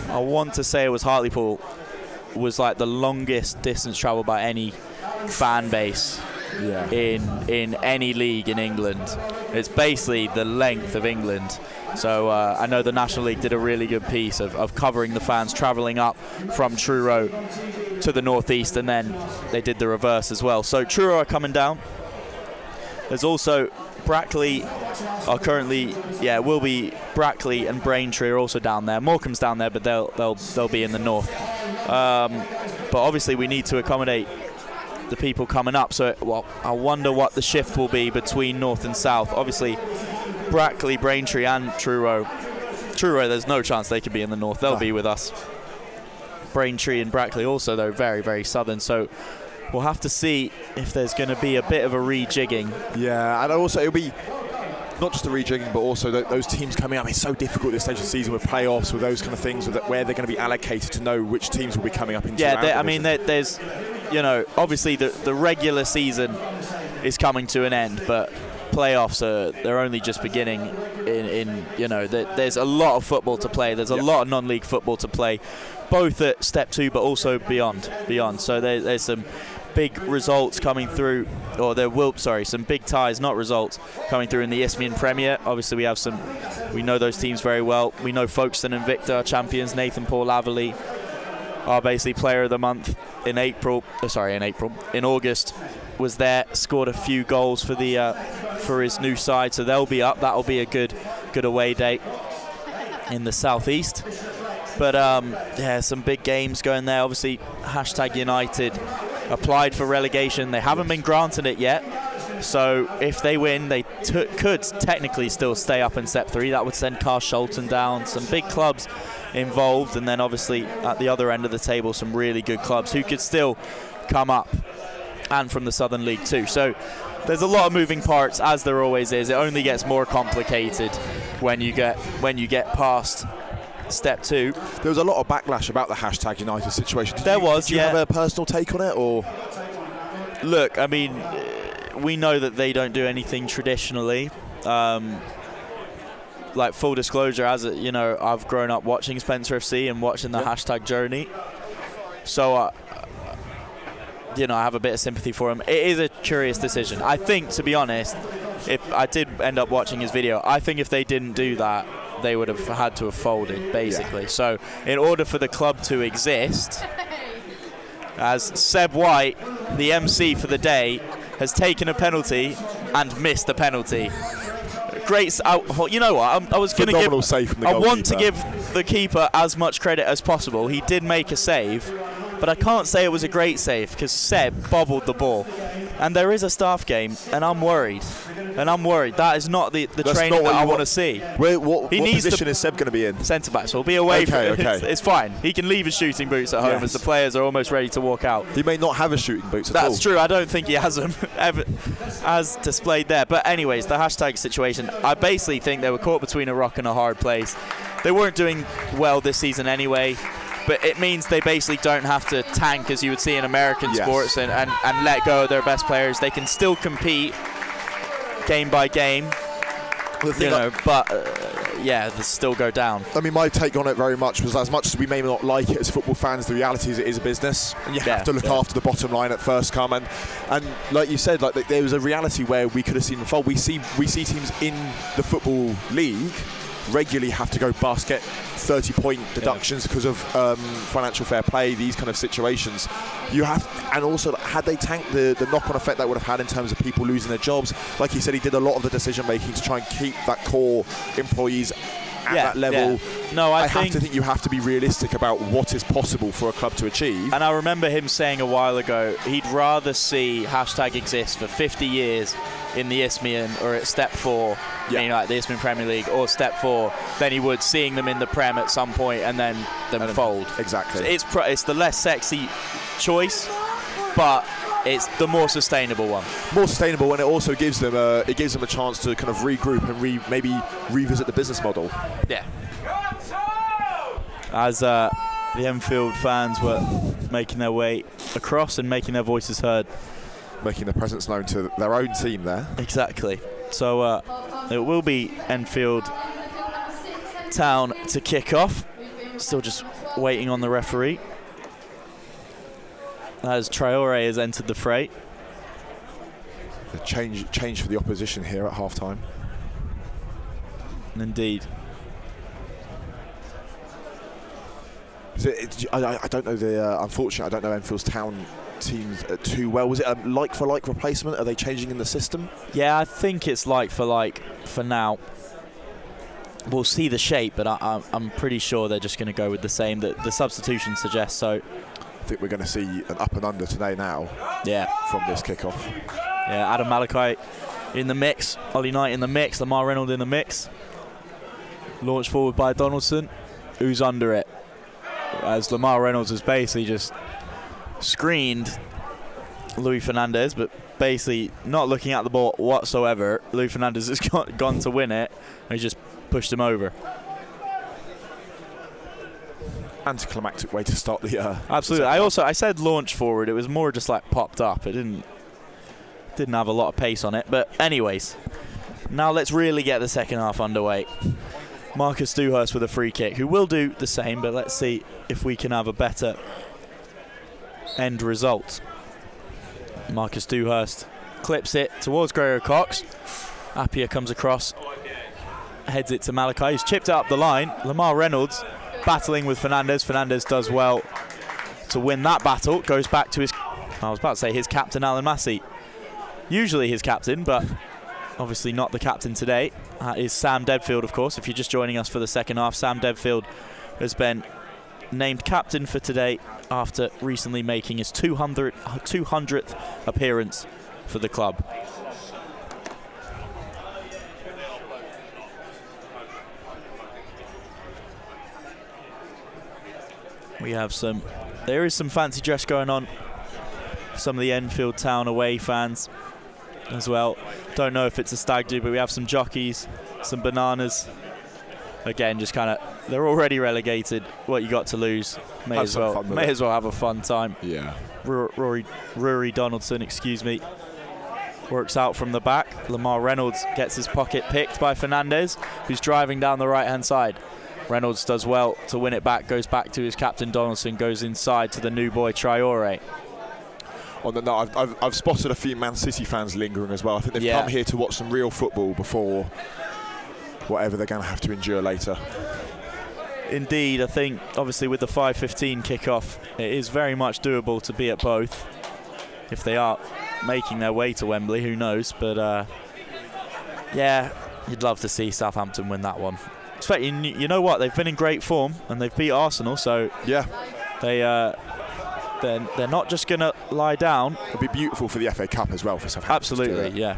I want to say it was Hartlepool, was like the longest distance traveled by any fan base in any league in England. It's basically the length of England. So I know the National League did a really good piece of covering the fans travelling up from Truro to the northeast, and then they did the reverse as well. So Truro are coming down. There's also Brackley are currently, will be Brackley and Braintree are also down there. Morecambe's down there, but they'll be in the north. But obviously we need to accommodate the people coming up. So I wonder what the shift will be between north and south. Obviously Brackley, Braintree and Truro, there's no chance they could be in the north. They'll be with us. Braintree and Brackley also, though, very, very southern. So we'll have to see if there's going to be a bit of a rejigging. Yeah, and also it'll be not just the rejigging, but also those teams coming up. It's so difficult at this stage of the season with playoffs, with those kind of things, where they're going to be allocated to know which teams will be coming up into. Yeah, I mean, there's, obviously the regular season is coming to an end, but playoffs they're only just beginning. There's a lot of football to play. There's a lot of non-league football to play, both at step 2 but also beyond. So there's some big results coming through, or some big ties, not results, coming through in the Isthmian Premier. Obviously we know those teams very well. We know Folkestone and Victor are champions. Nathan Paul Laverley are basically player of the month in August. Was there, scored a few goals for his new side, so they'll be up. That'll be a good away date in the southeast. But some big games going there. Obviously #United applied for relegation. They haven't been granted it yet, so if they win they could technically still stay up in step 3. That would send Carshalton down. Some big clubs involved, and then obviously at the other end of the table some really good clubs who could still come up, and from the Southern League too. So there's a lot of moving parts, as there always is. It only gets more complicated when you get past step 2. There was a lot of backlash about the #United situation. Did you have a personal take on it, or? Look, I mean, we know that they don't do anything traditionally. Like, full disclosure, I've grown up watching Spencer FC and watching the #journey. So I have a bit of sympathy for him. It is a curious decision. I think, to be honest, if I did end up watching his video, I think if they didn't do that, they would have had to have folded, basically. Yeah. So in order for the club to exist, as Seb White, the MC for the day, has taken a penalty and missed the penalty. Great. You know what? I was going to give. Save from the I want to give the keeper as much credit as possible. He did make a save, but I can't say it was a great save because Seb bobbled the ball. And there is a staff game, and I'm worried. That is not the training that I want to see. What position is Seb going to be in? Centre back, so he'll be away from it. It's fine. He can leave his shooting boots at home as the players are almost ready to walk out. He may not have his shooting boots at all. That's true. I don't think he has them ever, as displayed there. But anyways, the situation, I basically think they were caught between a rock and a hard place. They weren't doing well this season anyway. But it means they basically don't have to tank as you would see in American sports and let go of their best players. They can still compete game by game, they still go down. I mean, my take on it very much was, as much as we may not like it as football fans, the reality is it is a business, and you have to look after the bottom line at first come. And like you said, like there was a reality where we could have seen the fold. We see teams in the Football League regularly have to go bust, get 30-point deductions because of financial fair play, these kind of situations. And also, had they tanked the knock-on effect that would have had in terms of people losing their jobs, like he said, he did a lot of the decision-making to try and keep that core employees at that level. Yeah. No, I have to think you have to be realistic about what is possible for a club to achieve. And I remember him saying a while ago he'd rather see #exist for 50 years in the Isthmian or at step 4, meaning like the Isthmian Premier League or step 4, than he would seeing them in the Prem at some point and then fold. Exactly. So it's the less sexy choice, but it's the more sustainable one. More sustainable, and it also gives them a chance to kind of regroup and maybe revisit the business model. Yeah. As the Enfield fans were making their way across and making their voices heard, making their presence known to their own team there. Exactly. So it will be Enfield Town to kick off. Still just waiting on the referee, as Traore has entered the fray. A change for the opposition here at half-time. Indeed. I don't know unfortunately, I don't know Enfield's Town teams too well. Was it a like-for-like replacement? Are they changing in the system? Yeah, I think it's like-for-like for now. We'll see the shape, but I'm pretty sure they're just going to go with the same that the substitution suggests. So I think we're going to see an up and under today now. Yeah. From this kickoff. Yeah, Adam Malachi in the mix, Ollie Knight in the mix, Lamar Reynolds in the mix. Launched forward by Donaldson, who's under it, as Lamar Reynolds has basically just screened Luis Fernandez, but basically not looking at the ball whatsoever. Luis Fernandez has gone to win it, and he just pushed him over. Anticlimactic way to start the absolutely. I said launch forward. It was more just like popped up. It didn't have a lot of pace on it. But anyways, now let's really get the second half underway. Marcus Dewhurst with a free kick, who will do the same, but let's see if we can have a better end result. Marcus Dewhurst clips it towards Gregor Cox. Appiah comes across, heads it to Malachi. He's chipped it up the line. Lamar Reynolds battling with Fernandez. Fernandez does well to win that battle. Goes back to his, I was about to say his captain, Alan Massey. Usually his captain, but obviously not the captain today. That is Sam Deadfield, of course. If you're just joining us for the second half, Sam Deadfield has been named captain for today after recently making his 200th appearance for the club. We have there is some fancy dress going on for some of the Enfield Town away fans as well. Don't know if it's a stag do, but we have some jockeys, some bananas. Again, just kind of, they're already relegated. What you got to lose? May as well have a fun time. Yeah. Rory Donaldson, excuse me, works out from the back. Lamar Reynolds gets his pocket picked by Fernandez, who's driving down the right-hand side. Reynolds does well to win it back, goes back to his captain Donaldson, goes inside to the new boy Traore. I've spotted a few Man City fans lingering as well. I think they've come here to watch some real football before whatever they're going to have to endure later. Indeed, I think obviously with the 5:15 kickoff, it is very much doable to be at both. If they are making their way to Wembley, who knows? But yeah, you'd love to see Southampton win that one. You know what? They've been in great form and they've beat Arsenal, so yeah, they're not just going to lie down. It'll be beautiful for the FA Cup as well for Southampton. Absolutely, yeah.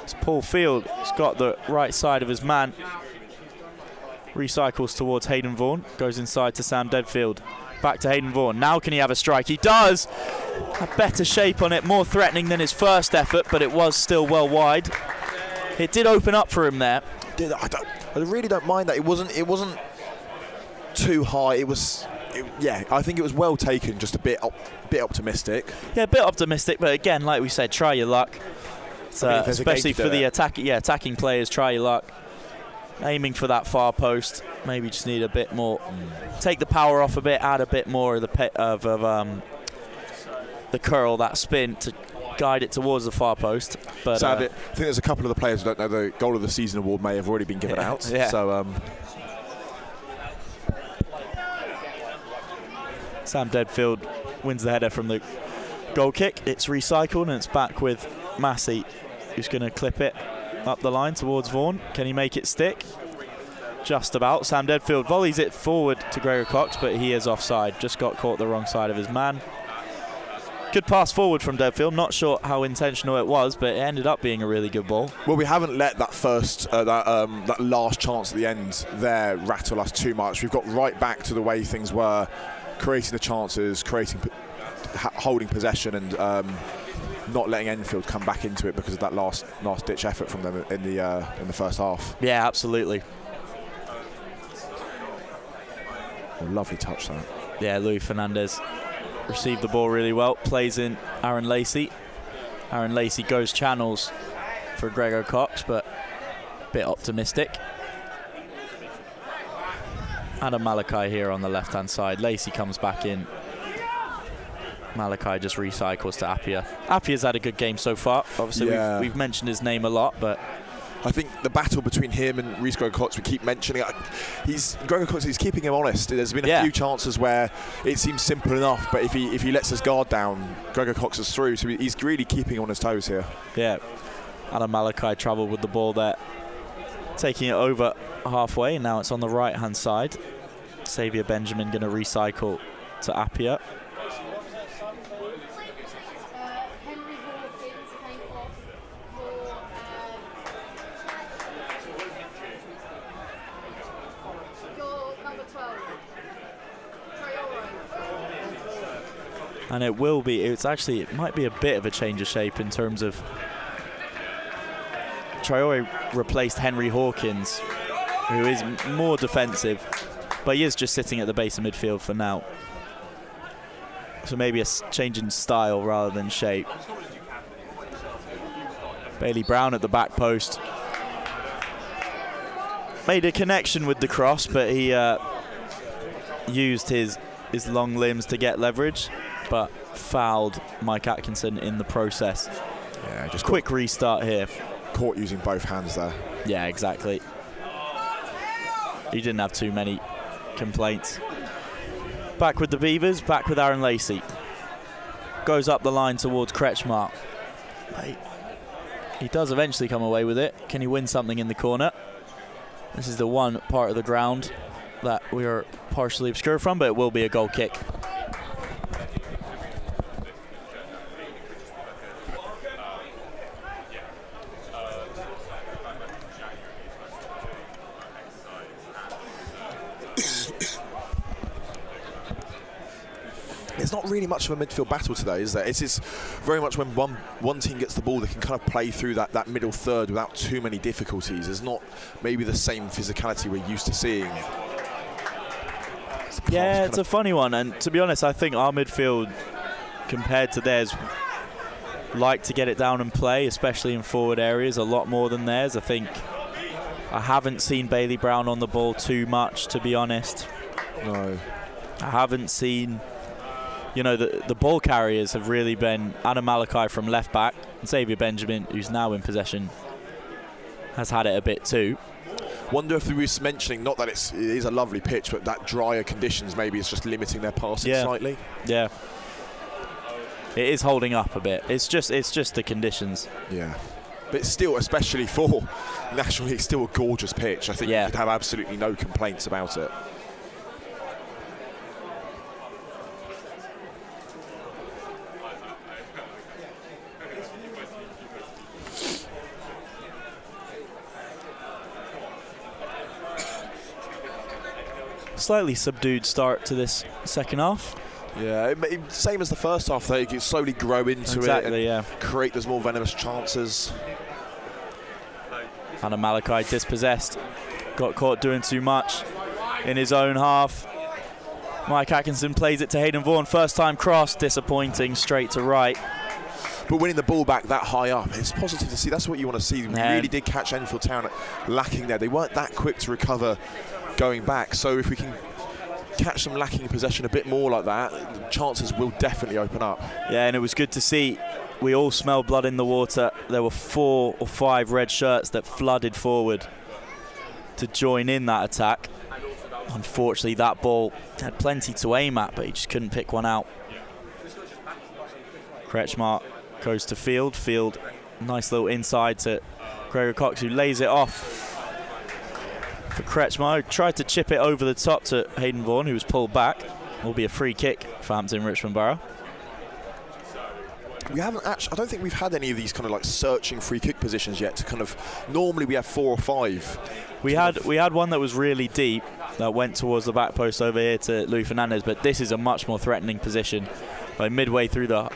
It's Paul Field. He's got the right side of his man. Recycles towards Hayden Vaughan. Goes inside to Sam Deadfield. Back to Hayden Vaughan. Now can he have a strike? He does. A better shape on it, more threatening than his first effort, but it was still well wide. It did open up for him there. I really don't mind that. It wasn't too high. Yeah, I think it was well taken. Just a bit optimistic. Yeah, a bit optimistic, but again, like we said, try your luck. Especially for the attacking players, try your luck. Aiming for that far post. Maybe just need a bit more. Take the power off a bit. Add a bit more of the curl, that spin to guide it towards the far post. But sadly, I think there's a couple of the players who don't know the Goal of the Season award may have already been given out. Yeah. So Sam Deadfield wins the header from the goal kick. It's recycled and it's back with Massey, who's going to clip it up the line towards Vaughan. Can he make it stick? Just about. Sam Deadfield volleys it forward to Gregor Cox, but he is offside. Just got caught the wrong side of his man. Good pass forward from Deadfield. Not sure how intentional it was, but it ended up being a really good ball. Well, we haven't let that that last chance at the end there rattle us too much. We've got right back to the way things were, creating the chances, holding possession, and not letting Enfield come back into it because of that last ditch effort from them in the first half. Yeah, absolutely. A lovely touch that. Yeah, Luis Fernandez received the ball really well. Plays in Aaron Lacey. Aaron Lacey goes channels for Gregor Cox, but a bit optimistic. Adam Malachi here on the left-hand side. Lacey comes back in. Malachi just recycles to Appia. Appia's had a good game so far. Obviously, we've mentioned his name a lot, but I think the battle between him and Reece Gregor Cox, we keep mentioning it. Gregor Cox, he's keeping him honest. There's been a few chances where it seems simple enough, but if he lets his guard down, Gregor Cox is through. So he's really keeping on his toes here. Yeah. Adam Malachi travelled with the ball there, taking it over halfway. Now it's on the right-hand side. Xavier Benjamin going to recycle to Appia. And it might be a bit of a change of shape in terms of Traore replaced Henry Hawkins, who is more defensive, but he is just sitting at the base of midfield for now. So maybe a change in style rather than shape. Bailey Brown at the back post. Made a connection with the cross, but he used his long limbs to get leverage, but fouled Mike Atkinson in the process. Yeah, just quick restart here. Caught using both hands there. Yeah, exactly. He didn't have too many complaints. Back with the Beavers, back with Aaron Lacey. Goes up the line towards Kretschmar. He does eventually come away with it. Can he win something in the corner? This is the one part of the ground that we are partially obscured from, but it will be a goal kick. There's not really much of a midfield battle today, is there? It's very much when one team gets the ball, they can kind of play through that middle third without too many difficulties. There's not maybe the same physicality we're used to seeing. Yeah, it's a funny one, and to be honest, I think our midfield, compared to theirs, like to get it down and play, especially in forward areas, a lot more than theirs. I haven't seen Bailey Brown on the ball too much, to be honest. No. I haven't seen... You know, the ball carriers have really been Adam Malachi from left back, and Xavier Benjamin, who's now in possession, has had it a bit too. Wonder if we were mentioning, not that it is a lovely pitch, but that drier conditions maybe is just limiting their passing slightly. Yeah, it is holding up a bit. It's just the conditions. Yeah, but still, especially for National League, still a gorgeous pitch. I think you could have absolutely no complaints about it. Slightly subdued start to this second half. Yeah, same as the first half, though. You can slowly grow into it and create those more venomous chances. Adam Malachi dispossessed. Got caught doing too much in his own half. Mike Atkinson plays it to Hayden Vaughan. First time cross, disappointing, straight to right. But winning the ball back that high up, it's positive to see. That's what you want to see. We really did catch Enfield Town lacking there. They weren't that quick to recover going back, so if we can catch them lacking in possession a bit more like that, the chances will definitely open up. Yeah, and it was good to see. We all smelled blood in the water. There were 4 or 5 red shirts that flooded forward to join in that attack. Unfortunately, that ball had plenty to aim at, but he just couldn't pick one out. Kretschmar goes to Field. Field, nice little inside to Gregor Cox, who lays it off for Kretschmar, who tried to chip it over the top to Hayden Vaughan, who was pulled back. Will be a free kick for Hampton Richmond Borough. We haven't actually, I don't think we've had any of these kind of like searching free kick positions yet. To kind of, normally we have 4 or 5. We had one that was really deep that went towards the back post over here to Louis Fernandez, but this is a much more threatening position. By midway through the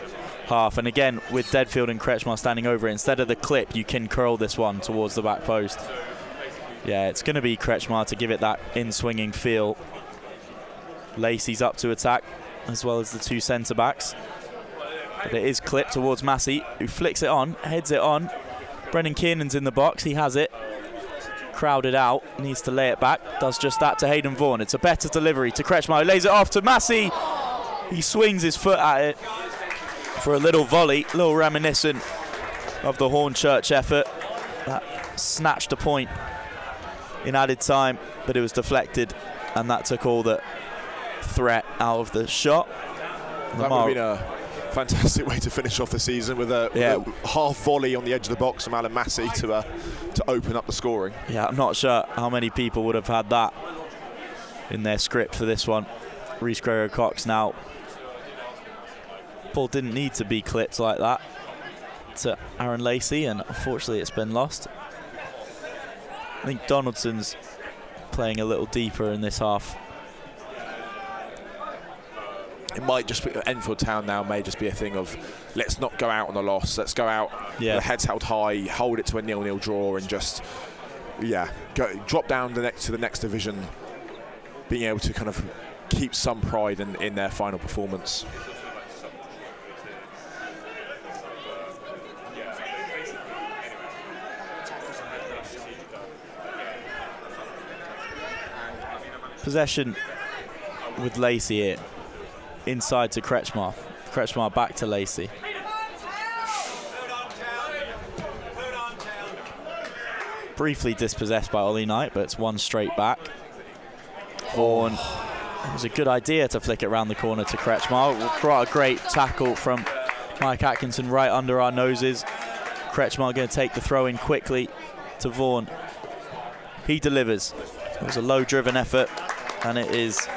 half, and again with Deadfield and Kretschmar standing over it, instead of the clip, you can curl this one towards the back post. Yeah, it's going to be Kretschmar to give it that in-swinging feel. Lacey's up to attack, as well as the 2 centre-backs. But it is clipped towards Massey, who flicks it on, heads it on. Brennan Kiernan's in the box, he has it. Crowded out, needs to lay it back, does just that to Hayden Vaughan. It's a better delivery to Kretschmar, who lays it off to Massey. He swings his foot at it for a little volley, a little reminiscent of the Hornchurch effort. That snatched a point in added time, but it was deflected, and that took all the threat out of the shot. That would have been a fantastic way to finish off the season with a half volley on the edge of the box from Alan Massey to open up the scoring. Yeah, I'm not sure how many people would have had that in their script for this one. Rhys Gregor-Cox now. Ball didn't need to be clipped like that to Aaron Lacey, and unfortunately it's been lost. I think Donaldson's playing a little deeper in this half. It might just be, Enfield Town now may just be a thing of, let's not go out on a loss, let's go out with the heads held high, hold it to a 0-0 draw, and just, drop down to the next division, being able to kind of keep some pride in their final performance. Possession with Lacey here. Inside to Kretschmar. Kretschmar back to Lacey. Briefly dispossessed by Ollie Knight, but it's one straight back. Vaughan. It was a good idea to flick it around the corner to Kretschmar. Quite a great tackle from Mike Atkinson right under our noses. Kretschmar going to take the throw in quickly to Vaughan. He delivers. It was a low-driven effort, and it is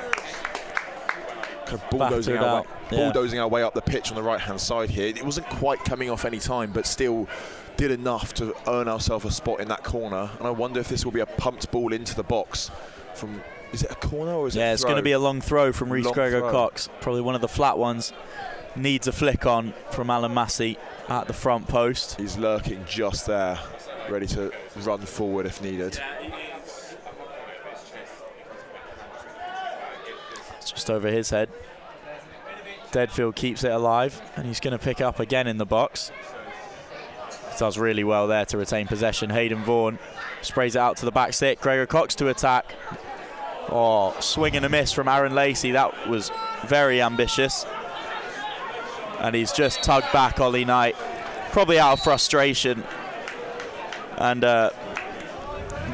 kind of bulldozing our way up the pitch on the right-hand side here. It wasn't quite coming off any time, but still did enough to earn ourselves a spot in that corner. And I wonder if this will be a pumped ball into the box from, is it a corner or is it a throw? Yeah, it's going to be a long throw from Rhys Gregor-Cox. Probably one of the flat ones. Needs a flick on from Alan Massey at the front post. He's lurking just there, ready to run forward if needed. Just over his head. Deadfield keeps it alive, and he's going to pick up again in the box. He does really well there to retain possession. Hayden Vaughan sprays it out to the back stick. Gregor-Cox to attack. Oh, swing and a miss from Aaron Lacey. That was very ambitious. And he's just tugged back Ollie Knight, probably out of frustration. And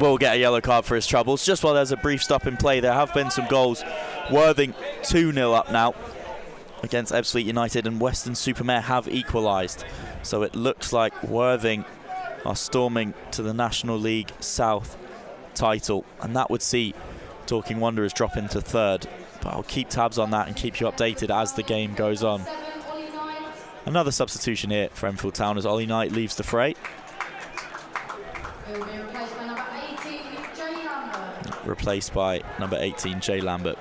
will get a yellow card for his troubles. Just while there's a brief stop in play, there have been some goals. Worthing 2-0 up now against Ebbsfleet United, and Weston-super-Mare have equalised. So it looks like Worthing are storming to the National League South title, and that would see Dorking Wanderers drop into third. But I'll keep tabs on that and keep you updated as the game goes on. Another substitution here for Enfield Town as Ollie Knight leaves the fray. Replaced by number 18, Jay Lambert.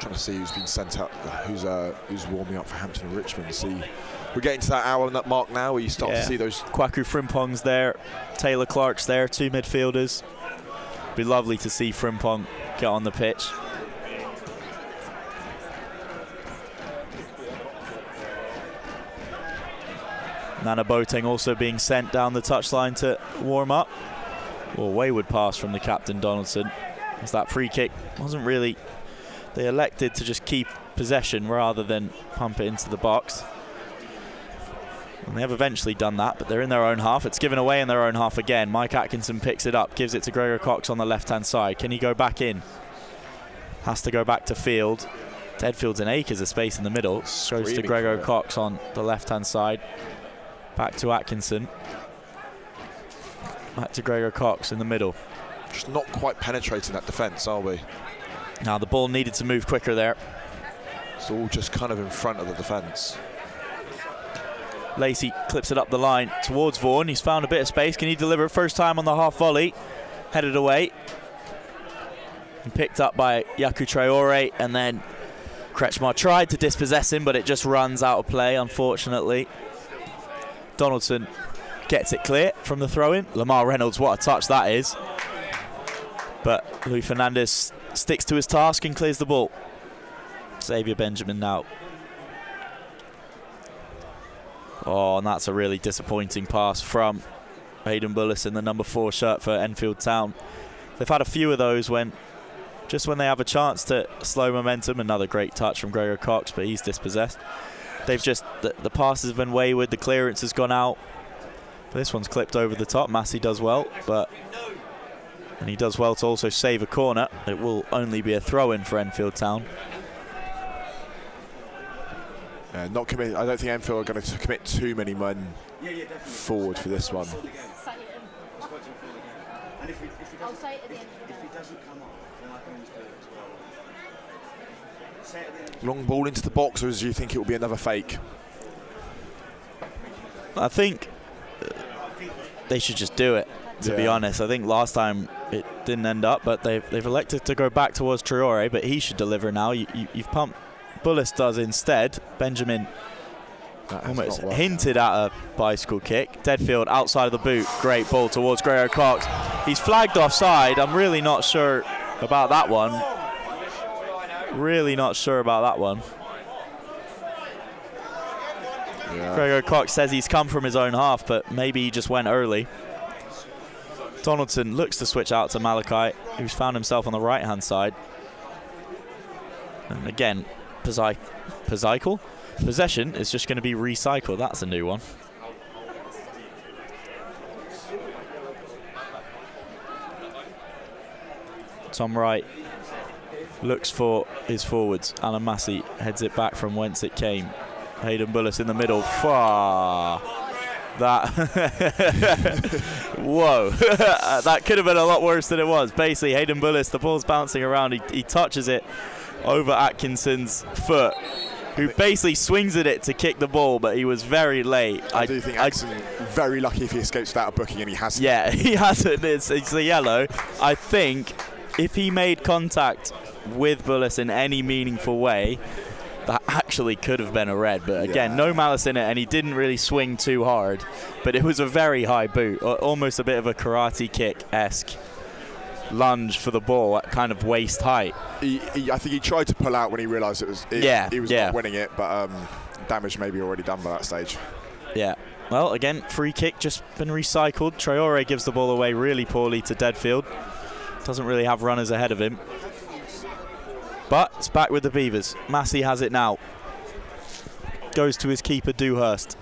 Trying to see who's been sent up, who's warming up for Hampton and Richmond. See, we're getting to that hour mark now where you start to see those. Kwaku Frimpong's there, Taylor Clark's there, two midfielders. Be lovely to see Frimpong get on the pitch. Nana Boateng also being sent down the touchline to warm up. Well, wayward pass from the captain Donaldson. As that free kick wasn't really. They elected to just keep possession rather than pump it into the box. And they have eventually done that, but they're in their own half. It's given away in their own half again. Mike Atkinson picks it up, gives it to Gregor-Cox on the left-hand side. Can he go back in? Has to go back to field. Deadfield's in acres of space in the middle. Goes to Gregor-Cox on the left-hand side. Back to Atkinson. Back to Gregor-Cox in the middle. Just not quite penetrating that defence, are we? Now the ball needed to move quicker there. It's all just kind of in front of the defence. Lacey clips it up the line towards Vaughan. He's found a bit of space. Can he deliver it first time on the half volley? Headed away. And picked up by Yaku Traore, and then Kretschmar tried to dispossess him, but it just runs out of play, unfortunately. Donaldson gets it clear from the throw-in. Lamar Reynolds, what a touch that is. But Luis Fernandez sticks to his task and clears the ball. Xavier Benjamin now. Oh, and that's a really disappointing pass from Hayden Bullis in the number 4 shirt for Enfield Town. They've had a few of those just when they have a chance to slow momentum. Another great touch from Gregor Cox, but he's dispossessed. They've just, the passes have been wayward, the clearance has gone out. This one's clipped over the top. Massey does well, and he does well to also save a corner. It will only be a throw-in for Enfield Town. Not commit. I don't think Enfield are going to commit too many men forward for this one. Long ball into the box, or do you think it will be another fake? I think they should just do it, to be honest. I think last time it didn't end up, but they've elected to go back towards Traore, but he should deliver now. You've pumped. Bullis does instead. Benjamin almost hinted at a bicycle kick. Deadfield outside of the boot. Great ball towards Gregor Cox. He's flagged offside. I'm really not sure about that one. Really not sure about that one. Yeah. Gregor Cox says he's come from his own half, but maybe he just went early. Donaldson looks to switch out to Malachi, who's found himself on the right-hand side. And again, possession is just going to be recycled. That's a new one. Tom Wright looks for his forwards. Alan Massey heads it back from whence it came. Hayden Bullis in the middle. Far. That. Whoa. That could have been a lot worse than it was. Basically, Hayden Bullis, the ball's bouncing around. He touches it over Atkinson's foot, who basically swings at it to kick the ball, but he was very late. I do think Atkinson very lucky if he escapes without a booking, and he hasn't. Yeah, he hasn't. It's a yellow. I think if he made contact with Bullis in any meaningful way, that actually could have been a red. But again, no malice in it, and he didn't really swing too hard. But it was a very high boot, almost a bit of a karate kick-esque lunge for the ball at kind of waist height. I think he tried to pull out when he realised he was not winning it, but damage may be already done by that stage. Yeah. Well, again, free kick just been recycled. Traore gives the ball away really poorly to Deadfield. Doesn't really have runners ahead of him. But it's back with the Beavers. Massey has it now. Goes to his keeper, Dewhurst.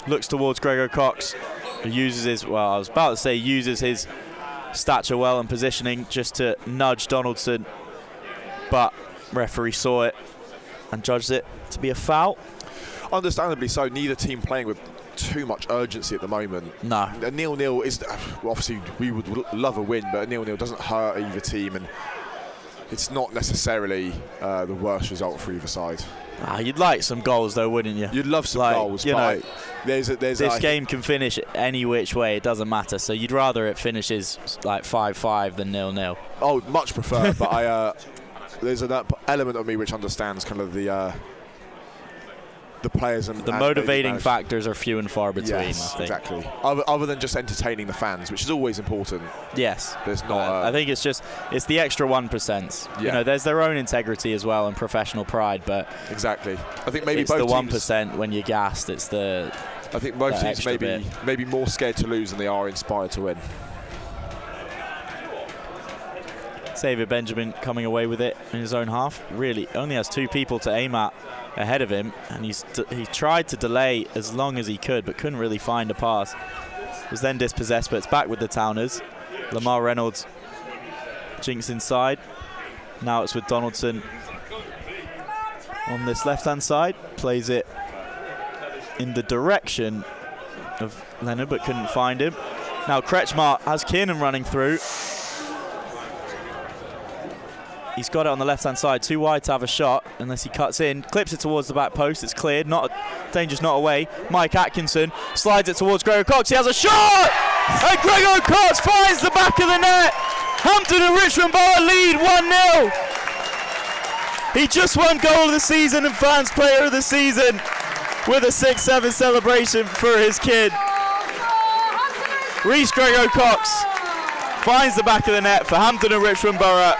Looks towards Gregor Cox, who uses his, well, I was about to say uses his stature well and positioning just to nudge Donaldson. But referee saw it and judged it to be a foul. Understandably so, neither team playing with too much urgency at the moment. No. A 0-0 is, obviously we would love a win, but a 0-0 doesn't hurt either team, and it's not necessarily the worst result for either side. You'd like some goals though, wouldn't you? You'd love some goals, you know, this game can finish any which way, it doesn't matter, so you'd rather it finishes like 5-5 than 0-0. Oh, much prefer, but there's an element of me which understands kind of the players and the motivating factors are few and far between. Yes, I think. Exactly. Other than just entertaining the fans, which is always important. Yes. There's not. I think it's the extra 1%. Yeah. You know, there's their own integrity as well and professional pride, but exactly. I think maybe it's both the teams, 1% when you're gassed. It's the. I think both teams maybe more scared to lose than they are inspired to win. Xavier Benjamin coming away with it in his own half. Really only has 2 people to aim at ahead of him, and he tried to delay as long as he could, but couldn't really find a pass. Was then dispossessed, but it's back with the Towners. Lamar Reynolds jinks inside. Now it's with Donaldson on this left-hand side. Plays it in the direction of Leonard, but couldn't find him. Now Kretschmar has Kiernan running through. He's got it on the left-hand side, too wide to have a shot unless he cuts in. Clips it towards the back post, it's cleared. Danger's not away. Mike Atkinson slides it towards Gregor Cox. He has a shot! And Gregor Cox finds the back of the net. Hampton and Richmond Bar lead 1-0. He just won goal of the season and fans player of the season with a 6-7 celebration for his kid. Reece Gregor Cox finds the back of the net for Hampton and Richmond Borough,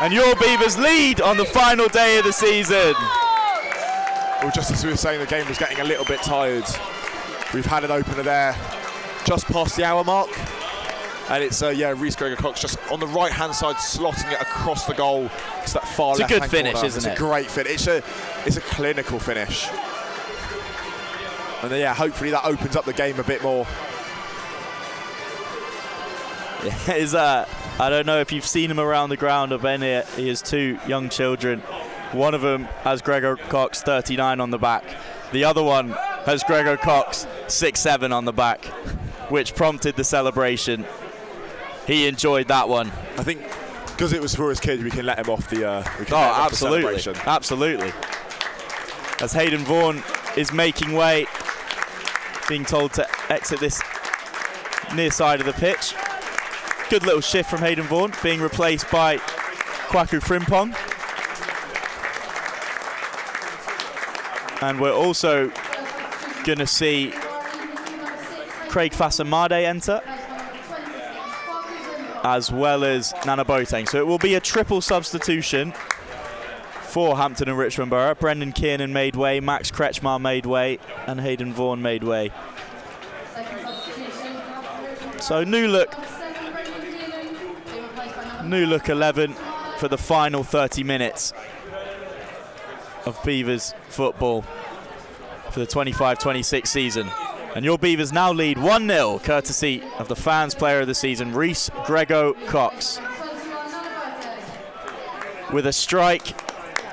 and your Beavers lead on the final day of the season. Well, just as we were saying, the game was getting a little bit tired. We've had an opener there just past the hour mark. And it's, Reece Gregor-Cox just on the right-hand side, slotting it across the goal. It's that far left-hand corner. It's a good finish, isn't it? It's a great finish. It's a clinical finish. And then, hopefully that opens up the game a bit more. I don't know if you've seen him around the ground of any. He has two young children. One of them has Gregor-Cox 39 on the back. The other one has Gregor-Cox 6'7" on the back, which prompted the celebration. He enjoyed that one. I think because it was for his kids, we can let him off the. Absolutely, absolutely. As Hayden Vaughan is making way, being told to exit this near side of the pitch. Good little shift from Hayden Vaughan, being replaced by Kwaku Frimpong. And we're also going to see Craig Fasamade enter, as well as Nana Boateng. So it will be a triple substitution for Hampton and Richmond Borough. Brendan Kiernan made way, Max Kretschmar made way, and Hayden Vaughan made way. So new look 11 for the final 30 minutes of Beavers football for the 25-26 season. And your Beavers now lead 1-0, courtesy of the fans' player of the season, Reece Gregor-Cox. With a strike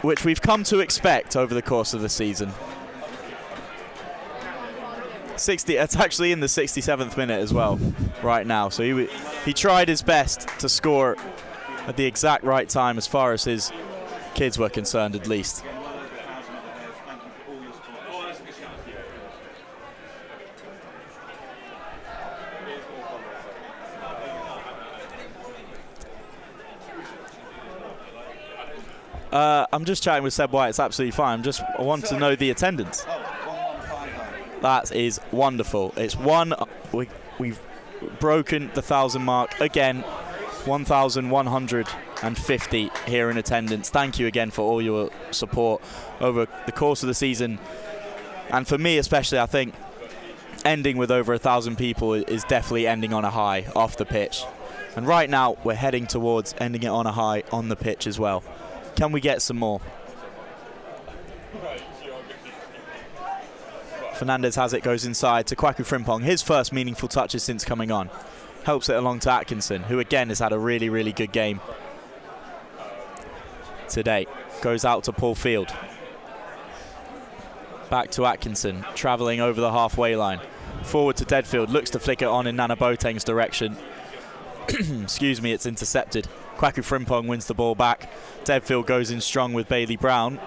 which we've come to expect over the course of the season. It's actually in the 67th minute as well, right now. So he tried his best to score at the exact right time as far as his kids were concerned, at least. I'm just chatting with Seb White. It's absolutely fine. I want to know the attendance. That is wonderful. It's we've broken the 1,000 mark again. 1,150 here in attendance. Thank you again for all your support over the course of the season. And for me especially, I think ending with over 1,000 people is definitely ending on a high off the pitch. And right now we're heading towards ending it on a high on the pitch as well. Can we get some more? Fernandez has it, goes inside to Kwaku Frimpong. His first meaningful touches since coming on. Helps it along to Atkinson, who again has had a really, really good game today. Goes out to Paul Field. Back to Atkinson, travelling over the halfway line. Forward to Deadfield, looks to flick it on in Nana Boateng's direction. Excuse me, it's intercepted. Kwaku Frimpong wins the ball back. Deadfield goes in strong with Bailey Brown.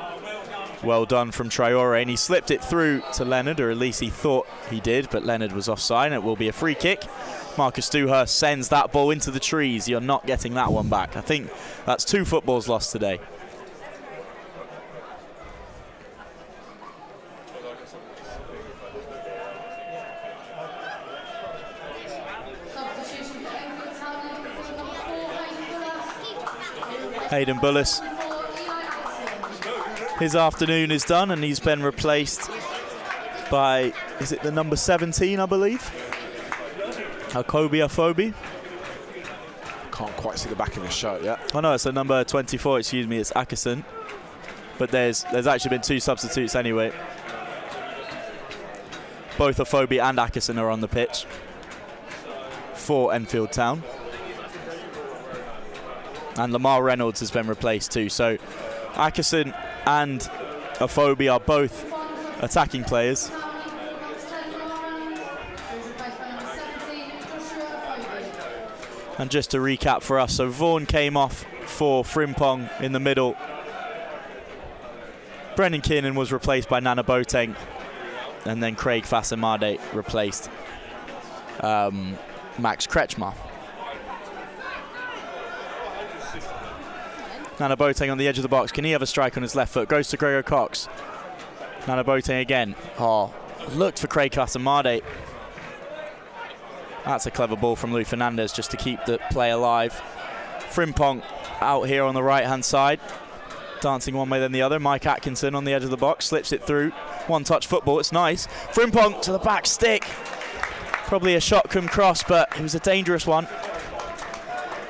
Well done from Traore, and he slipped it through to Leonard, or at least he thought he did, but Leonard was offside, and it will be a free kick. Marcus Dewhurst sends that ball into the trees. You're not getting that one back. I think that's 2 footballs lost today. Hayden Bullis. His afternoon is done, and he's been replaced by, is it the number 17, I believe? Afobi. Can't quite see the back of his shirt yet. Oh no, it's the number 24, excuse me, it's Atkinson. But there's actually been 2 substitutes anyway. Both Afobi and Atkinson are on the pitch for Enfield Town. And Lamar Reynolds has been replaced too. So Atkinson and Afobi are both attacking players. And just to recap for us, so Vaughan came off for Frimpong in the middle. Brendan Kiernan was replaced by Nana Boateng. And then Craig Fasamade replaced Max Kretschmar. Nana Boateng on the edge of the box. Can he have a strike on his left foot? Goes to Gregor-Cox. Nana Boateng again. Oh, looked for Craig Fasamade. That's a clever ball from Luis Fernandez just to keep the play alive. Frimpong out here on the right-hand side, dancing one way then the other. Mike Atkinson on the edge of the box, slips it through. One-touch football, it's nice. Frimpong to the back stick. Probably a shot come cross, but it was a dangerous one.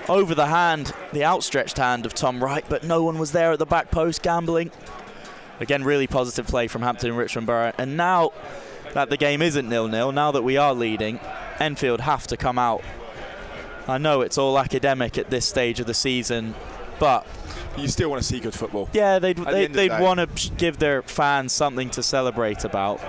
Over the hand, the outstretched hand of Tom Wright, but no one was there at the back post gambling. Again, really positive play from Hampton and Richmond Borough. And now that the game isn't 0-0, now that we are leading, Enfield have to come out. I know it's all academic at this stage of the season, but you still want to see good football. Yeah, they'd want to give their fans something to celebrate about.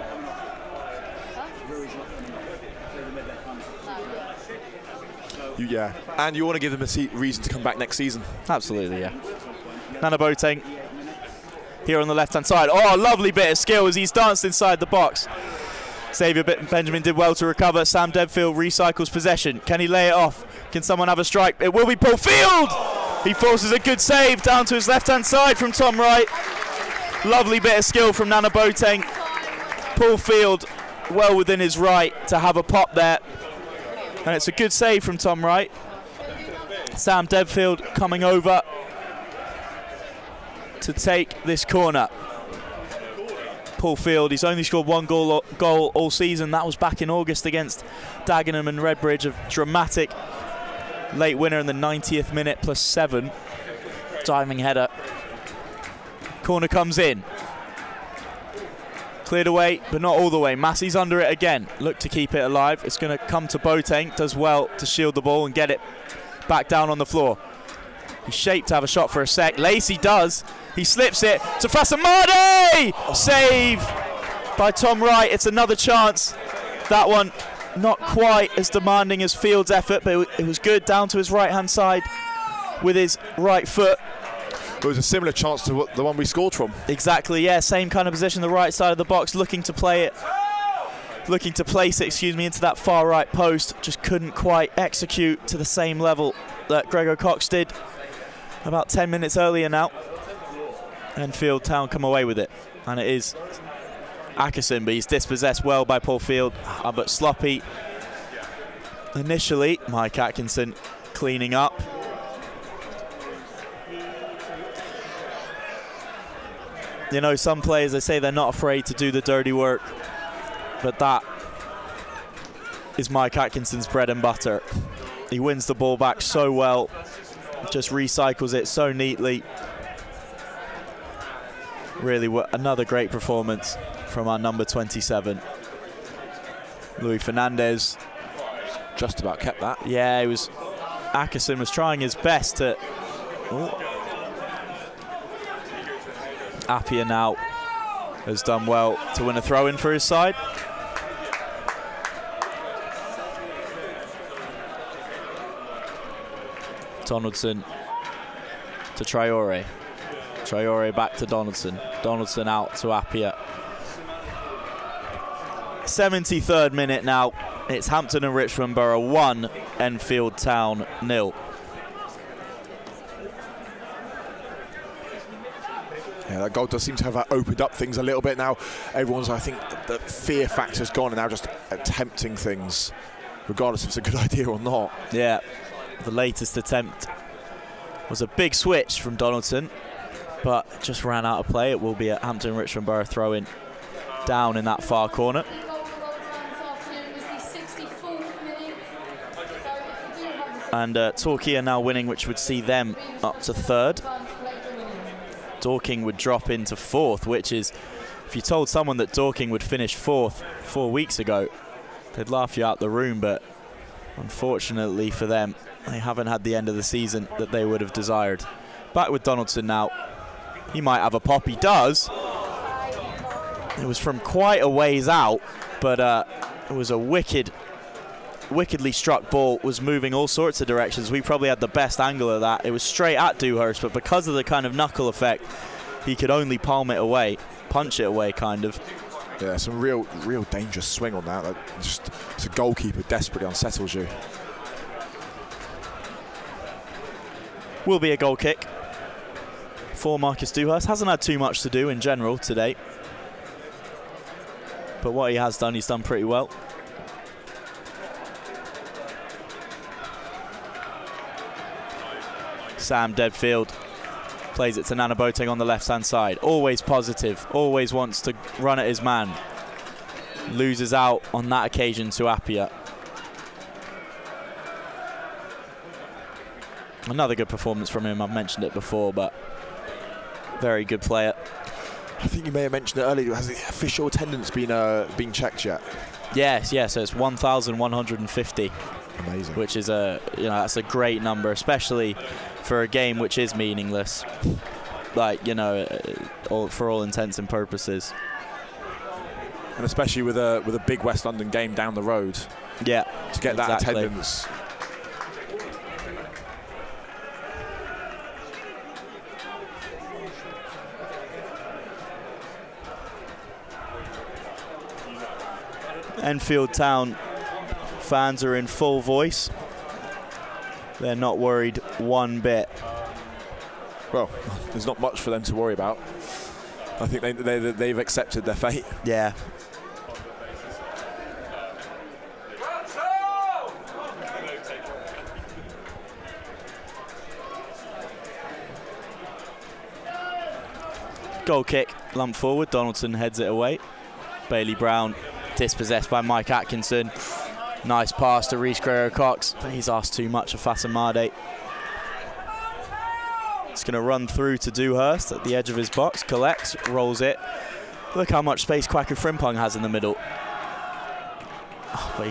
Yeah, and you want to give them a reason to come back next season. Absolutely, yeah. Nana Boateng here on the left-hand side. Oh, lovely bit of skill as he's danced inside the box. Xavier Benjamin did well to recover. Sam Devfield recycles possession. Can he lay it off? Can someone have a strike? It will be Paul Field! He forces a good save down to his left-hand side from Tom Wright. Lovely bit of skill from Nana Boateng. Paul Field well within his right to have a pop there. And it's a good save from Tom Wright. Sam Devfield coming over to take this corner. Paul Field, he's only scored one goal all season. That was back in August against Dagenham and Redbridge. A dramatic late winner in the 90th minute +7. Diving header. Corner comes in. Cleared away, but not all the way. Massey's under it again. Look to keep it alive. It's going to come to Boateng. Does well to shield the ball and get it back down on the floor. He's shaped to have a shot for a sec. Lacey does. He slips it to Fasamade! Save by Tom Wright. It's another chance. That one not quite as demanding as Field's effort, but it was good down to his right-hand side with his right foot. It was a similar chance to the one we scored from. Exactly, yeah, same kind of position, the right side of the box, looking to place it, into that far right post. Just couldn't quite execute to the same level that Gregor Cox did about 10 minutes earlier now. Enfield Town come away with it, and it is Atkinson, but he's dispossessed well by Paul Field, but sloppy initially. Mike Atkinson cleaning up. You know, some players, they say they're not afraid to do the dirty work, but that is Mike Atkinson's bread and butter. He wins the ball back so well, just recycles it so neatly. Really, another great performance from our number 27. Luis Fernandez just about kept that. Yeah, Atkinson was trying his best to... Appia now has done well to win a throw-in for his side. Donaldson to Traore. Traore back to Donaldson. Donaldson out to Appia. 73rd minute now. It's Hampton and Richmond Borough 1, Enfield Town 0. Yeah, that goal does seem to have opened up things a little bit now. Everyone's, I think, the fear factor's gone and now just attempting things, regardless if it's a good idea or not. Yeah, the latest attempt was a big switch from Donaldson, but just ran out of play. It will be a Hampton Richmond Borough throw-in down in that far corner. And Torquay are now winning, which would see them up to 3rd. Dorking would drop into 4th, which is, if you told someone that Dorking would finish 4th 4 weeks ago, they'd laugh you out the room, but unfortunately for them, they haven't had the end of the season that they would have desired. Back with Donaldson now. He might have a pop. He does. It was from quite a ways out, but it was a wickedly struck ball, was moving all sorts of directions. We probably had the best angle of that. It was straight at Dewhurst, but because of the kind of knuckle effect, he could only palm it away, punch it away, kind of. Yeah, some real dangerous swing on that. It's a goalkeeper desperately unsettles you. Will be a goal kick for Marcus Dewhurst. Hasn't had too much to do in general today, but what he has done, he's done pretty well. Sam Deadfield plays it to Nana Boateng on the left-hand side. Always positive, always wants to run at his man. Loses out on that occasion to Appiah. Another good performance from him. I've mentioned it before, but very good player. I think you may have mentioned it earlier. Has the official attendance been checked yet? Yes, yes. So it's 1,150. Amazing. Which is that's a great number, especially for a game which is meaningless. Like, for all intents and purposes. And especially with a big West London game down the road. Yeah. To get that attendance. Enfield Town fans are in full voice. They're not worried one bit. Well, there's not much for them to worry about. I think they've accepted their fate. Yeah. Goal kick, lump forward. Donaldson heads it away. Bailey Brown dispossessed by Mike Atkinson. Nice pass to Reece Guerrero-Cox, but he's asked too much of Fasamade. It's going to run through to Dewhurst at the edge of his box, collects, rolls it. Look how much space Kwaku Frimpong has in the middle. Oh, but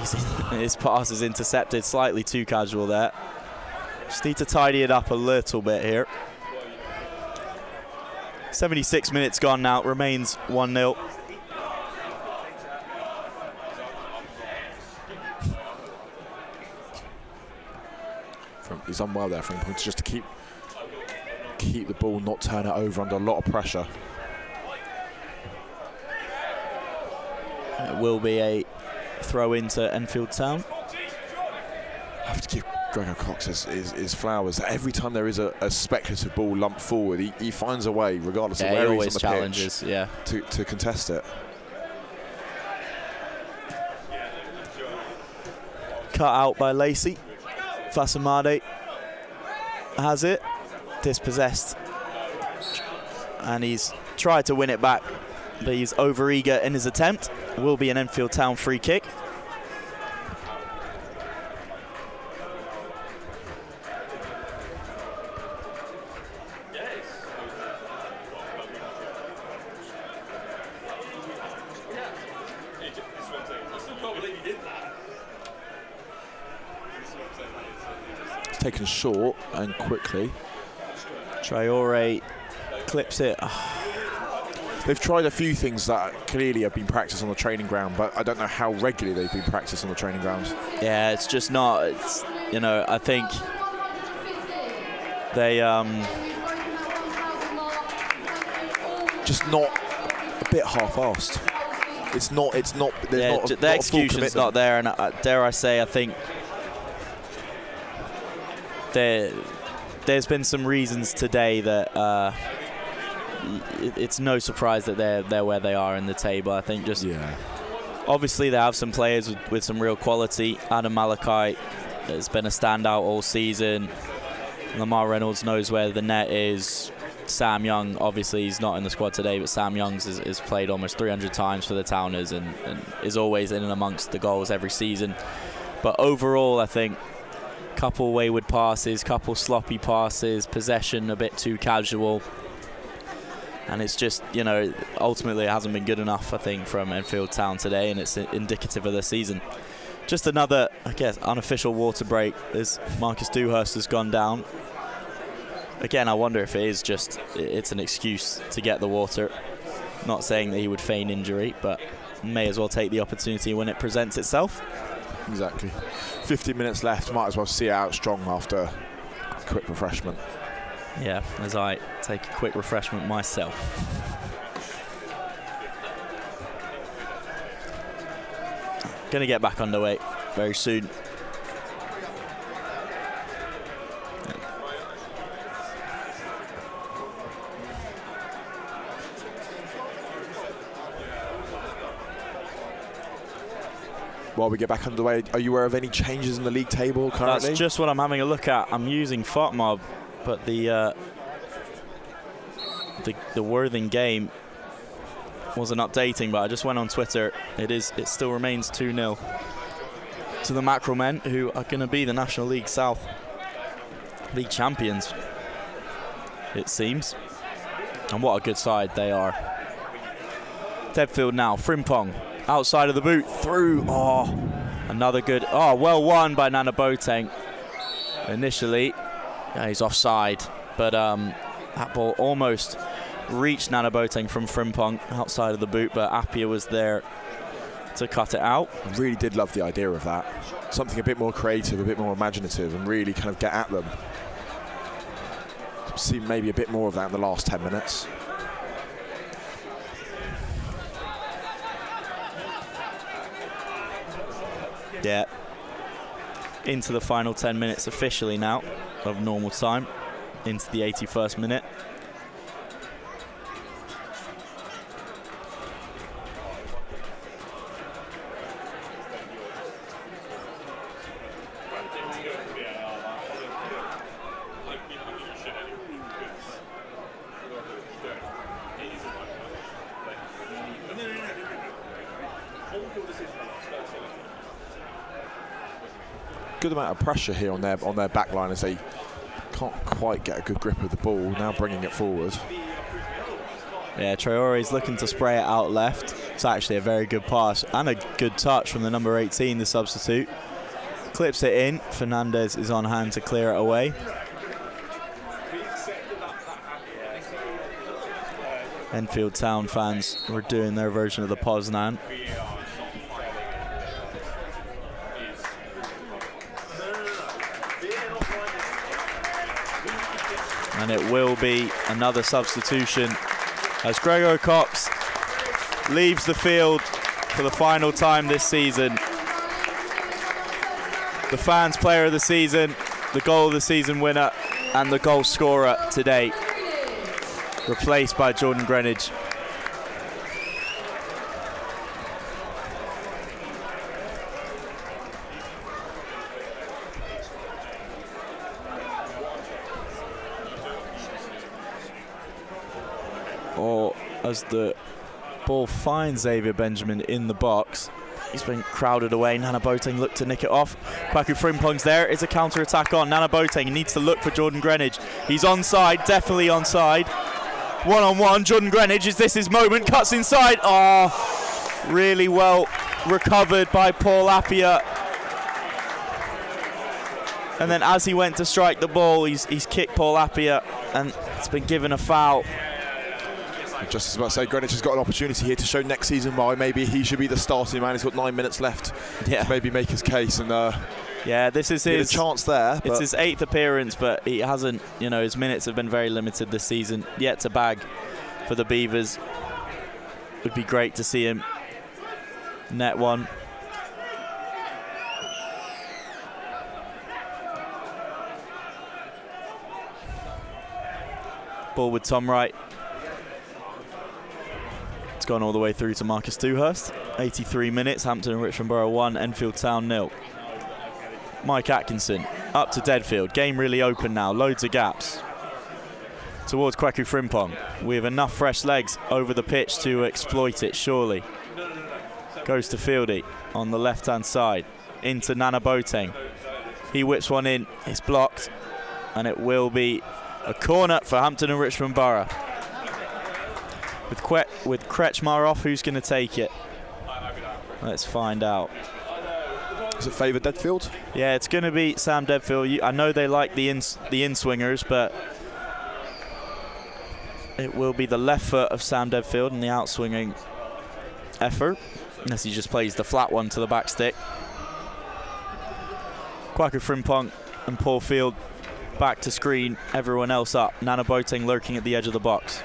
his pass is intercepted, slightly too casual there. Just need to tidy it up a little bit here. 76 minutes gone now, remains 1-0. He's done well there, Frimpong, just to keep the ball, not turn it over under a lot of pressure. It will be a throw into Enfield Town. I have to give Guerrero-Cox his flowers. Every time there is a speculative ball lumped forward, he finds a way, regardless of where he's on the pitch, to contest it. Cut out by Lacey. Fasamade has it, dispossessed, and he's tried to win it back, but he's over-eager in his attempt. It will be an Enfield Town free kick. Taken short and quickly. Traore clips it. They've tried a few things that clearly have been practiced on the training ground, but I don't know how regularly they've been practiced on the training grounds. Yeah, it's just not. It's, I think they just not a bit half-assed. It's not. Yeah, the execution's not there, and dare I say, I think there's been some reasons today that it's no surprise that they're where they are in the table. I think obviously they have some players with some real quality. Adam Malachi has been a standout all season. Lamar Reynolds knows where the net is. Sam Young, obviously he's not in the squad today, but Sam Young has played almost 300 times for the Towners and is always in and amongst the goals every season. But overall, I think couple wayward passes, couple sloppy passes, possession a bit too casual, and it's just, ultimately it hasn't been good enough, I think, from Enfield Town today, and it's indicative of the season. Just another, I guess, unofficial water break as Marcus Dewhurst has gone down. Again, I wonder if it's an excuse to get the water. Not saying that he would feign injury, but may as well take the opportunity when it presents itself. Exactly. 15 minutes left, might as well see it out strong after a quick refreshment. Yeah, as I take a quick refreshment myself. Going to get back underway very soon. While we get back underway, are you aware of any changes in the league table currently? That's just what I'm having a look at. I'm using FOTMob, but the Worthing game wasn't updating, but I just went on Twitter. It still remains 2-0 to the Mackerel men, who are going to be the National League South League champions, it seems. And what a good side they are. Deadfield now, Frimpong, outside of the boot, through, another good, well won by Nana Boateng. Initially, he's offside, but that ball almost reached Nana Boateng from Frimpong outside of the boot, but Appiah was there to cut it out. I really did love the idea of that. Something a bit more creative, a bit more imaginative, and really kind of get at them. See maybe a bit more of that in the last 10 minutes. Yeah. Into the final 10 minutes officially now of normal time. Into the 81st minute. Good amount of pressure here on their back line as they can't quite get a good grip of the ball, now bringing it forward. Yeah, Traore's looking to spray it out left. It's actually a very good pass and a good touch from the number 18, the substitute. Clips it in. Fernandez is on hand to clear it away. Enfield Town fans were doing their version of the Poznan. And it will be another substitution as Gregor Cox leaves the field for the final time this season. The fans' player of the season, the goal of the season winner, and the goal scorer today, replaced by Jordan Greenidge. As the ball finds Xavier Benjamin in the box, he's been crowded away. Nana Boateng looked to nick it off. Kwaku Frimpong's there. Is a counter-attack on. Nana Boateng needs to look for Jordan Greenidge. He's onside, definitely onside. One-on-one, Jordan Greenidge, is this his moment? Cuts inside. Really well recovered by Paul Appiah. And then as he went to strike the ball, he's kicked Paul Appiah, and it's been given a foul. Just as about to say, Greenidge has got an opportunity here to show next season why maybe he should be the starting man. He's got 9 minutes left to maybe make his case, and yeah, this is his chance there. It's his 8th appearance, but he hasn't. His minutes have been very limited this season. Yet to bag for the Beavers. Would be great to see him net one. Ball with Tom Wright. Gone all the way through to Marcus Dewhurst. 83 minutes, Hampton and Richmond Borough 1, Enfield Town 0. Mike Atkinson up to Deadfield. Game really open now, loads of gaps. Towards Kwaku Frimpong. We have enough fresh legs over the pitch to exploit it, surely. Goes to Fieldy on the left-hand side. Into Nana Boateng. He whips one in, it's blocked, and it will be a corner for Hampton and Richmond Borough. With Kretschmar off, who's going to take it? Let's find out. Does it favour Deadfield? Yeah, it's going to be Sam Deadfield. I know they like the in-swingers, but it will be the left foot of Sam Deadfield in the out-swinging effort, unless he just plays the flat one to the back stick. Kwaku Frimpong and Paul Field back to screen everyone else up. Nana Boateng lurking at the edge of the box.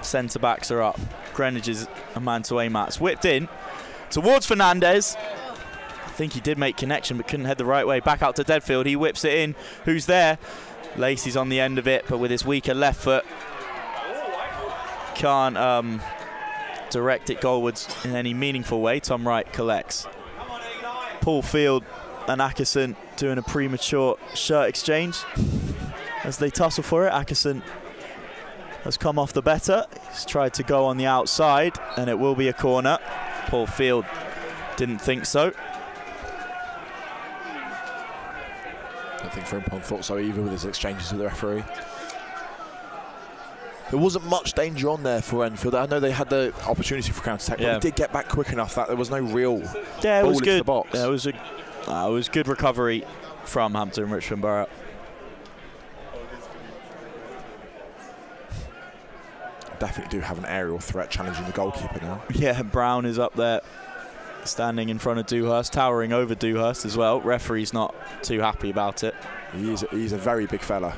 Centre backs are up. Greenidge is a man to aim at. It's whipped in towards Fernandez. I think he did make connection but couldn't head the right way. Back out to Deadfield. He whips it in. Who's there? Lacey's on the end of it, but with his weaker left foot can't direct it goalwards in any meaningful way. Tom Wright collects. Paul Field and Ackerson doing a premature shirt exchange. As they tussle for it, Ackerson has come off the better. He's tried to go on the outside, and it will be a corner. Paul Field didn't think so. I don't think Frimpong thought so either with his exchanges with the referee. There wasn't much danger on there for Enfield. I know they had the opportunity for counter-attack, but they did get back quick enough that there was no real it ball was into good. the box. Yeah, it was good recovery from Hampton Richmond Borough. Definitely do have an aerial threat challenging the goalkeeper now. Yeah, Brown is up there standing in front of Dewhurst, towering over Dewhurst as well. Referee's not too happy about it. He's a very big fella.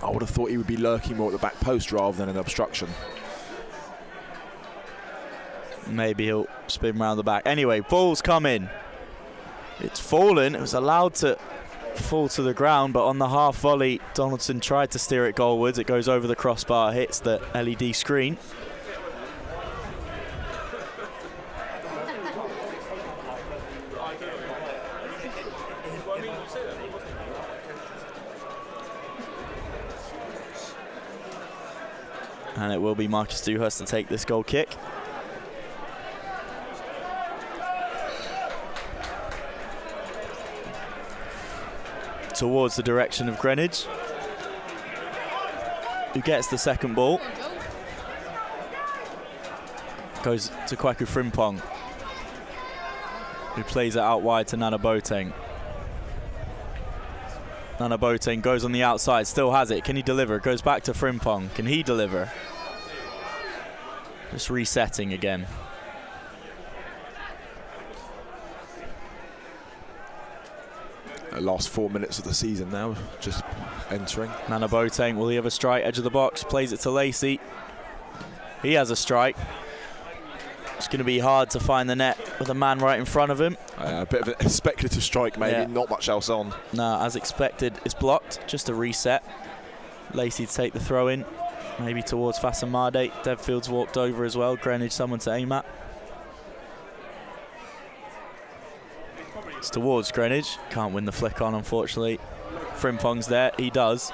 I would have thought he would be lurking more at the back post rather than an obstruction. Maybe he'll spin round the back. Anyway, ball's come in. It's fallen. It was allowed to fall to the ground, but on the half volley, Donaldson tried to steer it goalwards. It goes over the crossbar, hits the LED screen. And it will be Marcus Dewhurst to take this goal kick. Towards the direction of Greenwich, who gets the second ball. Goes to Kwaku Frimpong, who plays it out wide to Nana Boateng. Nana Boateng goes on the outside, still has it. Can he deliver? Goes back to Frimpong. Can he deliver? Just resetting again. Last 4 minutes of the season now, just entering. Nana Boateng, will he have a strike? Edge of the box, plays it to Lacey. He has a strike. It's going to be hard to find the net with a man right in front of him. A bit of a speculative strike, maybe, not much else on. No, as expected, it's blocked. Just a reset. Lacey to take the throw in, maybe towards Fasamade. Devfield's walked over as well. Greenwich, someone to aim at. It's towards Greenwich. Can't win the flick on, unfortunately. Frimpong's there. He does.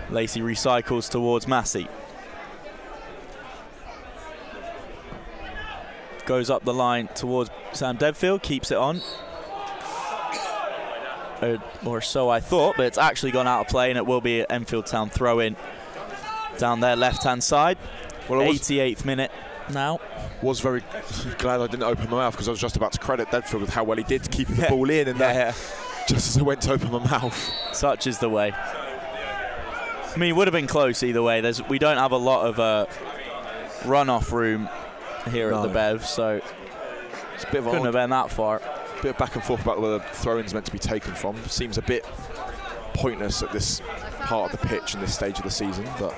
Lacey recycles towards Massey. Goes up the line towards Sam Devfield. Keeps it on. Or so I thought, but it's actually gone out of play, and it will be an Enfield Town throw-in down their left-hand side. Well, 88th minute now. Was very glad I didn't open my mouth, because I was just about to credit Devfield with how well he did keeping the ball in, and just as I went to open my mouth. Such is the way. I mean, it would have been close either way. We don't have a lot of run-off room here at the Bev, so it's a bit of couldn't have been that far. A bit of back and forth about where the throw-in's meant to be taken from. Seems a bit pointless at this part of the pitch in this stage of the season, but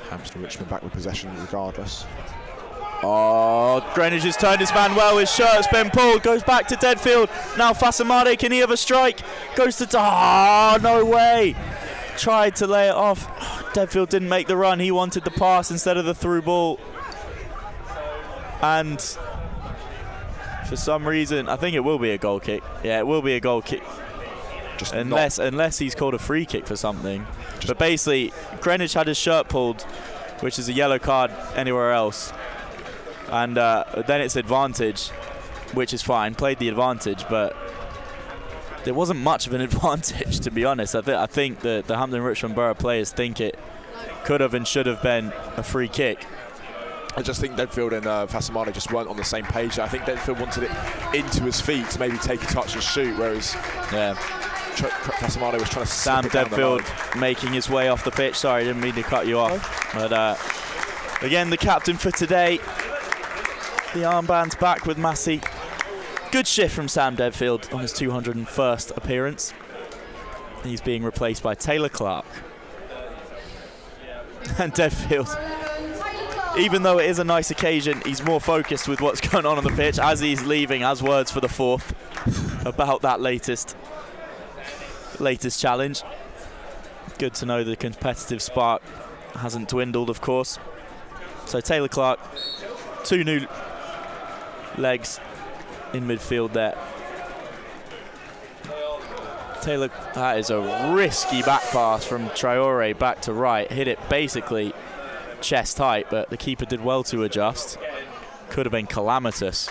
Hampton Richmond back with possession regardless. Oh, Greenwich has turned his man well. His shirt's been pulled. Goes back to Devfield. Now Fasamade, can he have a strike? Goes to... Oh, no way. Tried to lay it off. Devfield didn't make the run. He wanted the pass instead of the through ball. And for some reason, I think it will be a goal kick. Yeah, it will be a goal kick. Just unless he's called a free kick for something. But basically, Greenwich had his shirt pulled, which is a yellow card anywhere else. And then it's advantage, which is fine. Played the advantage, but there wasn't much of an advantage, to be honest. I think the Hampton Richmond Borough players think it could have and should have been a free kick. I just think Devfield and Fasamade just weren't on the same page. I think Devfield wanted it into his feet to maybe take a touch and shoot, whereas Fasamade was trying to Sam Devfield making his way off the pitch. Sorry, I didn't mean to cut you off. But again, the captain for today. The armband's back with Massey. Good shift from Sam Devfield on his 201st appearance. He's being replaced by Taylor Clark. And Devfield, even though it is a nice occasion, he's more focused with what's going on the pitch as he's leaving, has words for the fourth about that latest challenge. Good to know the competitive spark hasn't dwindled, of course. So Taylor Clark, 2 new legs in midfield there. Taylor, that is a risky back pass from Traore back to right. Hit it basically chest height, but the keeper did well to adjust. Could have been calamitous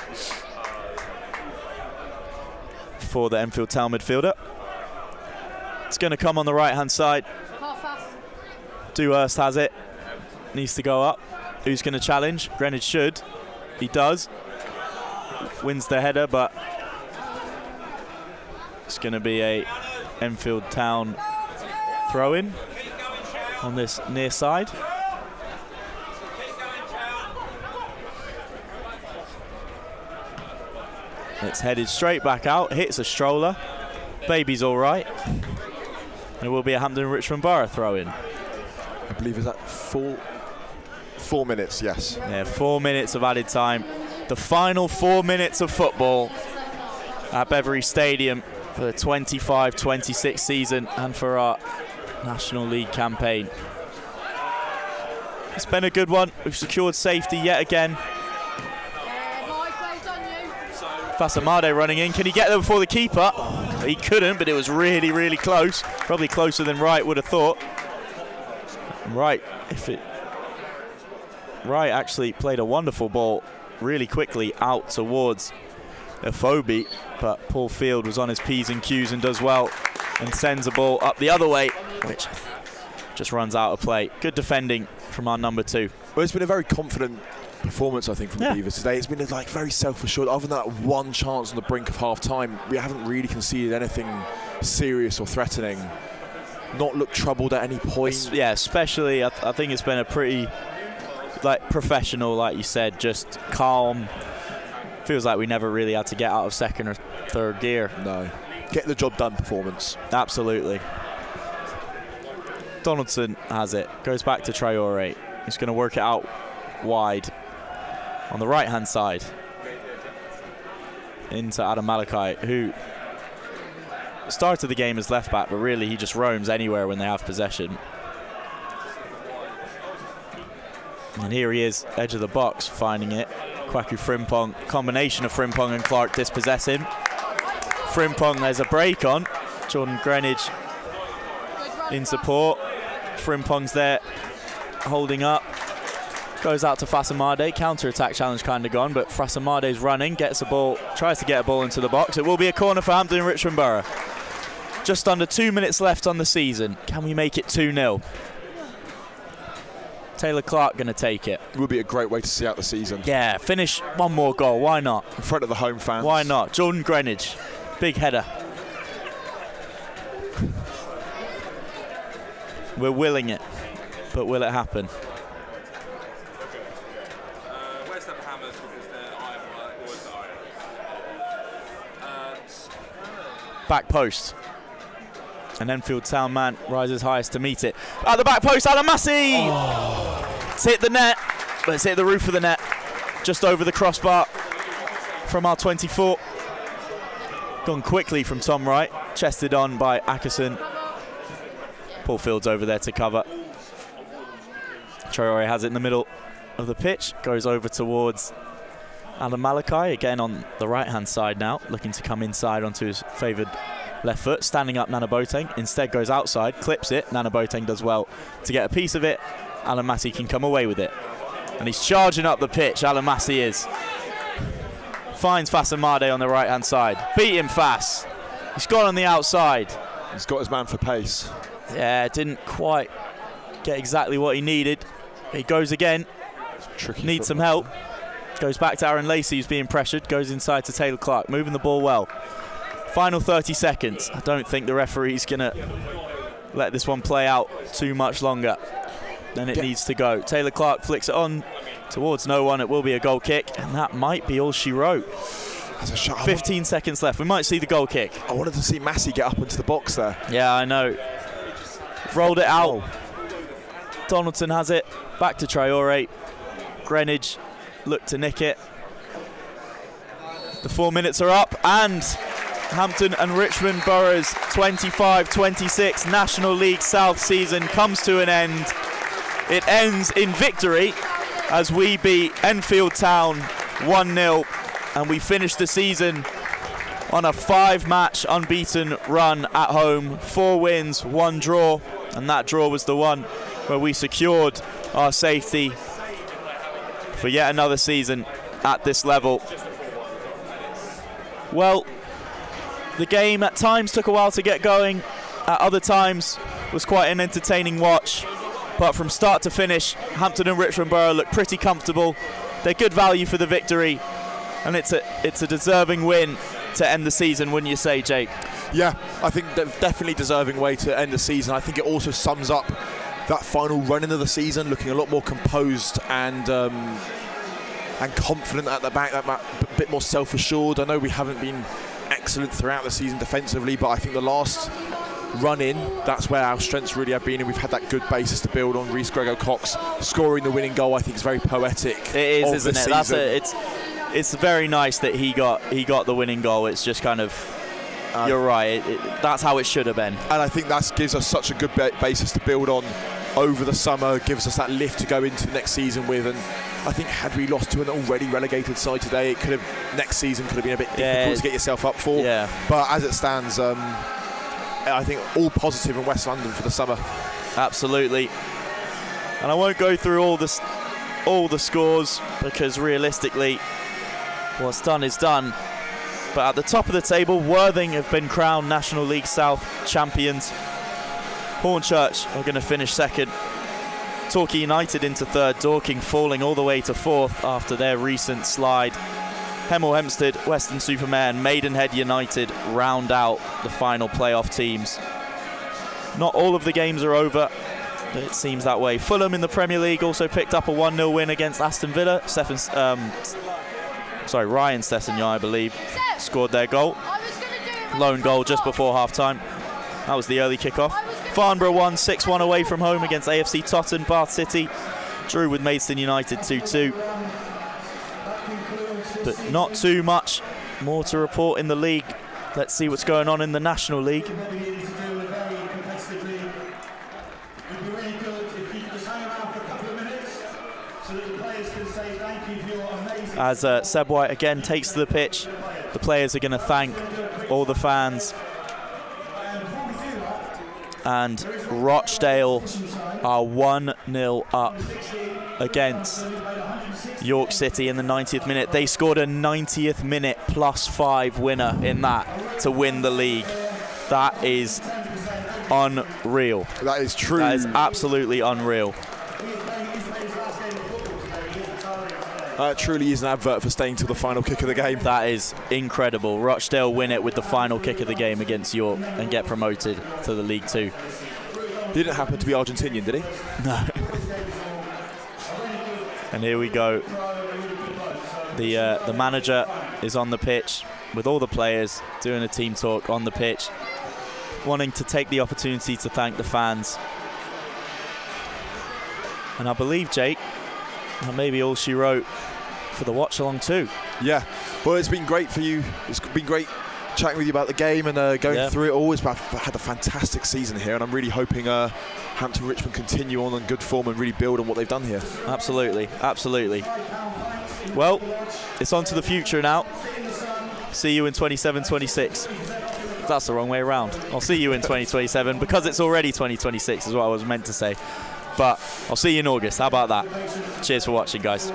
for the Enfield Town midfielder. It's going to come on the right-hand side. Dewhurst has it. Needs to go up. Who's going to challenge? Greenwich should. He does. Wins the header, but it's going to be a Enfield Town throw-in on this near side. It's headed straight back out, hits a stroller. Baby's all right. And it will be a Hampden and Richmond Borough throw-in. I believe is that 4 minutes, yes. Yeah, 4 minutes of added time. The final 4 minutes of football at Beverley Stadium for the 25-26 season and for our National League campaign. It's been a good one. We've secured safety yet again. Fasamade running in. Can he get there before the keeper? Oh, he couldn't, but it was really, really close. Probably closer than Wright would have thought. Wright actually played a wonderful ball really quickly out towards Afobe, but Paul Field was on his P's and Q's and does well and sends a ball up the other way, which just runs out of play. Good defending from our number 2. Well, it's been a very confident performance, I think, from the Beavers today. It's been like very self-assured. Other than that one chance on the brink of half-time, we haven't really conceded anything serious or threatening. Not looked troubled at any point. Yeah, especially I think it's been a pretty professional, like you said, just calm. Feels like we never really had to get out of second or third gear. No. Get the job done performance. Absolutely. Donaldson has it. Goes back to Traore. He's going to work it out wide on the right-hand side into Adam Malachi, who started the game as left-back, but really he just roams anywhere when they have possession. And here he is, edge of the box, finding it. Kwaku Frimpong, combination of Frimpong and Clark dispossess him. Frimpong, there's a break on. Jordan Greenwich in support. Frimpong's there, holding up. Goes out to Fasamade, counter-attack challenge kind of gone, but Fasamade's running, gets a ball, tries to get a ball into the box. It will be a corner for Hampden and Richmond Borough. Just under 2 minutes left on the season. Can we make it 2-0? Taylor Clark going to take it. It would be a great way to see out the season. Yeah, finish one more goal, why not? In front of the home fans. Why not? Jordan Greenwich, big header. We're willing it, but will it happen? Back post. An Enfield Town man rises highest to meet it. At the back post, Alan Massey! Oh. It's hit the net, but it's hit the roof of the net. Just over the crossbar from our 24. Gone quickly from Tom Wright. Chested on by Ackerson. Paul Field's over there to cover. Traore has it in the middle of the pitch. Goes over towards Alan Malachi, again on the right-hand side now, looking to come inside onto his favoured left foot. Standing up Nana Boateng, instead goes outside, clips it. Nana Boateng does well to get a piece of it. Alan Massey can come away with it. And he's charging up the pitch, Alan Massey is. Finds Fasamade on the right-hand side. Beat him Fass. He's gone on the outside. He's got his man for pace. Yeah, didn't quite get exactly what he needed. He goes again. Tricky. Needs some help. Goes back to Aaron Lacey, who's being pressured. Goes inside to Taylor Clark, moving the ball well. Final 30 seconds. I don't think the referee's going to let this one play out too much longer than it needs to go. Taylor Clark flicks it on towards no one. It will be a goal kick, and that might be all she wrote. 15 seconds left. We might see the goal kick. I wanted to see Massey get up into the box there. Yeah, I know. Rolled it out. Donaldson has it. Back to Traore. Greenwich look to nick it. The 4 minutes are up, and Hampden and Richmond Borough's 25-26 National League South season comes to an end it ends in victory as we beat Enfield Town 1-0, and we finish the season on a 5-match unbeaten run at home. 4 wins, 1 draw, and that draw was the one where we secured our safety for yet another season at this level. Well, the game at times took a while to get going, at other times was quite an entertaining watch, but from start to finish, Hampton and Richmond Borough look pretty comfortable. They're good value for the victory, and it's a deserving win to end the season, wouldn't you say, Jake? Yeah, I think definitely deserving way to end the season. I think it also sums up that final run into the season, looking a lot more composed and confident at the back, a bit more self-assured. I know we haven't been excellent throughout the season defensively, but I think the last run in, that's where our strengths really have been, and we've had that good basis to build on. Reece Grego-Cox scoring the winning goal, I think, is very poetic. It is, isn't it? It's very nice that he got the winning goal. It's just kind of, you're right, that's how it should have been. And I think that gives us such a good basis to build on over the summer, gives us that lift to go into the next season with. And I think had we lost to an already relegated side today, next season could have been a bit difficult to get yourself up for. Yeah. But as it stands, I think all positive in West London for the summer. Absolutely. And I won't go through all the scores, because realistically, what's done is done. But at the top of the table, Worthing have been crowned National League South champions. Hornchurch are going to finish second. Torquay United into third, Dorking falling all the way to fourth after their recent slide. Hemel Hempstead, Western Supermare and Maidenhead United round out the final playoff teams. Not all of the games are over, but it seems that way. Fulham in the Premier League also picked up a 1-0 win against Aston Villa. Ryan Stessignon, I believe, scored their goal. Lone goal just before half-time. That was the early kick-off. Farnborough won 6-1 away from home against AFC Totton. Bath City drew with Maidstone United 2-2. But not too much more to report in the league. Let's see what's going on in the National League. As Seb White again takes to the pitch, the players are going to thank all the fans. And Rochdale are 1-0 up against York City in the 90th minute. They scored a 90th minute +5 winner in that to win the league. That is unreal. That is true. That is absolutely unreal. That truly is an advert for staying till the final kick of the game. That is incredible. Rochdale win it with the final kick of the game against York and get promoted to the League Two. He didn't happen to be Argentinian, did he? No. And here we go. The manager is on the pitch with all the players doing a team talk on the pitch, wanting to take the opportunity to thank the fans. And I believe, Jake, that may be all she wrote for the watch along too. Yeah, well, it's been great for you. It's been great chatting with you about the game and going through it all. I've had a fantastic season here, and I'm really hoping Hampton Richmond continue on good form and really build on what they've done here. Absolutely, absolutely. Well, it's on to the future now. See you in 27-26. That's the wrong way around. I'll see you in 2027 because it's already 2026 is what I was meant to say. But I'll see you in August. How about that? Cheers for watching, guys.